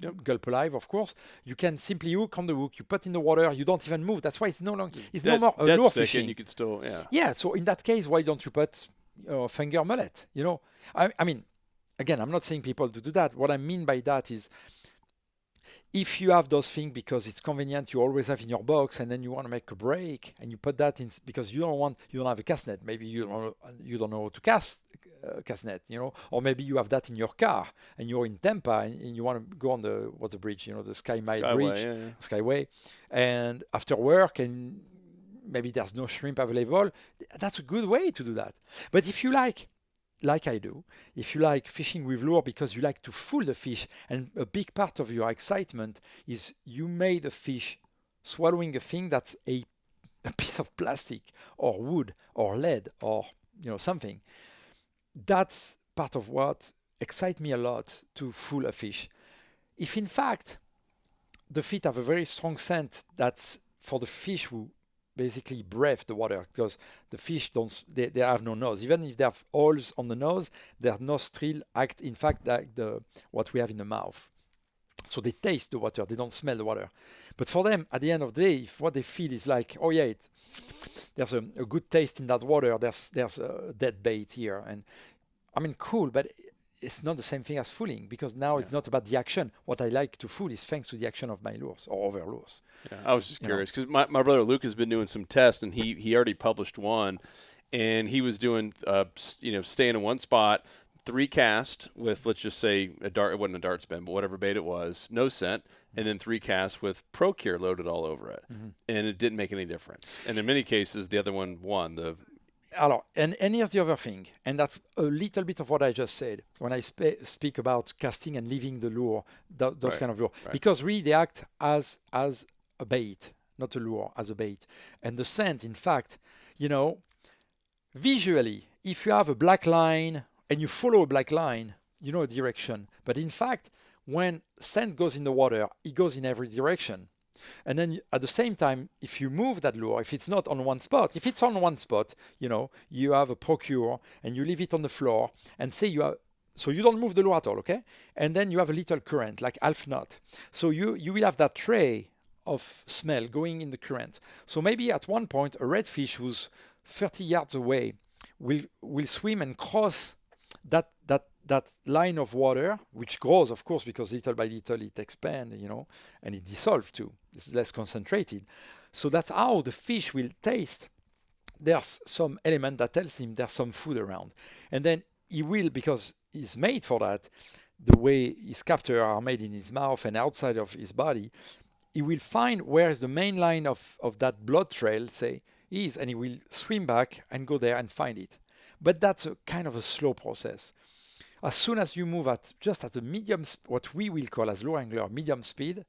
Yep. Gulp alive, of course. You can simply hook on the hook. You put in the water. You don't even move. That's why it's no more a lure fishing. You could still, Yeah. So in that case, why don't you put finger mullet? I mean, again, I'm not saying people to do that. What I mean by that is, if you have those things because it's convenient, you always have in your box, and then you want to make a break, and you put that in because you don't have a cast net. Maybe you don't know how to cast cast net, or maybe you have that in your car and you're in Tampa and you want to go on what's the bridge, the Sky Mile Bridge, Skyway, and after work, and maybe there's no shrimp available. That's a good way to do that. But if you like I do, if you like fishing with lure because you like to fool the fish, and a big part of your excitement is you made a fish swallowing a thing that's a piece of plastic or wood or lead or something, that's part of what excites me a lot, to fool a fish. If in fact the feet have a very strong scent, that's for the fish who basically breathe the water, because the fish they have no nose. Even if they have holes on the nose, their nostril act in fact like what we have in the mouth. So they taste the water, they don't smell the water. But for them, at the end of the day, if what they feel is like, oh yeah, there's a good taste in that water, there's a dead bait here, and I mean, cool, but it's not the same thing as fooling, because now it's not about the action. What I like to fool is thanks to the action of my lures or other lures. Yeah, I was just curious because my brother Luke has been doing some tests, and he already published one, and he was doing staying in one spot, 3 casts with, let's just say a dart. It wasn't a dart spin, but whatever bait it was, no scent, and then 3 casts with Procure loaded all over it, and it didn't make any difference. And in many cases, the other one won. And here's the other thing, and that's a little bit of what I just said when I speak about casting and leaving the lure, those kind of lure, because really they act as a bait, not a lure, as a bait. And the scent, in fact, visually, if you have a black line and you follow a black line, you know a direction. But in fact, when sand goes in the water, it goes in every direction. And then at the same time, if you move that lure, if it's not on one spot, if it's on one spot, you have a procure and you leave it on the floor and say so you don't move the lure at all, okay? And then you have a little current, like half knot. So you will have that tray of smell going in the current. So maybe at one point, a redfish who's 30 yards away will swim and cross that line of water, which grows, of course, because little by little it expands, and it dissolves too. It's less concentrated. So that's how the fish will taste. There's some element that tells him there's some food around. And then he will, because he's made for that, the way his captors are made in his mouth and outside of his body, he will find where is the main line of that blood trail, say, is, and he will swim back and go there and find it. But that's a kind of a slow process. As soon as you move at just at a medium, what we will call as lure angler medium speed,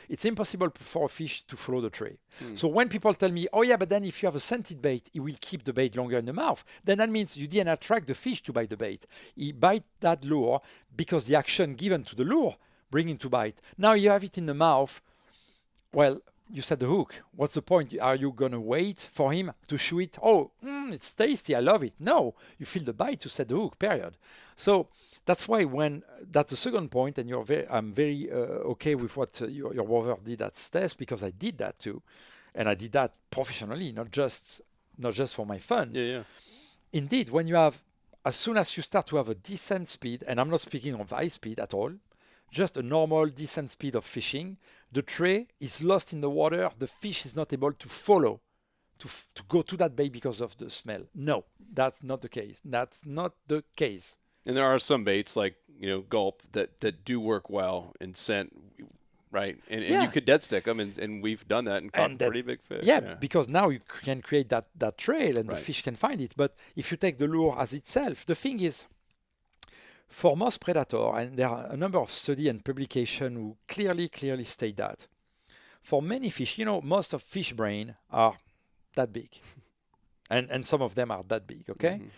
it's impossible for a fish to follow the tray. So when people tell me, oh yeah, but then if you have a scented bait, it will keep the bait longer in the mouth, then that means you didn't attract the fish to bite the bait. He bite that lure because the action given to the lure bring him to bite. Now you have it in the mouth. Well, you set the hook. What's the point? Are you going to wait for him to chew it? Oh, it's tasty. I love it. No, you feel the bite to set the hook, period. So that's why that's the second point, and I'm very okay with what your brother did at Steph, because I did that too. And I did that professionally, not just for my fun. Yeah. Indeed, as soon as you start to have a decent speed, and I'm not speaking of high speed at all, just a normal, decent speed of fishing, the tray is lost in the water. The fish is not able to follow, to go to that bait because of the smell. No, that's not the case. That's not the case. And there are some baits like, gulp that do work well in scent, right? And you could dead stick them, and we've done that and caught pretty big fish. Yeah, because now you can create that trail and the fish can find it. But if you take the lure as itself, the thing is, for most predator, and there are a number of studies and publications who clearly state that, for many fish, most of fish brain are that big. and some of them are that big, okay? Mm-hmm.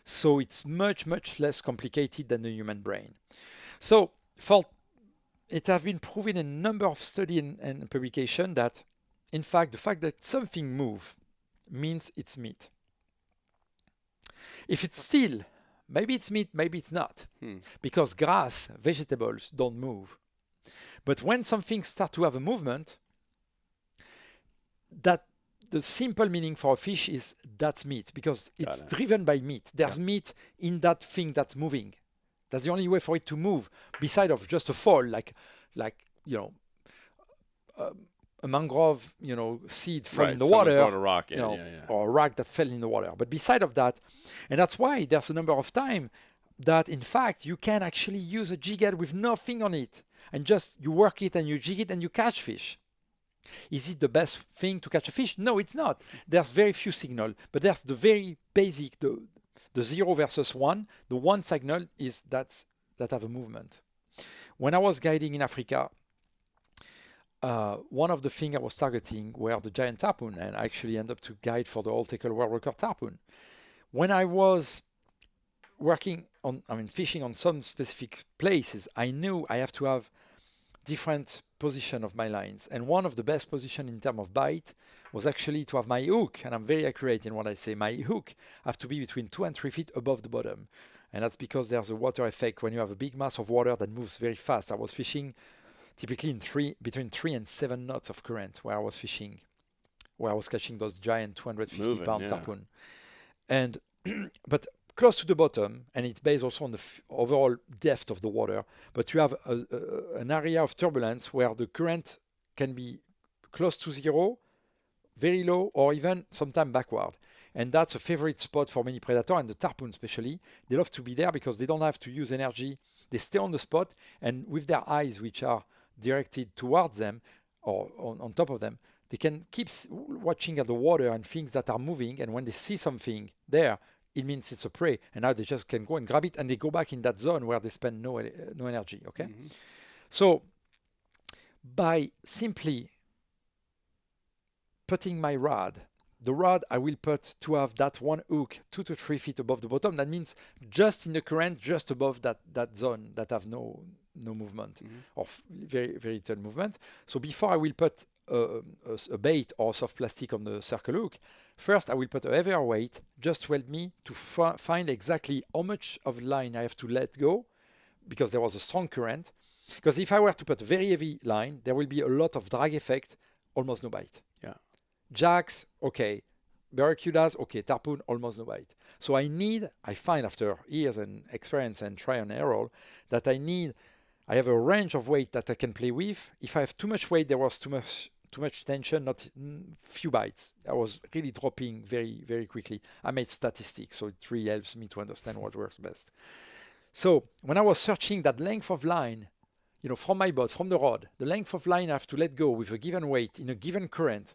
So it's much less complicated than the human brain. So it has been proven in a number of studies and publications that, in fact, the fact that something moves means it's meat. If it's still, maybe it's meat, maybe it's not. Because grass, vegetables don't move. But when something starts to have a movement, that the simple meaning for a fish is that's meat, because it's driven by meat. There's meat in that thing that's moving. That's the only way for it to move, beside of just a fall, like a mangrove, seed fell in the water, a rock in, or a rock that fell in the water. But beside of that, and that's why there's a number of times that, in fact, you can actually use a jig head with nothing on it, and just you work it and you jig it and you catch fish. Is it the best thing to catch a fish? No, it's not. There's very few signal, but there's the very basic, the 0 versus 1. The 1 signal is that have a movement. When I was guiding in Africa, one of the things I was targeting were the giant tarpon, and I actually ended up to guide for the all tackle world record tarpon. When I was fishing on some specific places, I knew I have to have different position of my lines, and one of the best position in terms of bite was actually to have my hook, and I'm very accurate in what I say. My hook have to be between 2 and 3 feet above the bottom, and that's because there's a water effect when you have a big mass of water that moves very fast. I was fishing typically between 3 and 7 knots of current where I was fishing, where I was catching those giant 250-pound tarpon, and but close to the bottom, and it's based also on the overall depth of the water, but you have an area of turbulence where the current can be close to 0, very low, or even sometimes backward. And that's a favorite spot for many predators, and the tarpon especially. They love to be there because they don't have to use energy. They stay on the spot, and with their eyes, which are directed towards them or on top of them, they can keep watching at the water and things that are moving, and when they see something there, it means it's a prey, and now they just can go and grab it, and they go back in that zone where they spend no energy, okay? Mm-hmm. So by simply putting my rod, the rod I will put to have that one hook 2 to 3 feet above the bottom, that means just in the current, just above that zone that have no no movement or very, very little movement. So before I will put a bait or soft plastic on the circle hook, first I will put a heavier weight just to help me to find exactly how much of line I have to let go, because there was a strong current. Because if I were to put a very heavy line, there will be a lot of drag effect, almost no bite. Yeah. Jacks, okay. Barracudas, okay. Tarpon, almost no bite. So I find after years and experience and try and error, that I have a range of weight that I can play with. If I have too much weight, there was too much tension, not few bites. I was really dropping very, very quickly. I made statistics, so it really helps me to understand what works best. So when I was searching that length of line, from my boat, from the rod, the length of line I have to let go with a given weight in a given current.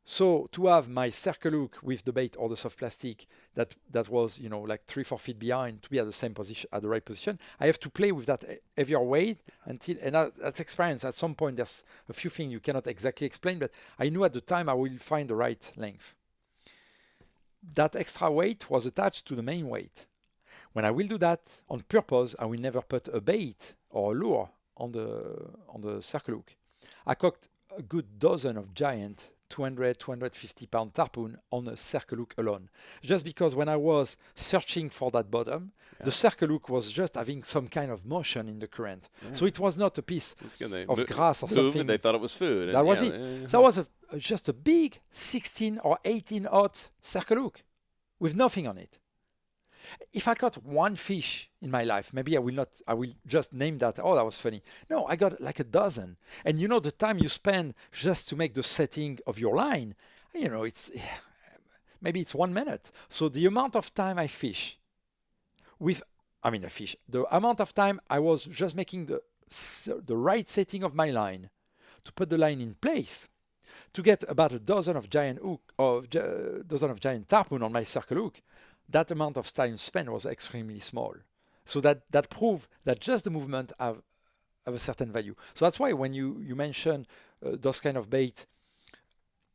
So to have my circle hook with the bait or the soft plastic that was, like 3-4 feet behind, to be at the same position, at the right position, I have to play with that heavier weight and that's experience. At some point, there's a few things you cannot exactly explain, but I knew at the time I will find the right length. That extra weight was attached to the main weight. When I will do that on purpose, I will never put a bait or a lure on the circle hook. I caught a good dozen of giant 200, 250 pound tarpon on a circle hook alone. Just because when I was searching for that bottom, the circle hook was just having some kind of motion in the current. Yeah. So it was not a piece of grass or something. And they thought it was food. That was it. Yeah. So it was just a big 16 or 18-aught circle hook with nothing on it. If I caught one fish in my life, maybe I will just name that. Oh, that was funny. No, I got like a dozen. And the time you spend just to make the setting of your line, maybe it's 1 minute. So the amount of time I fish the amount of time I was just making the right setting of my line to put the line in place to get about a dozen of giant tarpon on my circle hook. That amount of time spent was extremely small. So that proved that just the movement have a certain value. So that's why when you mention those kind of bait,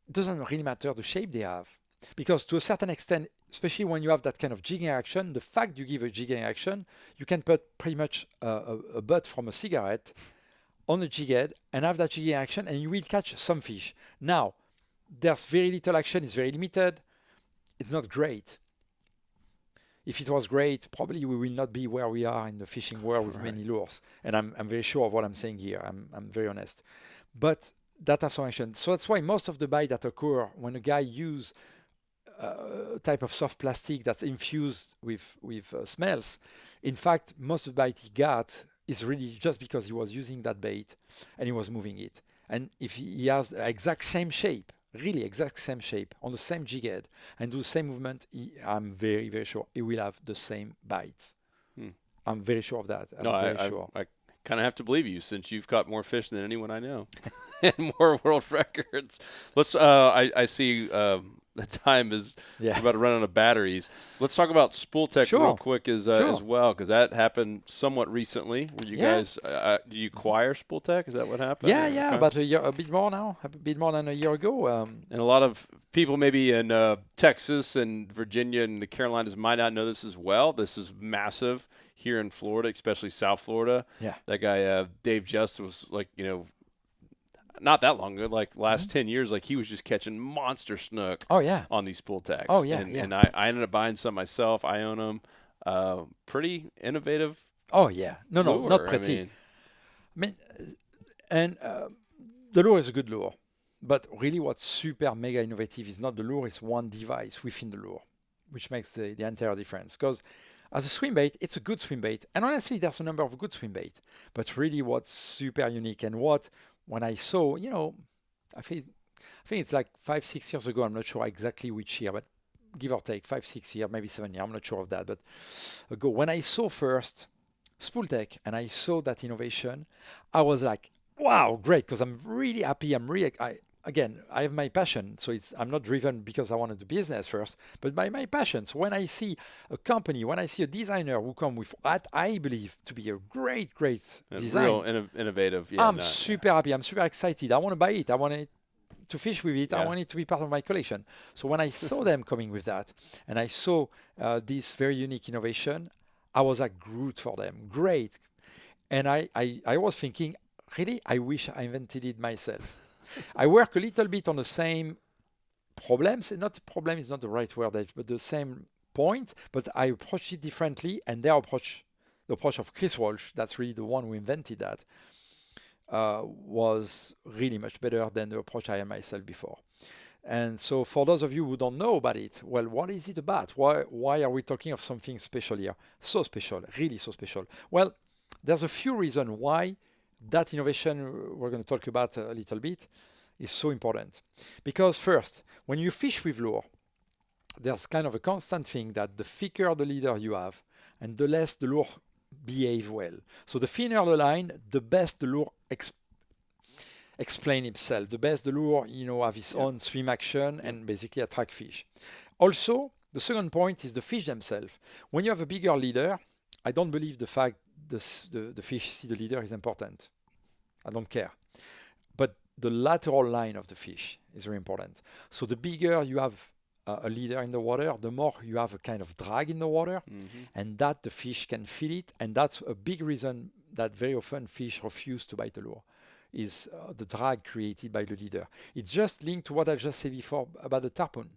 it doesn't really matter the shape they have. Because to a certain extent, especially when you have that kind of jigging action, the fact you give a jigging action, you can put pretty much a butt from a cigarette on a jig head and have that jigging action and you will catch some fish. Now, there's very little action, it's very limited. It's not great. If it was great, probably we will not be where we are in the fishing world with many lures. And I'm very sure of what I'm saying here. I'm very honest. But that has some action. So that's why most of the bites that occur when a guy uses a type of soft plastic that's infused with smells, in fact, most of the bite he got is really just because he was using that bait and he was moving it. And if he has the exact same shape, really exact same shape on the same jig head and do the same movement, I'm very, very sure he will have the same bites. I'm very sure of that. I kind of have to believe you since you've caught more fish than anyone I know and more world records. Let's. I see the time is about to run out of batteries. Let's talk about spool tech real quick as well, because that happened somewhat recently. Were you guys? Did you acquire spool tech? Is that what happened? Yeah, okay. About a bit more now, a bit more than a year ago. And a lot of people maybe in Texas and Virginia and the Carolinas might not know this as well. This is massive here in Florida, especially South Florida. Yeah. That guy Dave Just was like, not that long ago, like last 10 years, like he was just catching monster snook on these spool techs. Oh, yeah. And I ended up buying some myself. I own them. Pretty innovative. Oh, yeah. No, lure. not pretty. The lure is a good lure. But really what's super mega innovative is not the lure, it's one device within the lure, which makes the entire difference. Because as a swim bait, it's a good swim bait. And honestly, there's a number of good swim bait. But really what's super unique and when I saw, I think it's like 5-6 years ago, I'm not sure exactly which year, but give or take 5-6 years, maybe 7 years, I'm not sure of that, but ago, when I saw first spool tech and I saw that innovation, I was like, wow, great, because I'm really happy. I have my passion, so I'm not driven because I want to do business first, but by my passion. So when I see a company, when I see a designer who come with what I believe to be a great design, real innovative. Yeah, I'm super happy. I'm super excited. I want to buy it. I want to fish with it. Yeah. I want it to be part of my collection. So when I saw them coming with that, and I saw this very unique innovation, I was like, root for them. Great. And I was thinking, really, I wish I invented it myself. I work a little bit on the same problems. Not problem is not the right word, but the same point. But I approach it differently, and their approach, the approach of Chris Walsh, that's really the one who invented that, was really much better than the approach I had myself before. And so, for those of you who don't know about it, well, what is it about? Why are we talking of something special here? So special, really so special. Well, there's a few reasons why that innovation we're going to talk about a little bit is so important. Because first, when you fish with lure, there's kind of a constant thing that the thicker the leader you have, and the less the lure behave well. So the thinner the line, the best the lure explain himself, the best the lure, have his own swim action and basically attract fish. Also, the second point is the fish themselves. When you have a bigger leader, I don't believe the fact the fish see the leader is important. I don't care. But the lateral line of the fish is very important. So the bigger you have a leader in the water, the more you have a kind of drag in the water, and that the fish can feel it. And that's a big reason that very often fish refuse to bite the lure, is the drag created by the leader. It's just linked to what I just said before about the tarpon.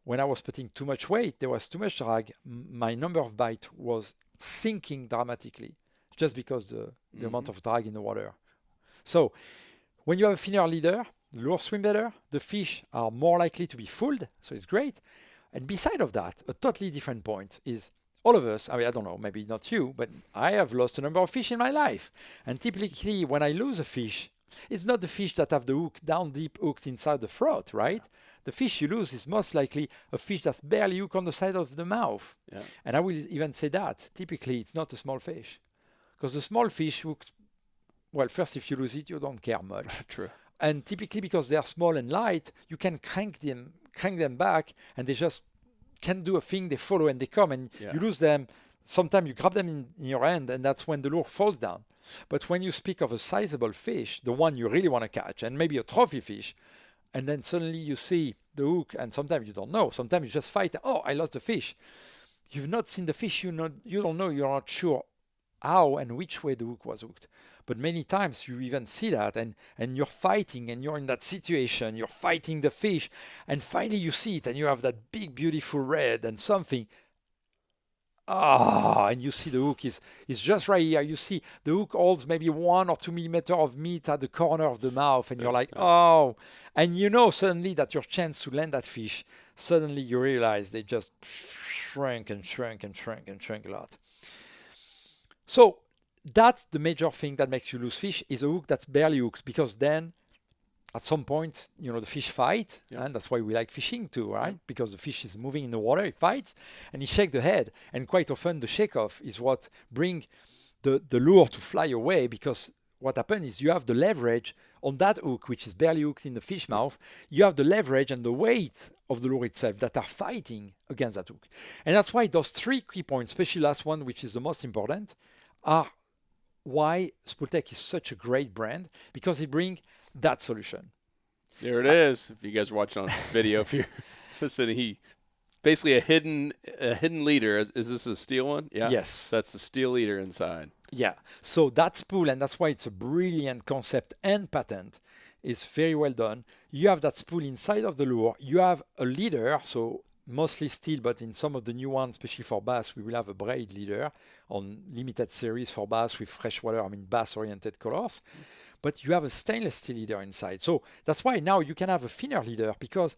When I was putting too much weight, there was too much drag, my number of bites was sinking dramatically, just because the amount of drag in the water. So when you have a thinner leader, the lure swim better, the fish are more likely to be fooled, so it's great. And beside of that, a totally different point is all of us, I don't know, maybe not you, but I have lost a number of fish in my life. And typically when I lose a fish, it's not the fish that have the hook down deep hooked inside the throat, right? The fish you lose is most likely a fish that's barely hooked on the side of the mouth. Yeah. And I will even say that typically it's not a small fish, because the small fish hooks, well, first, if you lose it, you don't care much. True. And typically because they're small and light, you can crank them back, and they just can do a thing. They follow and they come, and you lose them. Sometimes you grab them in your hand, and that's when the lure falls down. But when you speak of a sizable fish, the one you really want to catch, and maybe a trophy fish, and then suddenly you see the hook, and sometimes you don't know. Sometimes you just fight. Oh, I lost the fish. You've not seen the fish. You don't know. You're not sure how and which way the hook was hooked. But many times you even see that, and you're fighting, and you're in that situation, you're fighting the fish, and finally you see it, and you have that big, beautiful red and something. And you see the hook is just right here. You see the hook holds maybe 1 or 2 millimeters of meat at the corner of the mouth, and you're like, oh. And you know suddenly that your chance to land that fish, suddenly you realize they just shrank and shrank and shrank and shrank a lot. So that's the major thing that makes you lose fish, is a hook that's barely hooked, because then at some point, the fish fight, and that's why we like fishing too, right? Because the fish is moving in the water, it fights, and he shakes the head, and quite often the shake-off is what brings the lure to fly away, because what happens is you have the leverage on that hook, which is barely hooked in the fish mouth. You have the leverage and the weight of the lure itself that are fighting against that hook. And that's why those 3 key points, especially last one, which is the most important, are why Spooltech is such a great brand, because it brings that solution. There it is. If you guys are watching on video, if you're listening, he basically a hidden leader. Is this a steel one? Yeah. Yes. That's the steel leader inside. Yeah. So that spool, and that's why it's a brilliant concept and patent, is very well done. You have that spool inside of the lure. You have a leader, so mostly steel, but in some of the new ones, especially for bass, we will have a braid leader on limited series for bass with freshwater, bass-oriented colors. But you have a stainless steel leader inside. So that's why now you can have a thinner leader, because,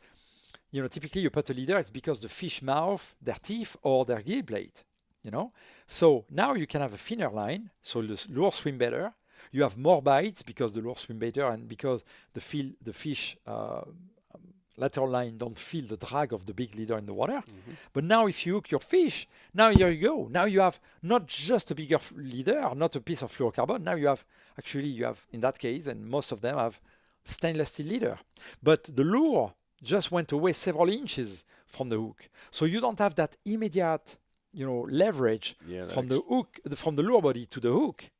typically you put a leader, it's because the fish mouth, their teeth, or their gill plate, So now you can have a thinner line, so the lure swim better. You have more bites because the lure swim better, and because the fish lateral line don't feel the drag of the big leader in the water. But now if you hook your fish, now here you go. Now you have not just a bigger leader, not a piece of fluorocarbon. Now you have, in that case, and most of them have stainless steel leader. But the lure just went away several inches from the hook. So you don't have that immediate, leverage from the hook, from the lure body to the hook.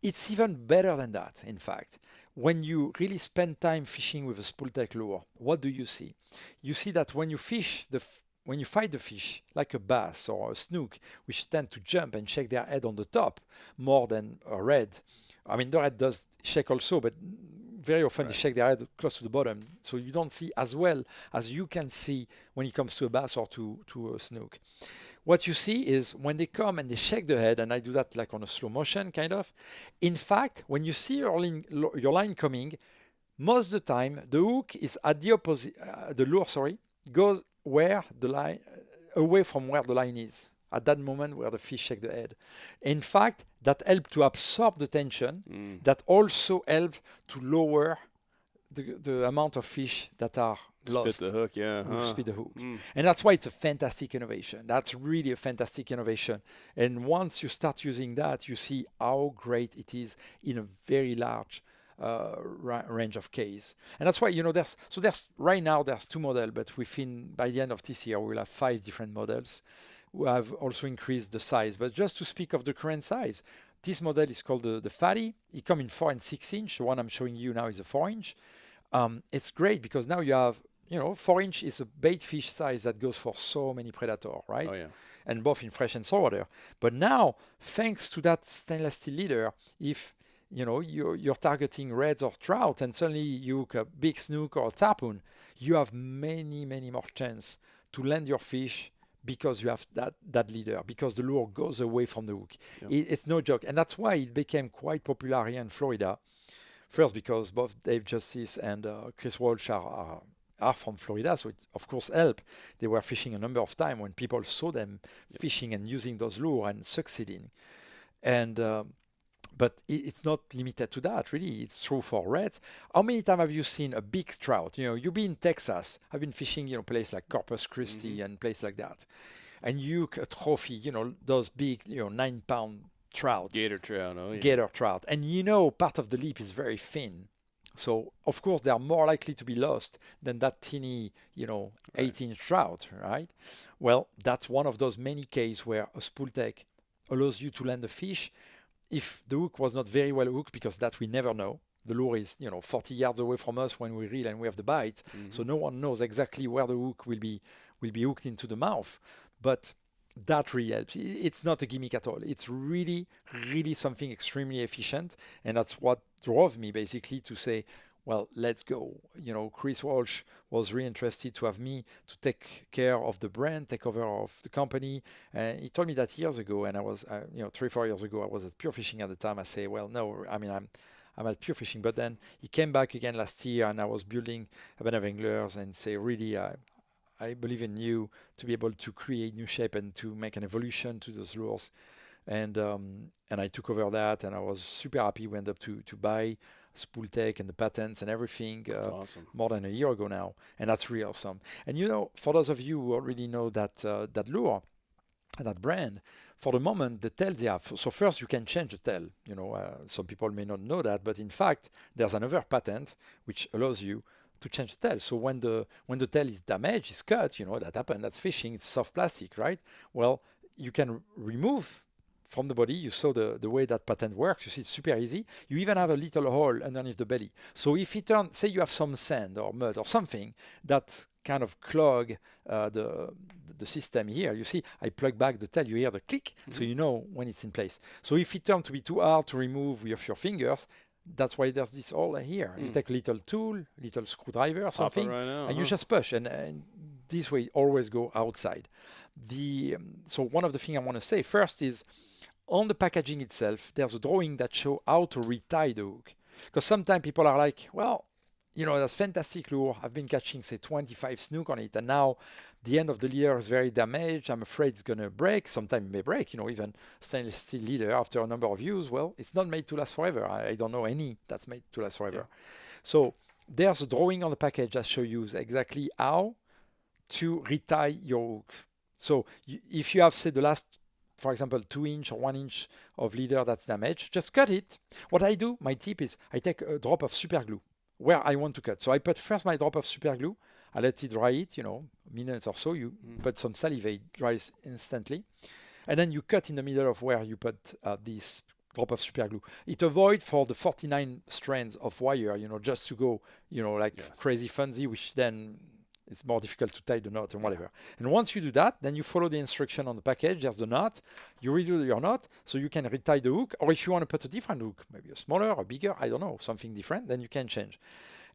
It's even better than that, in fact. When you really spend time fishing with a Spooltech lure, what do you see? You see that when you fish when you fight the fish, like a bass or a snook, which tend to jump and shake their head on the top more than a red. I mean, the red does shake also, but very often they shake their head close to the bottom. So you don't see as well as you can see when it comes to a bass or to a snook. What you see is when they come and they shake the head, and I do that like on a slow motion kind of. In fact, when you see your line coming, most of the time the hook is at the opposite, the lure, sorry, goes where the line, away from where the line is at that moment where the fish shake the head. In fact, that helps to absorb the tension. That also helps to lower the amount of fish that are lost. Spit the hook, yeah. Spit the hook. And that's why it's a fantastic innovation. That's really a fantastic innovation. And once you start using that, you see how great it is in a very large range of case. And that's why, there's right now there's 2 models, but by the end of this year, we'll have 5 different models who have also increased the size. But just to speak of the current size, this model is called the Fatty. It comes in 4 and 6 inch. The one I'm showing you now is a 4 inch. It's great because now you have, 4 inch is a bait fish size that goes for so many predators, right? Oh, yeah. And both in fresh and saltwater. But now, thanks to that stainless steel leader, if you're targeting reds or trout, and suddenly you hook a big snook or a tarpon, you have many, many more chance to land your fish because you have that leader, because the lure goes away from the hook. Yep. It's no joke. And that's why it became quite popular here in Florida. First, because both Dave Justice and Chris Walsh are from Florida, so it of course helped. They were fishing a number of times when people saw them fishing and using those lures and succeeding. And but it's not limited to that, really. It's true for reds. How many times have you seen a big trout? You've been in Texas. I've been fishing, places like Corpus Christi and places like that. And you hook a trophy, those big, 9-pound trout. Gator trout, oh yeah. Gator trout. And part of the lip is very thin. So, of course, they are more likely to be lost than that teeny, 18-inch trout, right? Well, that's one of those many cases where a spool tech allows you to land a fish. If the hook was not very well hooked, because that we never know. The lure is, 40 yards away from us when we reel and we have the bite. So no one knows exactly where the hook will be hooked into the mouth. But that really helps. It's not a gimmick at all. It's really, really something extremely efficient. And that's what drove me basically to say, well, let's go. Chris Walsh was really interested to have me to take care of the brand, take over of the company. And he told me that years ago, and I was, 3-4 years ago, I was at Pure Fishing at the time. I say, well, no, I mean, I'm at Pure Fishing. But then he came back again last year, and I was building a band of anglers and say, really, I believe in you to be able to create new shape and to make an evolution to those lures. And I took over that, and I was super happy. We ended up to buy Spool Tech and the patents and everything Awesome. more than a year ago now, and that's really awesome. And for those of you who already know that lure and that brand, for the moment the tail they have. So first you can change the tail. Some people may not know that, but in fact there's another patent which allows you to change the tail. So when the tail is damaged, is cut, that happened. That's fishing. It's soft plastic, right? Well, you can remove from the body. You saw the way that patent works. You see, it's super easy. You even have a little hole underneath the belly. So if it turns, say you have some sand or mud or something that kind of clog the system here, you see, I plug back the tail. You hear the click, so you know when it's in place. So if it turns to be too hard to remove with your fingers, that's why there's this hole here. You take a little tool, little screwdriver or something, right out, and you just push. And this way, always go outside. So one of the things I want to say first is, on the packaging itself, there's a drawing that shows how to retie the hook. Because sometimes people are like, well, that's fantastic lure. I've been catching, say, 25 snook on it, and now the end of the leader is very damaged. I'm afraid it's going to break. Sometimes it may break, even stainless steel leader after a number of use. Well, it's not made to last forever. I don't know any that's made to last forever. Yeah. So there's a drawing on the package that shows you exactly how to retie your hook. So if you have, say, the last, for example, 2-inch or 1-inch of leader that's damaged, just cut it. What I do, my tip is, I take a drop of super glue where I want to cut. So I put first my drop of super glue. I let it dry it, a minute or so. You put some saliva, it dries instantly. And then you cut in the middle of where you put this drop of super glue. It avoids for the 49 strands of wire, just to go, like crazy fancy, which then it's more difficult to tie the knot and whatever. And once you do that, then you follow the instruction on the package. There's the knot. You redo your knot so you can retie the hook. Or if you want to put a different hook, maybe a smaller or bigger, I don't know, something different, then you can change.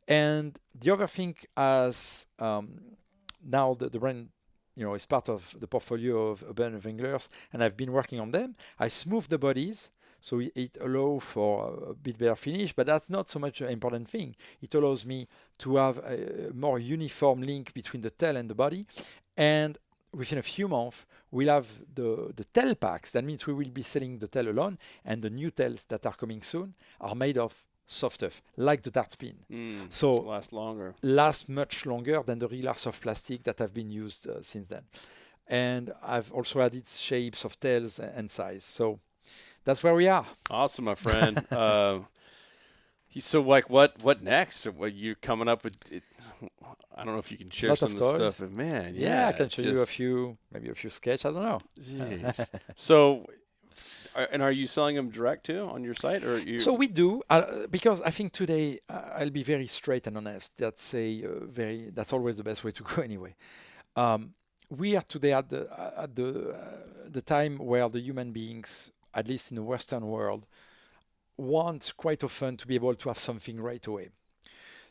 And the other thing, as now the brand, is part of the portfolio of Urban Wranglers, and I've been working on them. I smooth the bodies, so it allows for a bit better finish, but that's not so much an important thing. It allows me to have a more uniform link between the tail and the body, and within a few months, we'll have the tail packs. That means we will be selling the tail alone, and the new tails that are coming soon are made of soft stuff, like the dart spin. So last much longer than the regular soft plastic that have been used since then. And I've also added shapes of tails and size. So that's where we are. Awesome, my friend. So like what next? What you coming up with? I don't know if you can share some of the stuff, but man, I can show you maybe a few sketches. I don't know. Jeez. So. And are you selling them direct too on your site, or So we do because I think today I'll be very straight and honest. That's always the best way to go anyway. We are today at the time where the human beings, at least in the Western world, want quite often to be able to have something right away.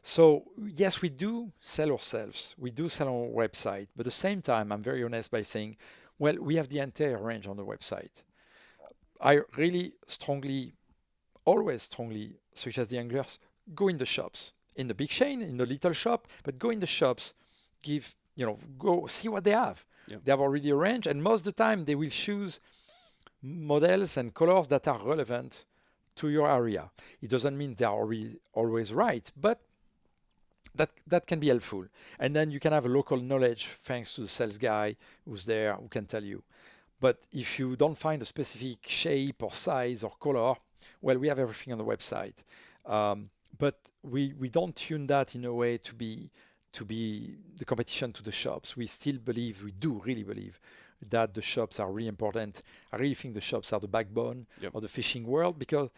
So yes, we do sell ourselves. We do sell on our website, but at the same time, I'm very honest by saying, well, we have the entire range on the website. I really always strongly suggest the anglers go in the shops, in the big chain, in the little shop, but go in the shops, go see what they have. Yep. They have already a range, and most of the time they will choose models and colors that are relevant to your area. It doesn't mean they are always right, but that can be helpful. And then you can have a local knowledge thanks to the sales guy who's there who can tell you. But if you don't find a specific shape or size or color, well, we have everything on the website. But we don't tune that in a way to be the competition to the shops. We do really believe that the shops are really important. I really think the shops are the backbone of the fishing world because,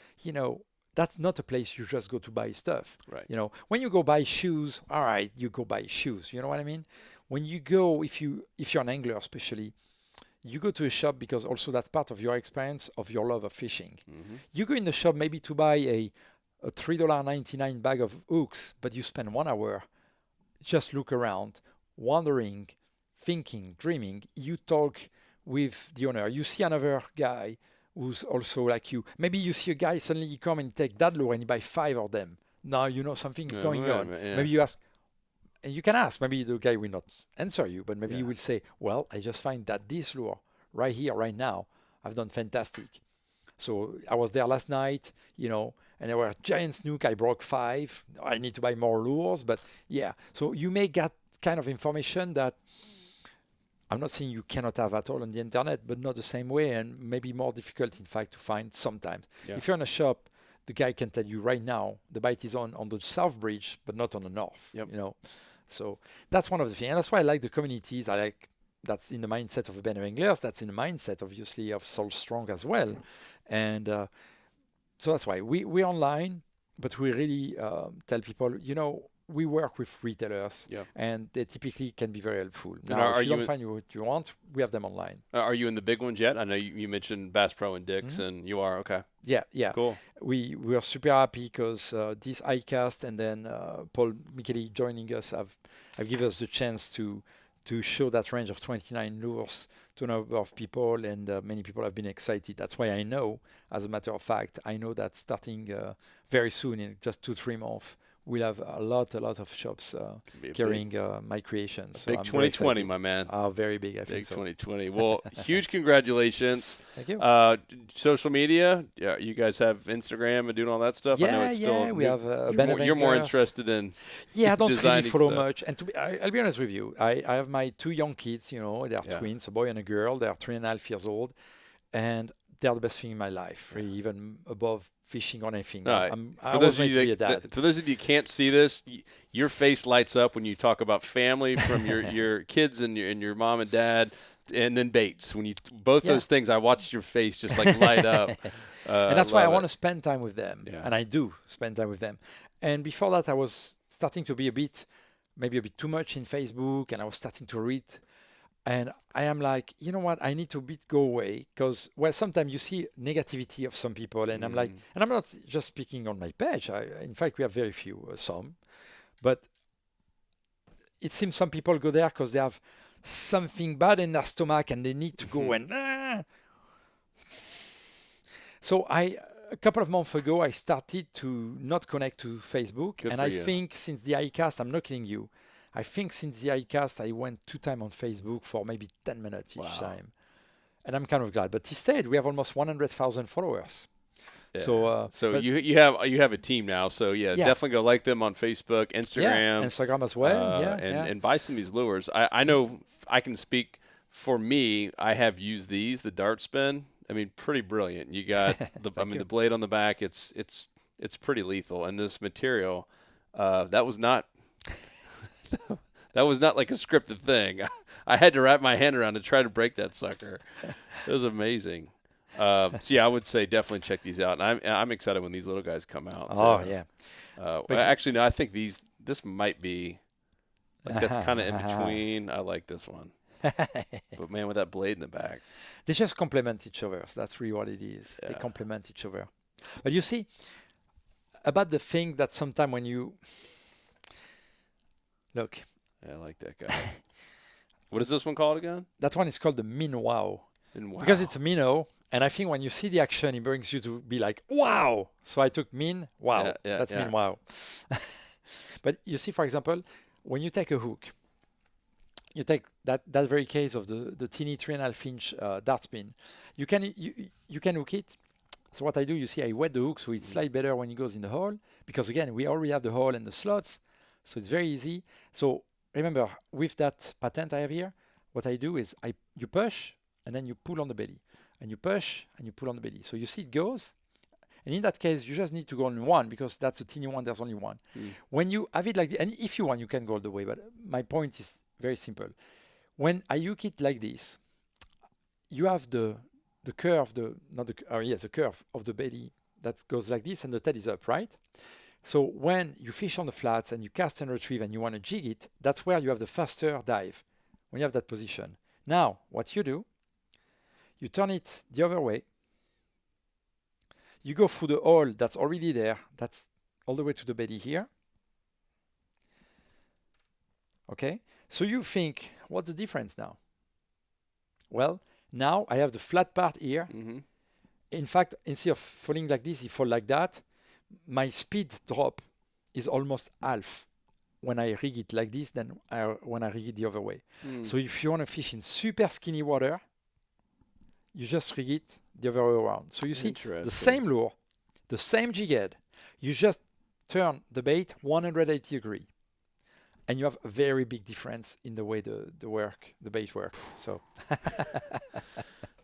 that's not a place you just go to buy stuff. Right. When you go buy shoes, all right, you go buy shoes. You know what I mean? When you go, if you're an angler especially, you go to a shop because also that's part of your experience, of your love of fishing. Mm-hmm. You go in the shop maybe to buy a $3.99 bag of hooks, but you spend 1 hour, just look around, wondering, thinking, dreaming. You talk with the owner. You see another guy who's also like you. Maybe you see a guy, suddenly you come and take that lure and you buy 5 of them. Now something is going on. Yeah. Maybe you ask, and you can ask, maybe the guy will not answer you, but maybe he will say, well, I just find that this lure right here, right now, I've done fantastic. So I was there last night, and there were giant snook. I broke 5. I need to buy more lures, but yeah. So you may get kind of information that I'm not saying you cannot have at all on the internet, but not the same way, and maybe more difficult, in fact, to find sometimes. Yeah. If you're in a shop, the guy can tell you right now the bite is on the south bridge, but not on the north. Yep. So that's one of the things. And that's why I like the communities. That's in the mindset of Urban Wranglers. That's in the mindset, obviously, of Soul Strong as well. And so that's why we're online, but we really tell people, we work with retailers, and they typically can be very helpful. Now, if you don't find what you want, we have them online. Are you in the big ones yet? I know you mentioned Bass Pro and Dick's, mm-hmm. and you are, okay. Yeah. Cool. We are super happy because this iCast and then Paul Micheli joining us have given us the chance to show that range of 29 lures to a number of people, and many people have been excited. That's why I know, as a matter of fact, that starting very soon, in just 2-3 months, we'll have a lot of shops carrying my creations. So big 2020, my man. Very big, I think so. Big 2020. Well, huge congratulations. Thank you. Social media, you guys have Instagram and doing all that stuff? Yeah, I know it's still we have you're more interested in I don't really follow stuff. much. And I'll be honest with you, I have my 2 young kids, they are twins, a boy and a girl. They are 3.5 years old. And they're the best thing in my life, really, even above fishing or anything. I was made to be a dad. For those of you who can't see this, your face lights up when you talk about family from your kids and your mom and dad, and then baits. When you those things, I watched your face just like light up. And that's why I want to spend time with them, and I do spend time with them. And before that, I was starting to be a bit maybe a bit too much in Facebook, and I was starting to read. And I am like, you know what? I need to go away because, well, sometimes you see negativity of some people, and I'm like, and I'm not just speaking on my page. In fact, we have very few, some, but it seems some people go there because they have something bad in their stomach and they need to go and. So a couple of months ago, I started to not connect to Facebook, Good and for I you. think since the iCast, I'm not kidding you. I think since the iCast, I went 2 times on Facebook for maybe 10 minutes each time. And I'm kind of glad. But instead, we have almost 100,000 followers. Yeah. So, but you have a team now. So Yeah. definitely go like them on Facebook, Instagram, Instagram as well. and buy some of these lures. I know I can speak for me. I have used these, the dart spin. I mean, pretty brilliant. You got the blade on the back. It's pretty lethal. And this material, that was not like a scripted thing. I had to wrap my hand around to try to break that sucker. It was amazing. So yeah, I would say definitely check these out. And I'm excited when these little guys come out. Oh yeah. Actually, no. I think this might be like that's kind of in between. I like this one. But man, with that blade in the back, they just complement each other. So that's really what it is. Yeah. They complement each other. But you see, about the thing that sometimes when you look, yeah, I like that guy. What is this one called again? that one is called the Min Wow. Wow. Because it's a minnow, and I think when you see the action, it brings you to be like, wow. So I took Min Wow. That's Min Wow. But you see, for example, when you take a hook, you take that very case of the teeny 3.5 inch dart spin. You can hook it. So what I do, you see, I wet the hook so it slides better when it goes in the hole. Because again, we already have the hole and the slots, so it's very easy. So remember, with that patent I have here, what I do is you push and then you pull on the belly, and you push and you pull on the belly. So you see it goes. And in that case, you just need to go on one because that's a teeny one. There's only one. When you have it like this, and if you want, you can go all the way. But my point is very simple. When I hook it like this, you have the curve, the curve of the belly that goes like this, and the tail is up, right? So when you fish on the flats and you cast and retrieve and you want to jig it, that's where you have the faster dive, when you have that position. Now, what you do, you turn it the other way. You go through the hole that's already there. That's all the way to the belly here. Okay? So you think, what's the difference now? Well, now I have the flat part here. In fact, instead of falling like this, it fall like that. My speed drop is almost half when I rig it like this than when I rig it the other way. So if you want to fish in super skinny water, you just rig it the other way around. So you see the same lure, the same jig head. You just turn the bait 180 degrees. And you have a very big difference in the way the bait works. So,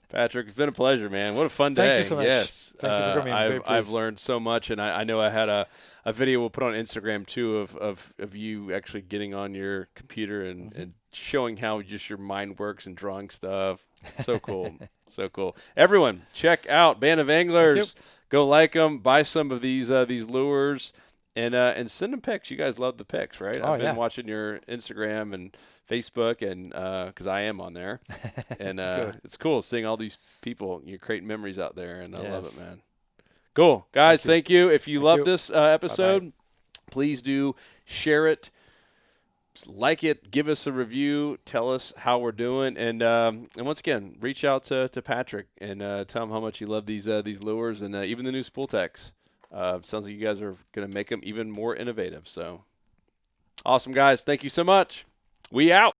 Patrick, it's been a pleasure, man. What a fun day. Thank you so much. Yes. Thank you for coming. I've learned so much, and I know I had a video we'll put on Instagram, too, of you actually getting on your computer and showing how just your mind works and drawing stuff. So cool. So cool. Everyone, check out Band of Anglers. Go like them. Buy some of these lures. And send them pics. You guys love the pics, right? I've been watching your Instagram and Facebook, and because I am on there, and it's cool seeing all these people. You're creating memories out there, and I love it, man. Cool, guys. Thank you. If you love this episode, please do share it, like it, give us a review, tell us how we're doing, and once again, reach out to Patrick and tell him how much you love these lures and even the new spool techs. Sounds like you guys are going to make them even more innovative. So awesome, guys. Thank you so much. We out.